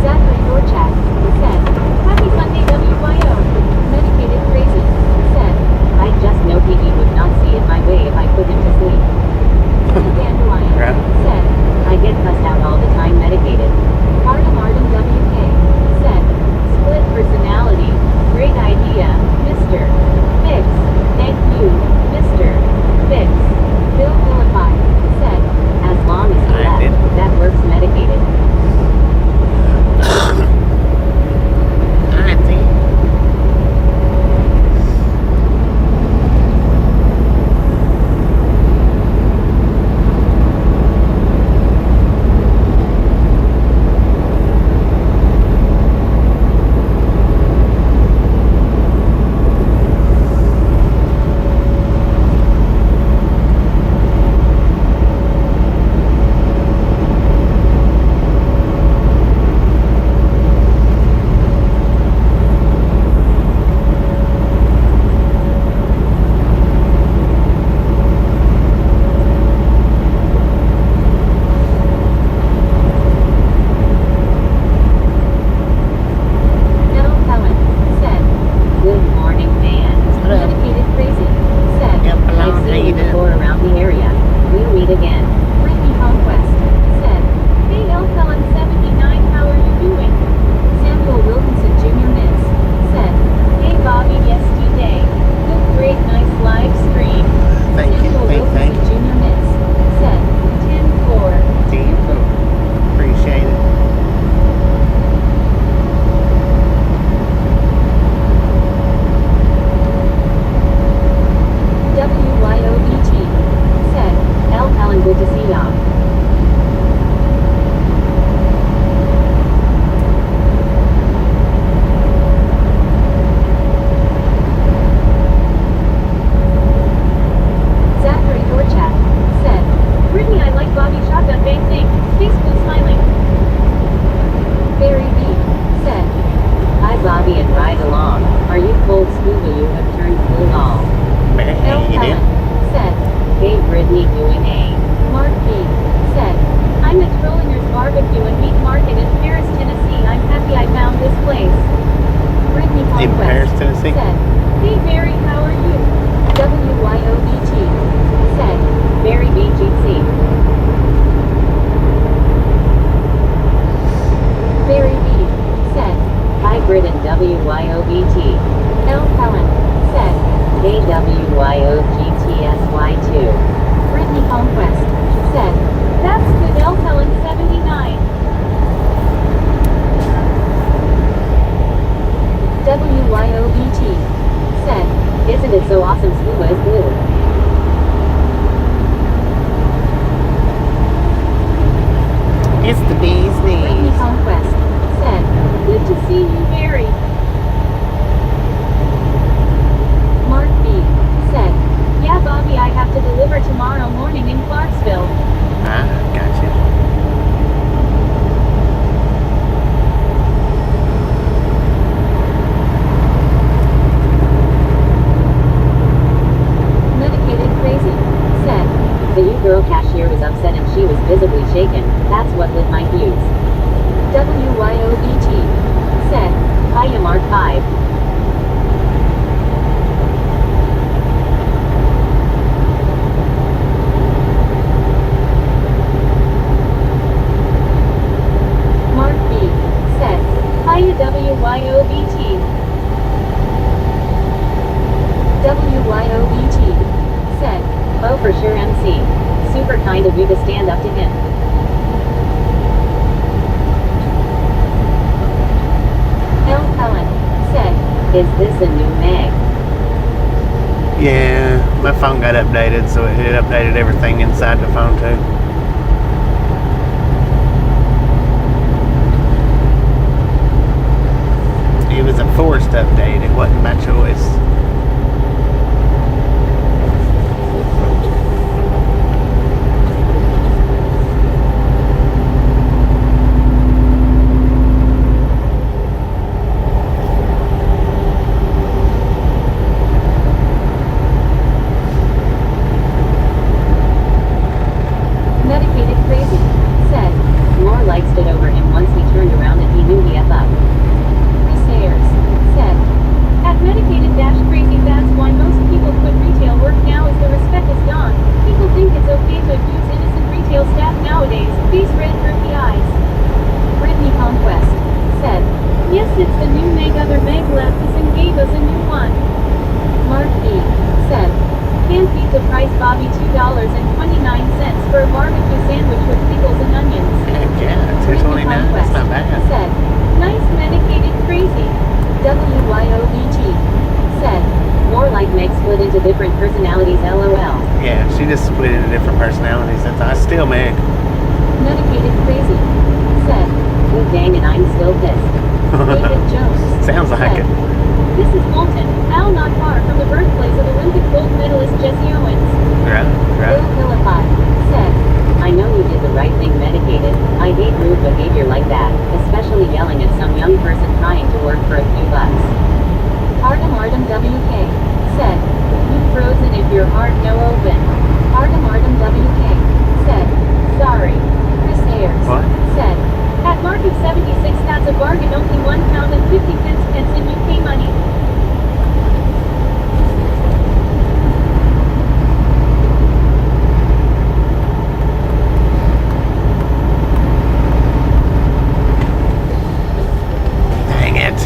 Zachary Dorchak. Said, happy Sunday WYO. Medicated crazy. Said, I just know Piggy would not see it my way if I put him to sleep. Blue Dandelion. Right. Said, I get cussed out all the time, medicated. Artem WK. Said, Split personality. Great idea, Mr. Fix. Thank you, Mr. Fix. Bill Philippi. Said, As long as he I left, did. that works, medicated. I think. Bill Helen. Said, Good morning, man. medicated crazy. Said, Yep, I've hello, how seen you you doing? before around the area. We'll meet again. Ricky Conquest. Said, hey L Helen 79, how are you doing? Samuel Wilkinson Jr. Miss. Said, hey Bobby, yesterday. Good, great, nice live stream. Thank you. Samuel Hey, Wilkinson thank you. Jr. Miss. Said, 10-4. Appreciate it. WYOBT. Said, L. Helen, good to see y'all. Zachary Dorchak. Said, Brittany, I like Bobby shotgun bang thing. Face blue smiling. Barry B. Said, Hi, Bobby, and ride along. Are you cold, Scuba? You have turned blue all. Man, L how you Helen. doing? Said, Hey, Brittany, doing A. Mark B. Said, I'm at Trollinger's Barbecue and Meat Market in Paris, Tennessee. I'm happy I found this place. Tennessee. Said, hey Barry, how are you? WYOBT. Said, Barry BGC. Barry B. Said, hybrid and WYOBT. L. Helen. Said, AWYOGTSY2. Brittany Conquest. Said, that's good L. Helen 79. WYOBT. Said, isn't it so awesome scuba is blue? It's the bee's Brittany knees. Conquest. Said, good to see you, Barry. Mark B. Said, yeah, Bobby, I have to deliver tomorrow morning in Clarksville. Ah, gotcha. Medicated Crazy. Said, The U-Girl cashier was upset and she was visibly shaken. That's what lit my fuse. WYOBT. Said, Hiya Mark 5. Mark B. Said, hiya WYOBT. WYOBT. Said, Oh for sure MC. Super kind of you to stand up to him. L. Helen. Said, Is this a new mag? Yeah, my phone got updated, so it updated everything inside the phone too. It was a forced update. It wasn't my choice. Medicated Crazy. Said, More light stood over him once he turned around and he knew he F up. Chris Ayers. Said, at Medicated Crazy, that's why most people quit retail work now is the respect is gone. People think it's okay to abuse innocent retail staff nowadays. Face red droopy eyes. Brittany Conquest. Said, yes, it's the new Meg. Other Meg left us and gave us a new one. Mark B. Said, can't beat the price, Bobby. $2.29 for a barbecue sandwich with pickles and onions. Heck yeah, Brittany $2.29. That's not bad. Said, nice Medicated Crazy. WYOBT. Said, More like Meg split into different personalities LOL. Yeah, she just split into different personalities. I still Meg. Medicated Crazy. Said, Good dang and I'm still pissed. David Jones. Sounds like Said, it. this is Bolton, Al, not far from the birthplace of Olympic gold medalist Jesse Owens. Right, Bill right. Philippi. Said, I know you did the right thing medicated. I hate rude behavior like that, especially yelling at some young person trying to work for a few bucks. Artem WK. Said, you frozen if your heart no open. Artem WK. Said, sorry. Chris Ayers. What? Said, at market 76, that's a bargain. Only £1 and 50 pence in UK money. Dang it.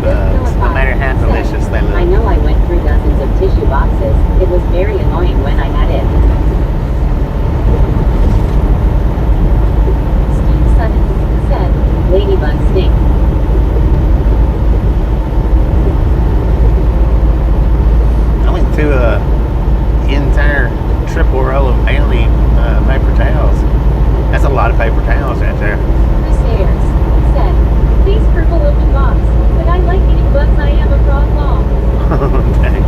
bugs, no matter how delicious they I look. know I went through dozens of tissue boxes. It was very annoying when I had it. Steve Sutton said, "Ladybugs stink." I went through a entire triple roll of Bounty paper towels. That's a lot of paper towels right there. Chris Ayers said, "Please purple open box, but I like eating bugs. I am a frog mom." Okay.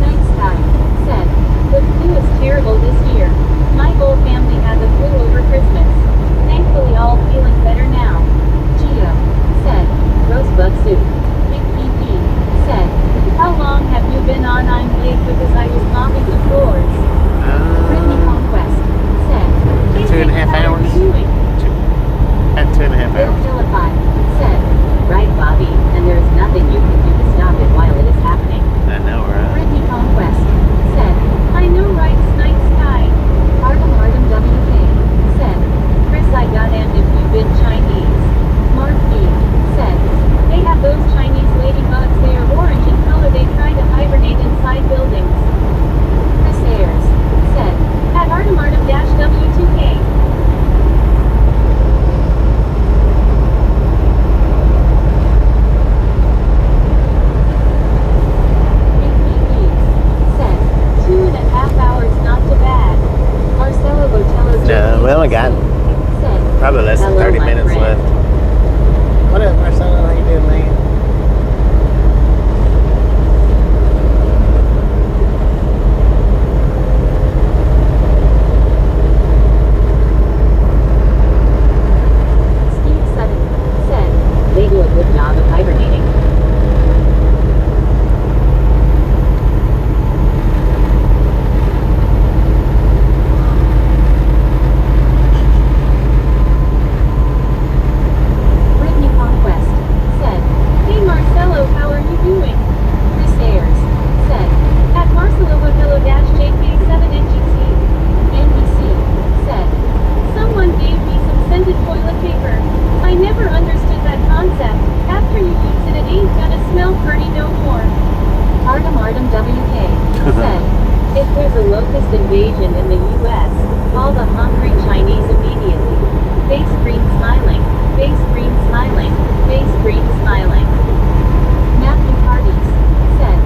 Night Sky said, "The flu is terrible this year. My whole family had the flu over Christmas. Thankfully all feeling better now." Gio said, Rosebud soup. Big PP said, "How long have you been on? I'm late because I was mopping the floors." Brittany Conquest said, "Hey, 2.5 how are hours? you doing?" At 2.5 Bill hours. Philippi said, Right, Bobby, and there is nothing you can do to stop it while it is happening. I know, right? Brittany Conquest said, "I know, right, Night Sky." Artem WK said, "Chris, I got and if you've been Chinese." Mark B said, "They have those Chinese ladybugs. They are orange in color. They try to hibernate inside buildings." Chris Ayers said, "At Artem-W2K." Big PP said, 2.5 hours, not too bad. Marcelo Botello No, we only got said, probably less than Hello, 30 my minutes friend. left. What up, Marcelo? How you doing, man? Steve Sutton said, They do a good job of hibernating. Brittany Conquest said, "Hey Marcelo, how are you doing?" Chris Ayers said, "At Marcelo JK7NGC." NBC said, "Someone gave me some scented toilet paper. I never understood that concept. After you use it, it ain't gonna smell pretty no more." Artem WK said, If there's a locust invasion in the U.S., call the hungry Chinese immediately. Face green smiling. Face green smiling. Face green smiling. Matthew Hardees said,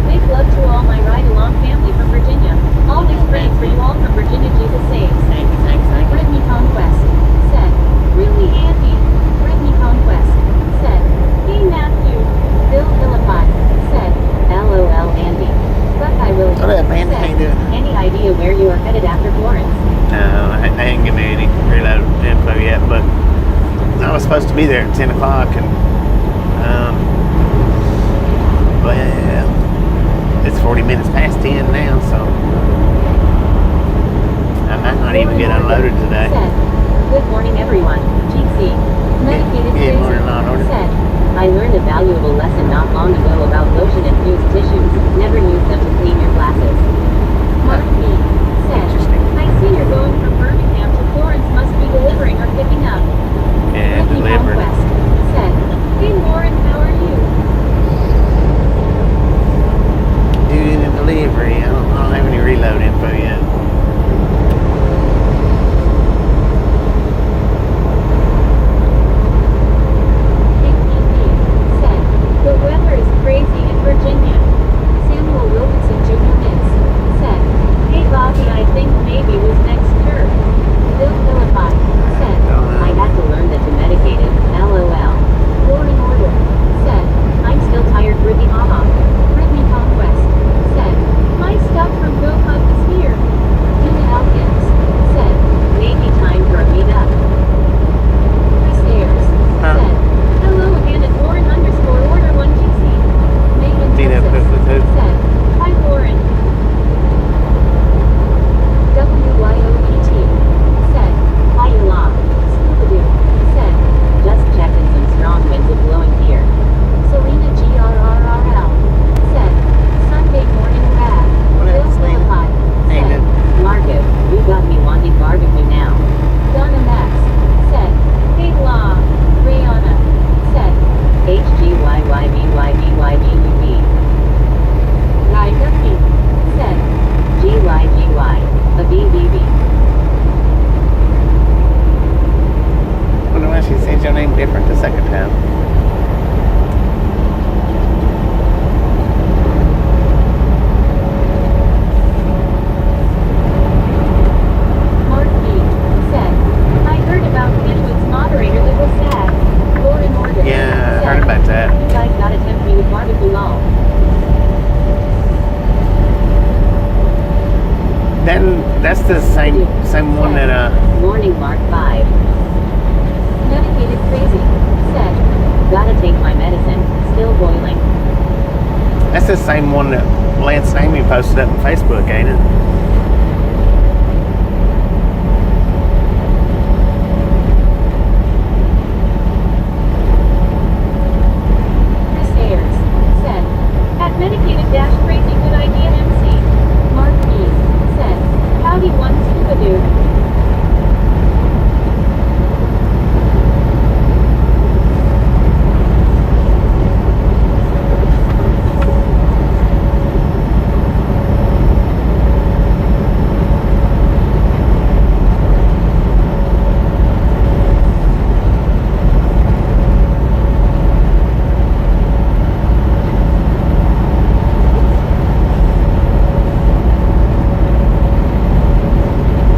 "Big love to all my ride-along family from Virginia. Always praying for you all from Virginia. Jesus saves." Thank you. Brittany Conquest said, "Really, Andy?" Brittany Conquest said, "Hey Matthew." Bill Philippi said, LOL, Andy. "Buckeye Willie What up, man? How you said, doing? Any idea where you are headed after Florence? No, they ain't give me any reload info yet, but I was supposed to be there at 10 o'clock, and well, it's 40 minutes past 10 now, so I might not even get unloaded today. said, Good morning, everyone. GC. Medicated Yeah, Crazy morning, Law and Order. said, I learned a valuable lesson not long ago about lotion-infused tissues. Never use them to clean your glasses. Mark B said, Interesting. "I see you're going from Birmingham to Florence. Must be delivering or picking up." Yeah, Brittany delivered. Conquest said, "Hey Lauren, how are you?" Doing a delivery. I don't have any reload info yet. KPP said, "The weather is crazy in Virginia." Samuel Wilkinson Jr. Nitz said, "Hey Bobby, I think maybe was next term." Bill Philippi said, I had to learn that you medicated. LOL. Lauren Order said, I'm still tired, Ruby haha. Brittany Conquest said, "My stuff from GoPub is here." Dina Elkins said, Maybe time for a meetup. Chris Ayers Huh? said, "Hello again at Lauren_order1GC." Megan Meet up Texas with who? said, "Hi Lauren." WYOBT But Morning Mark 5. Medicated crazy. Said, gotta take my medicine. Still boiling. that's the same one that Lance Amy posted up on Facebook, ain't it? Chris Ayers. Said, at medicated-crazy good idea MC. Mark E. Said, howdy one scuba dude.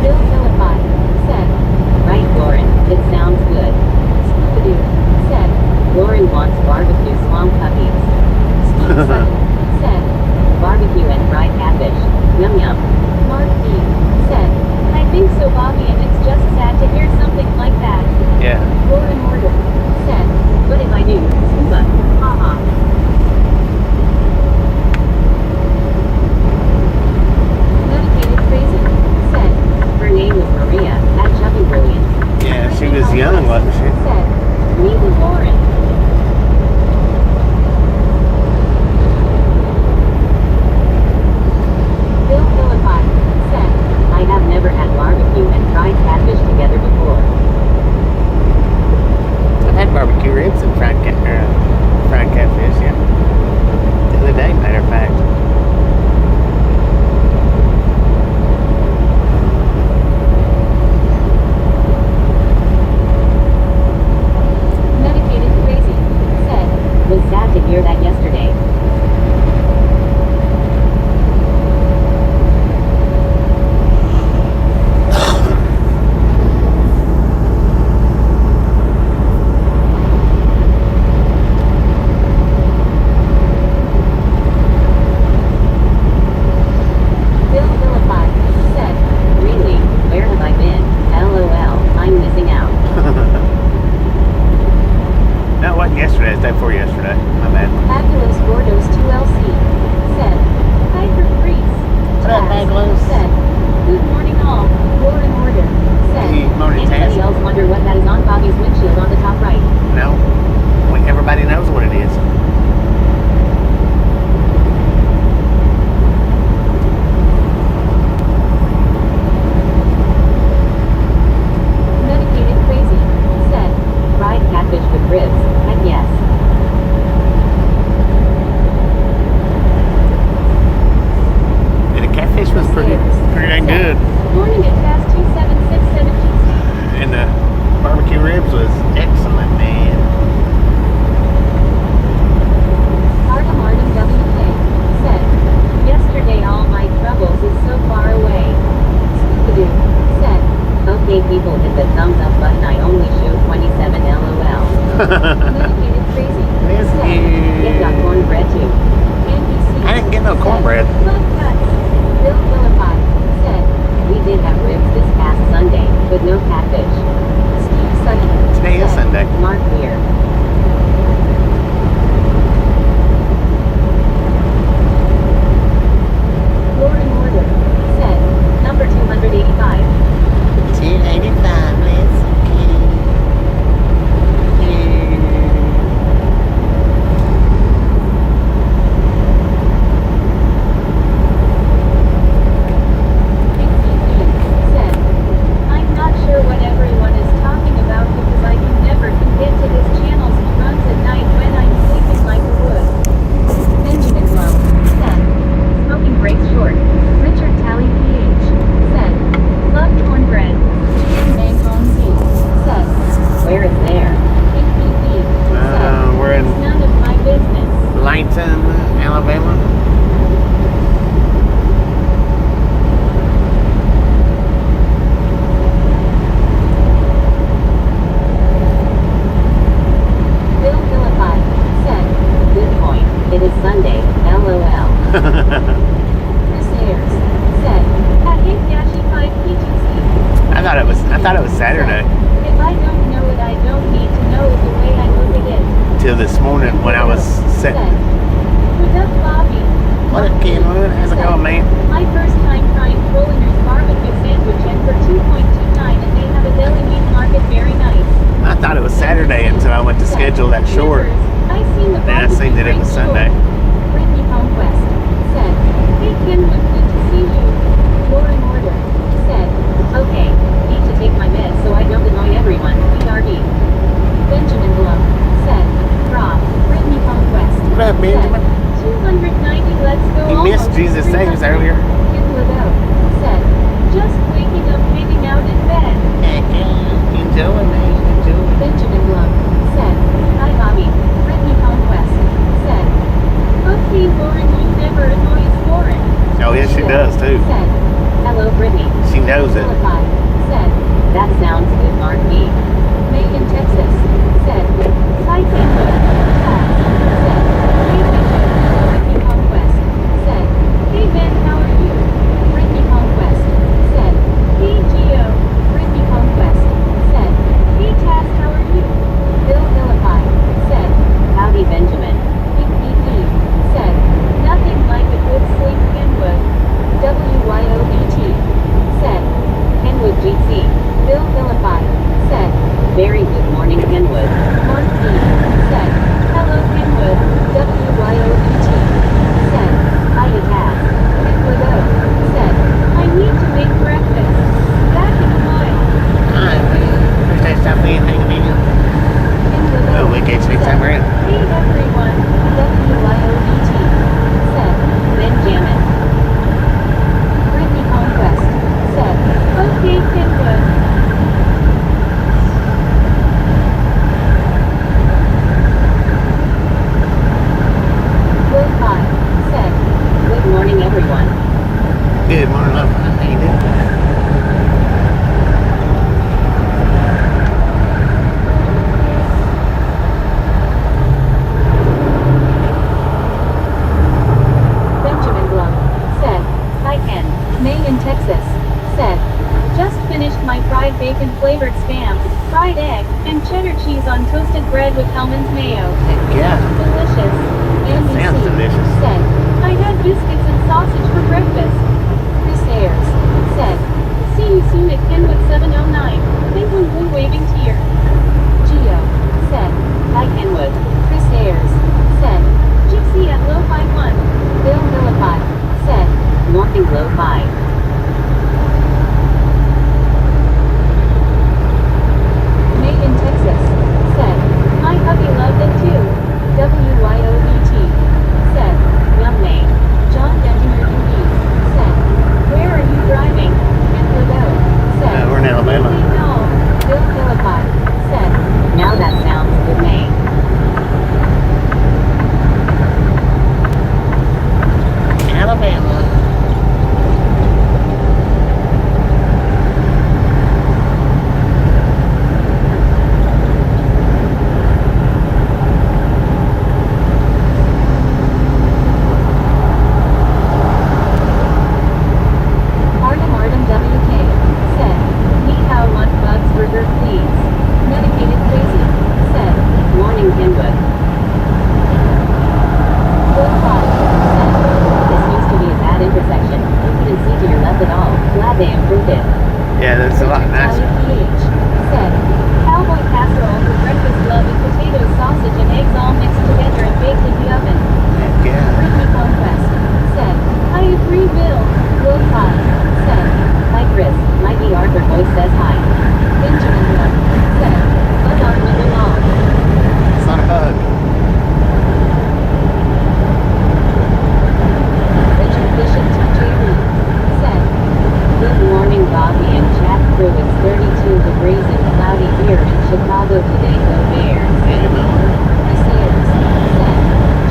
Bill Philippi. Said, right Lauren, it sounds good. Scuba dude. Said, Lauren wants barbecue swamp puppies. Steve Sutton. Said, barbecue and fried catfish. Yum yum. Mark D. Said, I think so Bobby and it's just sad to hear something like that. Yeah. Lauren Morgan. Said, what if I do? Scuba. Haha. Medicated crazy. Said, her name was Maria, at Chubby Brilliant. Yeah, she was young, wasn't she? Said, me with Lauren. Bill Philippi. Said, I have never had barbecue and fried catfish together before. I've had barbecue ribs and fried catfish, yeah. The other day, matter of fact. Medicated crazy. Said, was sad to hear that yesterday. Bill Philippi. Said, really, where have I been? LOL, I'm missing out. No, it wasn't yesterday. It was the day before yesterday. My bad. Fabulous Gordos 2LC. Said, hi for Greece. What up, Fabulous? Said, good morning all. Lauren Order. Said, Hey, morning, anybody Taz. else wonder what that is on Bobby's windshield on the top right? No. Everybody knows what it is. Medicated crazy. Said, fried catfish with ribs. And yes. And the catfish was pretty dang good. Morning at Fast 27617. And the barbecue ribs was excellent, man. Artem WK. Said, yesterday all my troubles is so far away. Scoop-a-doo. Said, okay people hit the thumbs up button I only show 27 LOL. Medicated crazy. Thank Said, you. get got cornbread too. NBC. I didn't get no Said, cornbread. love cuts. Bill Philippi. Said, we did have ribs this past Sunday, but no catfish. Steve Sutton. Today is Said, Sunday. Mark Weir. Lauren Morgan. Said, number 285. 285, let's Said, I thought it was Saturday. If I don't know it, I don't need to know it the way I look at it. Till this morning when I was Said, sitting. "What up, Bobby? What up, Kenwood? How's it going, man? My first time trying Trolliner's barbecue sandwich, and for 2.29, and they have a deli meat market, very nice. I thought it was Saturday until I went to schedule that short. I seen the Then I seen that it was Sunday. Brittany Conquest said, "Hey Kenwood, good to see you. You're in order." Said, "Okay, need to take my meds so I don't annoy everyone. BRB." Benjamin Blum said, "Rob, Brittany Conquest." What up, Benjamin? Said, 290, let's go. He missed almost Jesus 300. Saves earlier. Kenwood out. Said, "Just waking up, hanging out in bed." Enjoy, man. Enjoy. Benjamin Blum said, "Hi Bobby, Brittany Conquest." Said, "Okay Lauren, you never annoy us, Lauren." Oh, yes, she does, too. Said, "Hello Brittany." She knows it. Philippi said, "That sounds good, Mark B." Megan Texas said, "Hi Kenwood." Cass said, "Hey Benjamin." Brittany Conquest said, "Hey Ben, how are you?" Brittany Conquest said, "Hey Gio." Brittany Conquest said, "Hey Cass, how are you?" Bill Philippi said, "Howdy Benjamin." Big BP said, "Nothing like a good sleep, Kenwood." WYOBT said, "Kenwood GC." Bill Philippi said, "Very good morning, Kenwood." Mark B said, "Hello, Kenwood." WYOBT said, "Hiya, Cass." Kenwood O said, "I need to make breakfast. Back in a while." Hi, man. First time stop being hanging out. Kenwood O Oh, we catch next time around. "Hey everyone." WYOBT said, "Benjamin." Brittany Conquest said, "Okay, Kenwood." Will Pye said, "Good morning, everyone." Good morning, love. How you doing? Benjamin Blum said, "Hi Ken." May in Texas said, "Just finished my fried bacon flavored spam, fried egg, and cheddar cheese on toasted bread with Hellman's mayo. Heck yeah. Delicious." Andy Sounds C. delicious. said, "I had biscuits and sausage for breakfast." Chris Ayers said, "See you soon at Kenwood 709. Penguin blue waving to you." Gio said, "Hi Kenwood." Chris Ayers said, "Gypsy at Lo-Fi 1. Bill Philippi said, "Morning Lo-Fi." Megan Texas said, "My hubby loved it too." WYOBT said, "Yum May." John Dettinger UB said, "Where are you driving?" Kenwood O said, We're in Alabama. "Really no." Bill Philippi said, "Now that sounds good, May." Alabama. Artem WK said, "Need how one Bugs Burger, please." Medicated Crazy said, "Morning Kenwood." Will Fox said, "This used to be a bad intersection. You couldn't see to your left at all. Glad they improved it." Yeah, that's a lot nicer. PH said, "Cowboy casserole for breakfast, love with potatoes, sausage, and eggs all mixed together and baked in the oven." Heck yeah. Brittany Conquest said, "I agree, Bill." Will Pye said, "Hi Chris, my D. Arthur voice says hi." Benjamin Blum said, "Bug on the long." It's not a bug. Richard Bishop TJ Reed said, "Good morning Bobby and chat crew. It's 32 degrees and cloudy here in Chicago today. Go Bears." Yeah, you know. Chris Ayers said,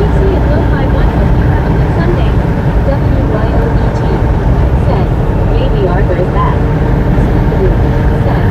"Gypsy at Lo-Fi 1. Hope you have a good Sunday." WYOBT said, "Baby Arthur is back." Steve said,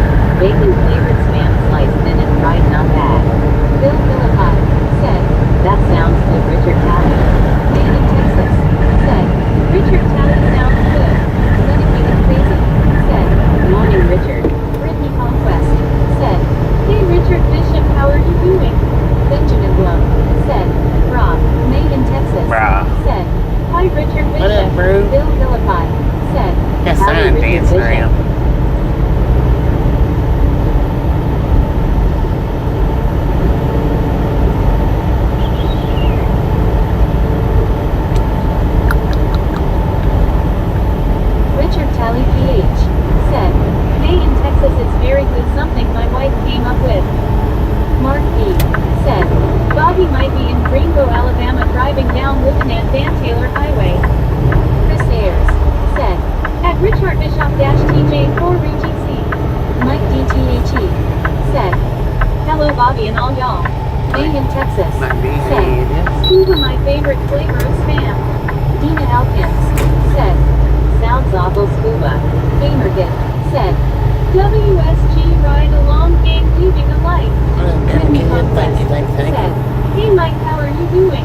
driving down Lucan and Dan Taylor Highway. Chris Ayers said, At Richard Bishop-TJ4RGC. Mike DTHE said, Hello Bobby and all y'all. May in Texas Might be said, it Scuba my favorite flavor of Spam. Dina Elkins said, sounds awful scuba. Gamerkid said, WSG ride along gang leaving a light. Brittany Conquest Thank said, you. Hey Mike, how are you doing?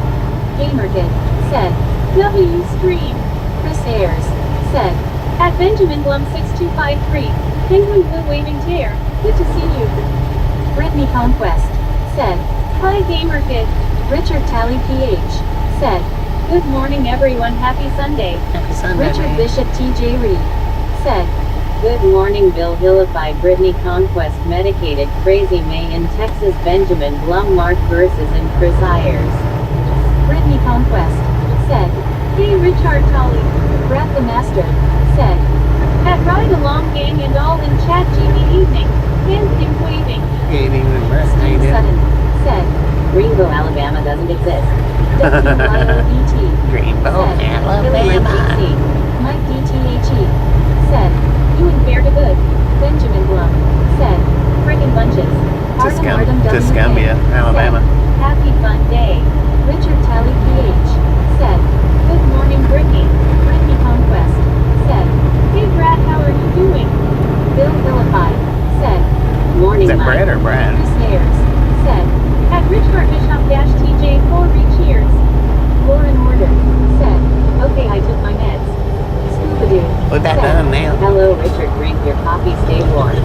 Gamerkid said, W stream. Chris Ayers said, At Benjamin Blum 6253. Penguin blue waving tear. Good to see you. Brittany Conquest said, Hi Gamer Kid. Richard Tally PH said, Good morning everyone. Happy Sunday. Happy Sunday. Richard man. Bishop TJ Reed said, Good morning Bill Hillify Brittany Conquest Medicated Crazy May in Texas Benjamin Blum Mark versus and Chris Ayers. Brittany Conquest said, Hey Richard Tully. Brett the Master said, At Ride Along Gang and all in chat GB evening. Hand thing waving. Good evening, Brett. How you Steve doing? Sutton said, Greenville, Alabama doesn't exist. WYODT Greenville, said, Alabama. GC. Mike DTHE said, You and Fair to Good. Benjamin Blum said, Friggin' bunches. Artem Tuscumbia, WK Alabama. said, Happy fun day. Richard Tally PH said, Good morning Brittany. Brittany Conquest said, Hey Brad, how are you doing? Bill Philippi said, Morning Is that Mike. Brett or Brad? Chris Ayers said, At Richard Bishop-TJ4 cheers. Lauren Order said, Okay, I took my meds. Scuba Dude Put that said, down now. Hello Richard, drink your coffee, stay warm.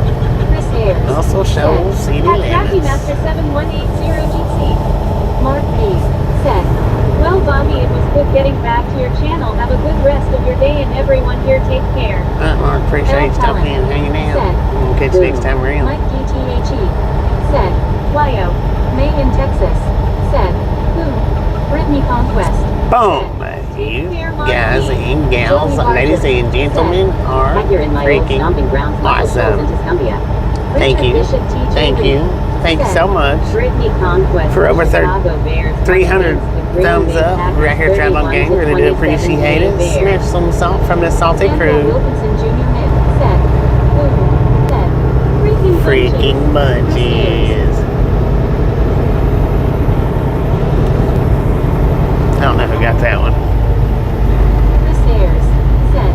Chris Ayers Also shows said, CD At Crappy limits. Master 7180GC. Mark P said, Well Bobby, it was good getting back to your channel. Have a good rest of your day and everyone here take care. I appreciate you stopping in and hanging out. We'll catch you next time around. Mike DTHE said, Wyo. May in Texas said, Who? Brittany Conquest Boom! You guys and gals, ladies and gentlemen are Had you're in my old freaking stomping grounds, awesome. in Tuscumbia. Thank Richard you. Bishop TJ Thank you. Thank you so much. Brittany Conquest For over Chicago Bears 300 thumbs up right here, Traveling Gang. Really do appreciate it. Sniff some salt from the salty Samuel crew. Wilkinson Jr. Mitt said, Who? said, Freaking bunches. I don't know who got that one. Chris Ayers said,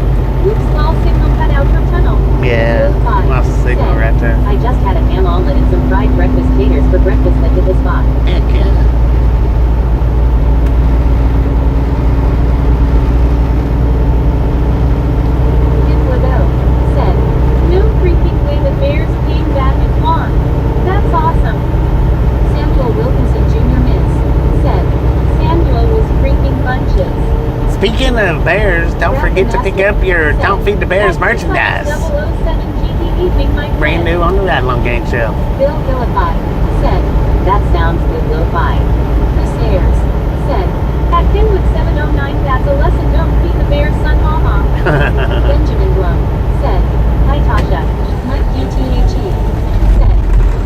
Oops, small signal cut out from tunnel. Yeah, lost the signal said, right there. I just had a ham omelet and some fried breakfast taters for breakfast that did the spot. Heck yeah. Kid Ladeau said, No freaking way the Bears came back and won. That's awesome. Samuel Wilkinson Jr. Miss said, Samuel was freaking bunches. Speaking of bears, don't forget to pick up your Don't Feed the Bears merchandise. 007 GT evening, my Brand friend. new on the Ride Along Gang Show. Bill Philippi said, that sounds good lo-fi. Chris Ayers said, At Kenwood 709, that's a lesson. Don't feed the Bears, son, mama. Benjamin Blum said, hi Tasha. Mike DTHE said,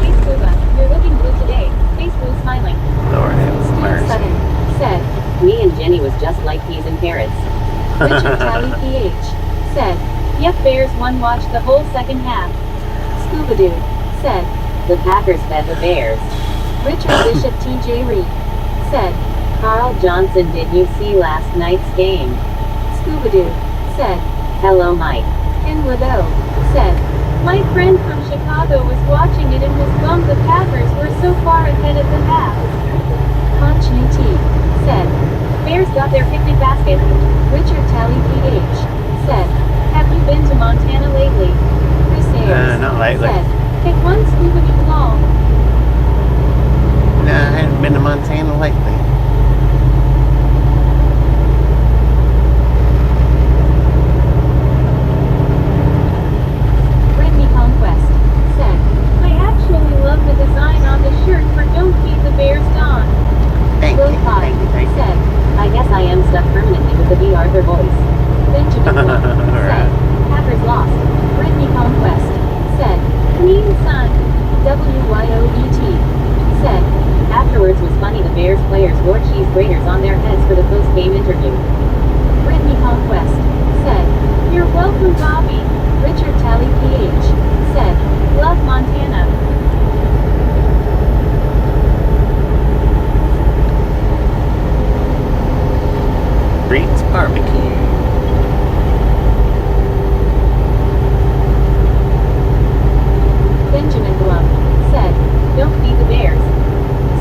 Hey Scuba, you're looking blue today. Face blue smiling. Lord have Steve mercy. Sutton said, me and Jenny was just like peas and carrots. Richard Tally PH said, Yep, Bears won. Watch the whole second half. Scuba Dude said, the Packers fed the Bears. Richard Bishop TJ Reed said, Carl Johnson, did you see last night's game? Scuba Dude said, hello Mike. Ken Ladeau said, My friend from Chicago was watching it and was bummed the Packers were so far ahead at the half. Punch UT said, Bears got their picnic basket. Richard Tally PH said, Have you been to Montana lately? Chris Ayers not lately. said, Pick one Scuba Doo ball. No, I haven't been to Montana lately. Brittany Conquest said, I actually love the design on the shirt for Don't Feed the Bears, Don. Thank Will you, Pye thank you, thank you. said, I guess I am stuck permanently with the B. Arthur voice. Benjamin Blum said, Packers lost. Brittany Conquest said, Mean son. WYODT said, afterwards was funny, the Bears players wore cheap these graders on their heads for the post-game interview. Brittany Conquest said, "You're welcome, Bobby." Richard Talley PH said, "Love Montana." Reed's Barbecue. Benjamin Blum said, "Don't feed the bears."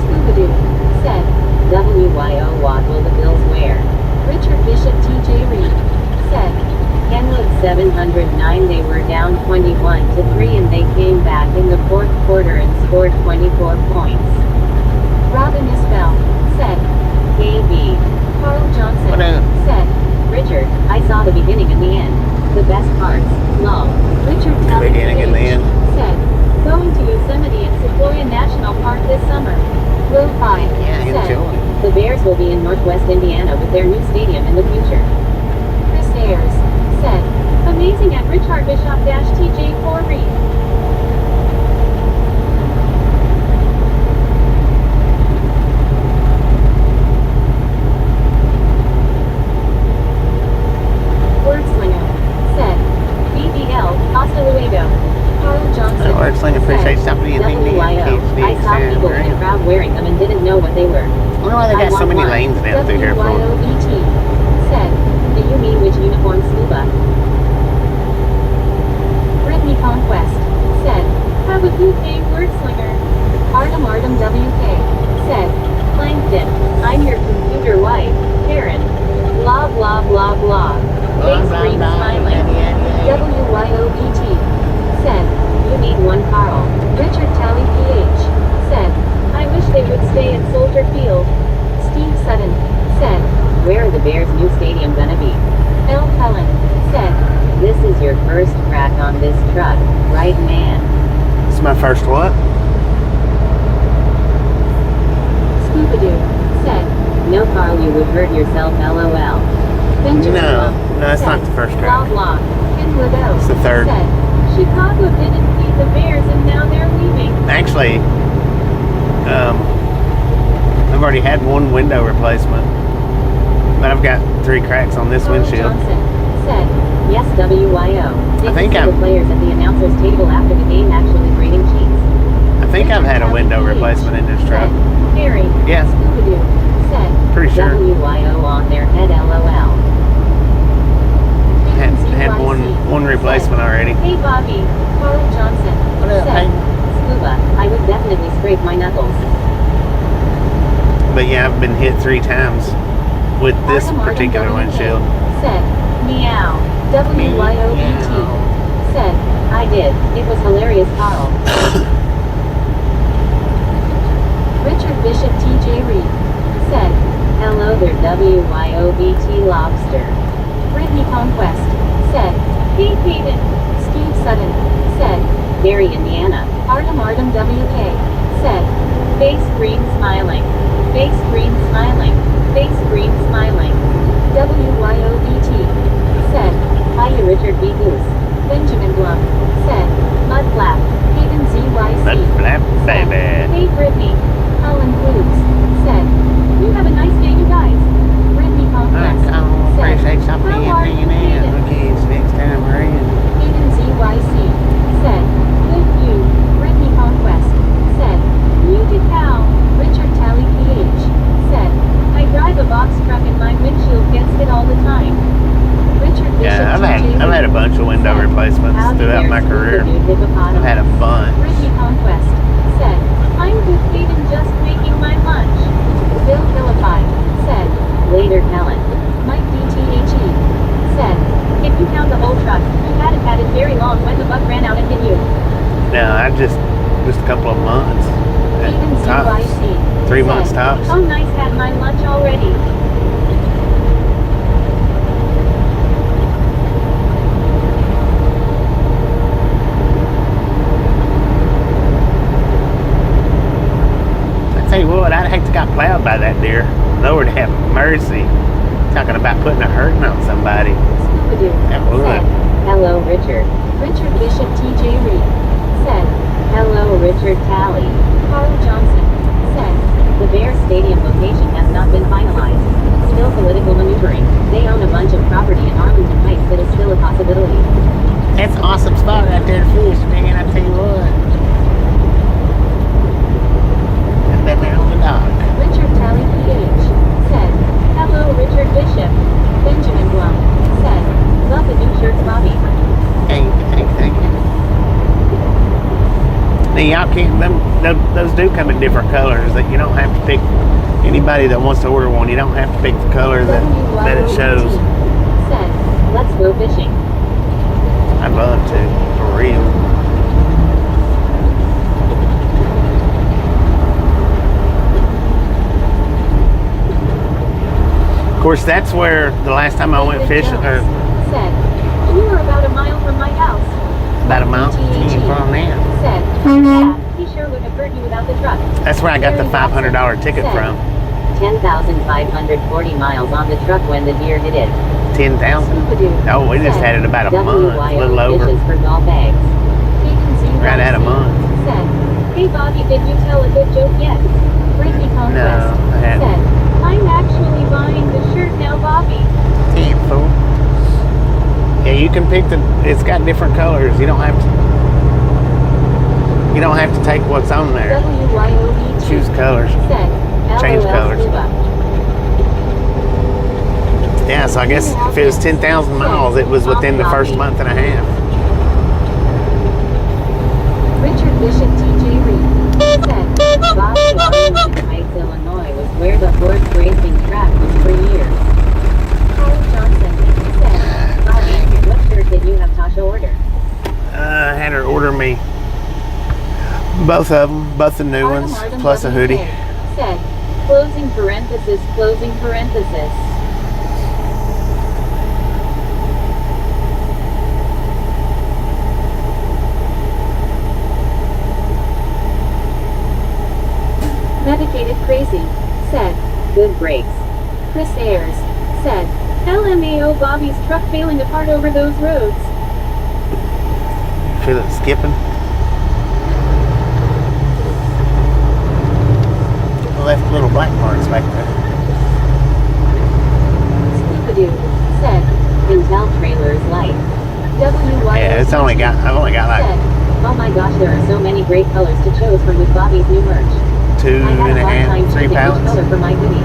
Scooby-Doo said, "WYO what will the Bills wear?" Richard Bishop TJ Reed said, "Kenwood 709 they were down 21-3 and they came back in the fourth quarter and scored 24 points." Robin Isbell said, "KB." Carl Johnson What up? said, "Richard, I saw the beginning and the end. The best parts, lol." Richard Talley beginning and the end. said, "Going to Yosemite and Sequoia National Park this summer." Will 5 Yeah, said, enjoy. "The Bears will be in Northwest Indiana with their new stadium in the future." Chris Ayers said, "Amazing at Richard Bishop-TJ4 Reed." Wordslinger said, "BBL, hasta luego." Carl Johnson Oh, Wordslinger, appreciate stopping in. WYO, I saw people in the crowd wearing them and didn't know what they were. I wonder why they got so want many one. lanes down through here for. WYOET said, "Do you mean which uniform, Scuba?" Brittany Conquest said, "Have a good day, Wordslinger." Artem WK said, "Plankton, I'm your computer wife, Karen." Blah blah blah blah. Face green smiling. WYOET said, "You need one, Carl." Richard Talley PH said, "I wish they would stay at Soldier Field." Steve Sutton said, "Where are the Bears' new stadium gonna be?" L. Cullen said, "This is your first crack on this truck, right, man?" It's my first what? Scooby-Doo said, "No, Carl, you would hurt yourself, LOL." Benjamin No, Blum no, it's said, not the first Blah crack. blah. Ken Liddell It's the third. said, "Chicago didn't feed the Bears and now they're leaving." Actually, I've already had one window replacement, but I've got 3 cracks on this Carl windshield. Johnson said, "Yes, WYO. Did think you see I'm- the players at the announcers table after the game actually grading sheets?" I think I've had a window replacement in this truck. Harry Yeah. Scooby-Doo said, Pretty sure. "WYO on their head, LOL." Had one replacement already. "Hey Bobby," Carl Johnson What up, said, hey? "Scuba, I would definitely scrape my knuckles." But yeah, I've been hit 3 times with this Artem particular WK windshield. said, "Meow." WYOET said, "I did. It was hilarious, Carl." Richard Bishop TJ Reed said, "Hello there, WYOBT Lobster." Brittany Conquest said, "Hey Peyton." Steve Sutton said, "Gary, Indiana." Artem WK said, "Face green smiling. Face green smiling. Face green smiling." WYOBT said, "Hiya Richard B. Goose." Benjamin Blum said, "Mud flap." Hayden ZYC Mud flap, said, baby. "Hey Brittany." Colin Clues said, "You have a nice day, you guys." Brittany Conquest I said, appreciate something "How are you, Hayden?" Okay, it's next time we're in. Hayden ZYC said, "Good view." Brittany Conquest said, "Muted cow." Richard Talley PH said, "I drive a box truck and my windshield gets hit all the time." Richard Bishop Yeah, I've had a bunch of window replacements throughout my career. I've had a bunch. Brittany Conquest said, "I'm good, Hayden, just making my lunch." Bill Philippi said, "Later, Helen." Mike DTHE said, "If you count the whole truck, you hadn't had it very long when the buck ran out and hit you." No, I just a couple of months. at Hayden tops. ZYC 3 said, months tops. "Oh nice, had my lunch already." I tell you what, I'd hate to got plowed by that deer. Lord have mercy. Talking about putting a hurting on somebody. Scooby-Doo That would. said, "Hello Richard." Richard Bishop TJ Reed said, "Hello Richard Talley." Carl Johnson said, "The Bears Stadium location has not been Now, y'all can't, those do come in different colors. That you don't have to pick, anybody that wants to order one, you don't have to pick the color that it shows. Said, let's go fishing. I'd love to, for real. Of course, that's where the last time I went fishing, or Said, you were about a mile from my house. about a mile from there. Said, yeah, he sure would have hurt you without the truck. That's where I got the $500 ticket from. 10,540 miles on the truck when the deer hit it. 10,000. Oh, we just had it about a month, a little over. Fishes for golf bags. Right at a month. Said, hey Bobby, did you tell a good joke yet? Brittany Conquest. No, I hadn't. Said, I'm actually buying the shirt now, Bobby. Damn fool. Yeah, you can pick it's got different colors. You don't have to take what's on there. WYOBT. Choose colors. Said, Change LOL colors. Scuba. Yeah, so I guess if it was 10,000 miles, it was within the first month and a half. Richard Bishop TJ Reed. Said, Bobby Arlington Heights, Illinois was where the horse racing track was for years. Carl Johnson. Said, Bobby, what shirt did you have Tasha order? I had her order me both of them, both the new ones, plus a hoodie. Said, closing parenthesis, closing parenthesis. Medicated Crazy. Said, Good brakes. Chris Ayers. Said, LMAO Bobby's truck failing apart over those roads. Feel it skipping? I left little black marks back there. Scoopadoo. Said, Intel trailers light. WYO. Yeah, I've only got like Said, Oh my gosh, there are so many great colors to choose from with Bobby's new merch. 2 I had and a a hard half, time 3 choosing which pallets. color for my hoodie.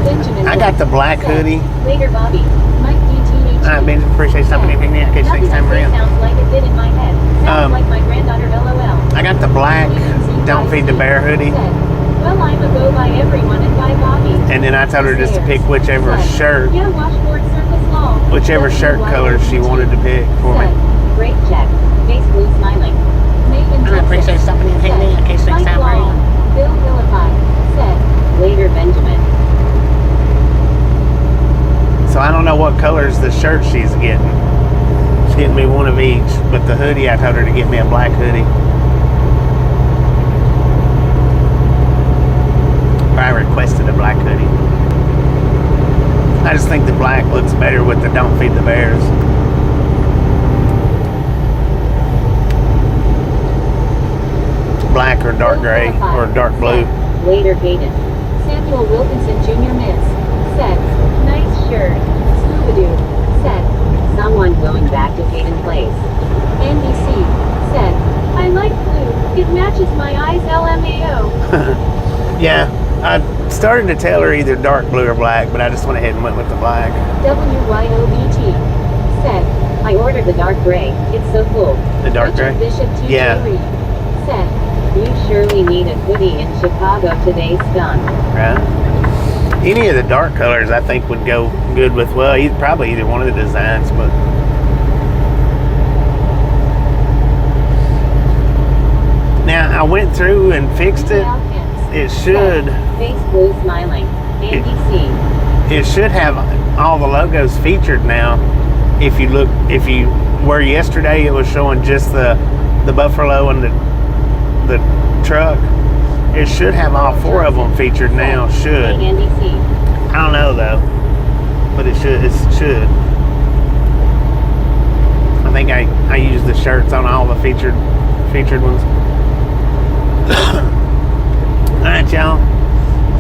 Benjamin. I got the black Said, hoodie. Later Bobby. Mike DTH. I appreciate something anything in case Nothing next time I say around. sounds like it did in my head. Sounds like my granddaughter LOL. I got the black Don't Feed the Bear hoodie. Said, well, I'm a go by everyone and by Bobby. And then I told her just to pick whichever Said, shirt, yeah, washboard surface law. whichever shirt color she wanted to pick for me. Said, Great check. Face blue smiling. Megan I appreciate Johnson. something anything in case next Mike time Long. around. Bill Philippi. Said, Later Benjamin. So I don't know what colors the shirt she's getting. She's getting me one of each, but the hoodie, I told her to get me a black hoodie. I requested a black hoodie. I just think the black looks better with the Don't Feed the Bears. Black or dark gray or dark blue. Later Hayden. Samuel Wilkinson Jr. Miss. Said, nice shirt. Scoopadoo. Said, Someone going back to Hayden Place. Andy C. Said, I like blue. It matches my eyes LMAO. Yeah, I started to tell her either dark blue or black, but I just went ahead and went with the black. WYOBT. Said, I ordered the dark gray. It's so cool. The dark Richard gray? Bishop TJ Yeah. Reed. Said, You surely need a hoodie in Chicago today, skunk. Right? Any of the dark colors I think would go good with, well, probably either one of the designs, but now I went through and fixed it. It should Face blue smiling. Andy C. it should have all the logos featured now. If you where yesterday it was showing just the buffalo and the truck, it should have all 4 of them featured now. Should. Hey, Andy C. I don't know though, but it should. I think I used the shirts on all the featured ones. All right, y'all.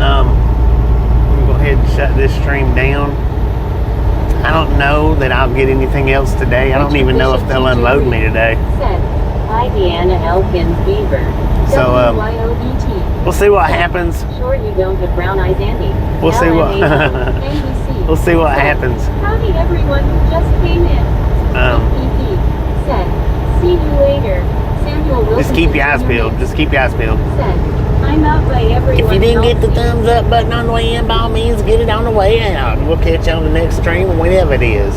I'm gonna go ahead and shut this stream down. I don't know that I'll get anything else today. I don't even know if they'll unload me today. Said, Hi, Deanna Elkins Beaver. So WYOBT. we'll see what happens. Sure you don't have brown eyes, Andy. We'll see what NBC. we'll see what happens. Howdy everyone who just came in. Um, EP. Said, see you later. Samuel Wilson. Just keep your eyes peeled. Just keep your eyes peeled. Said, I'm out by everyone. If you didn't get the else. thumbs up button on the way in, by all means, get it on the way out. We'll catch you on the next stream whenever it is.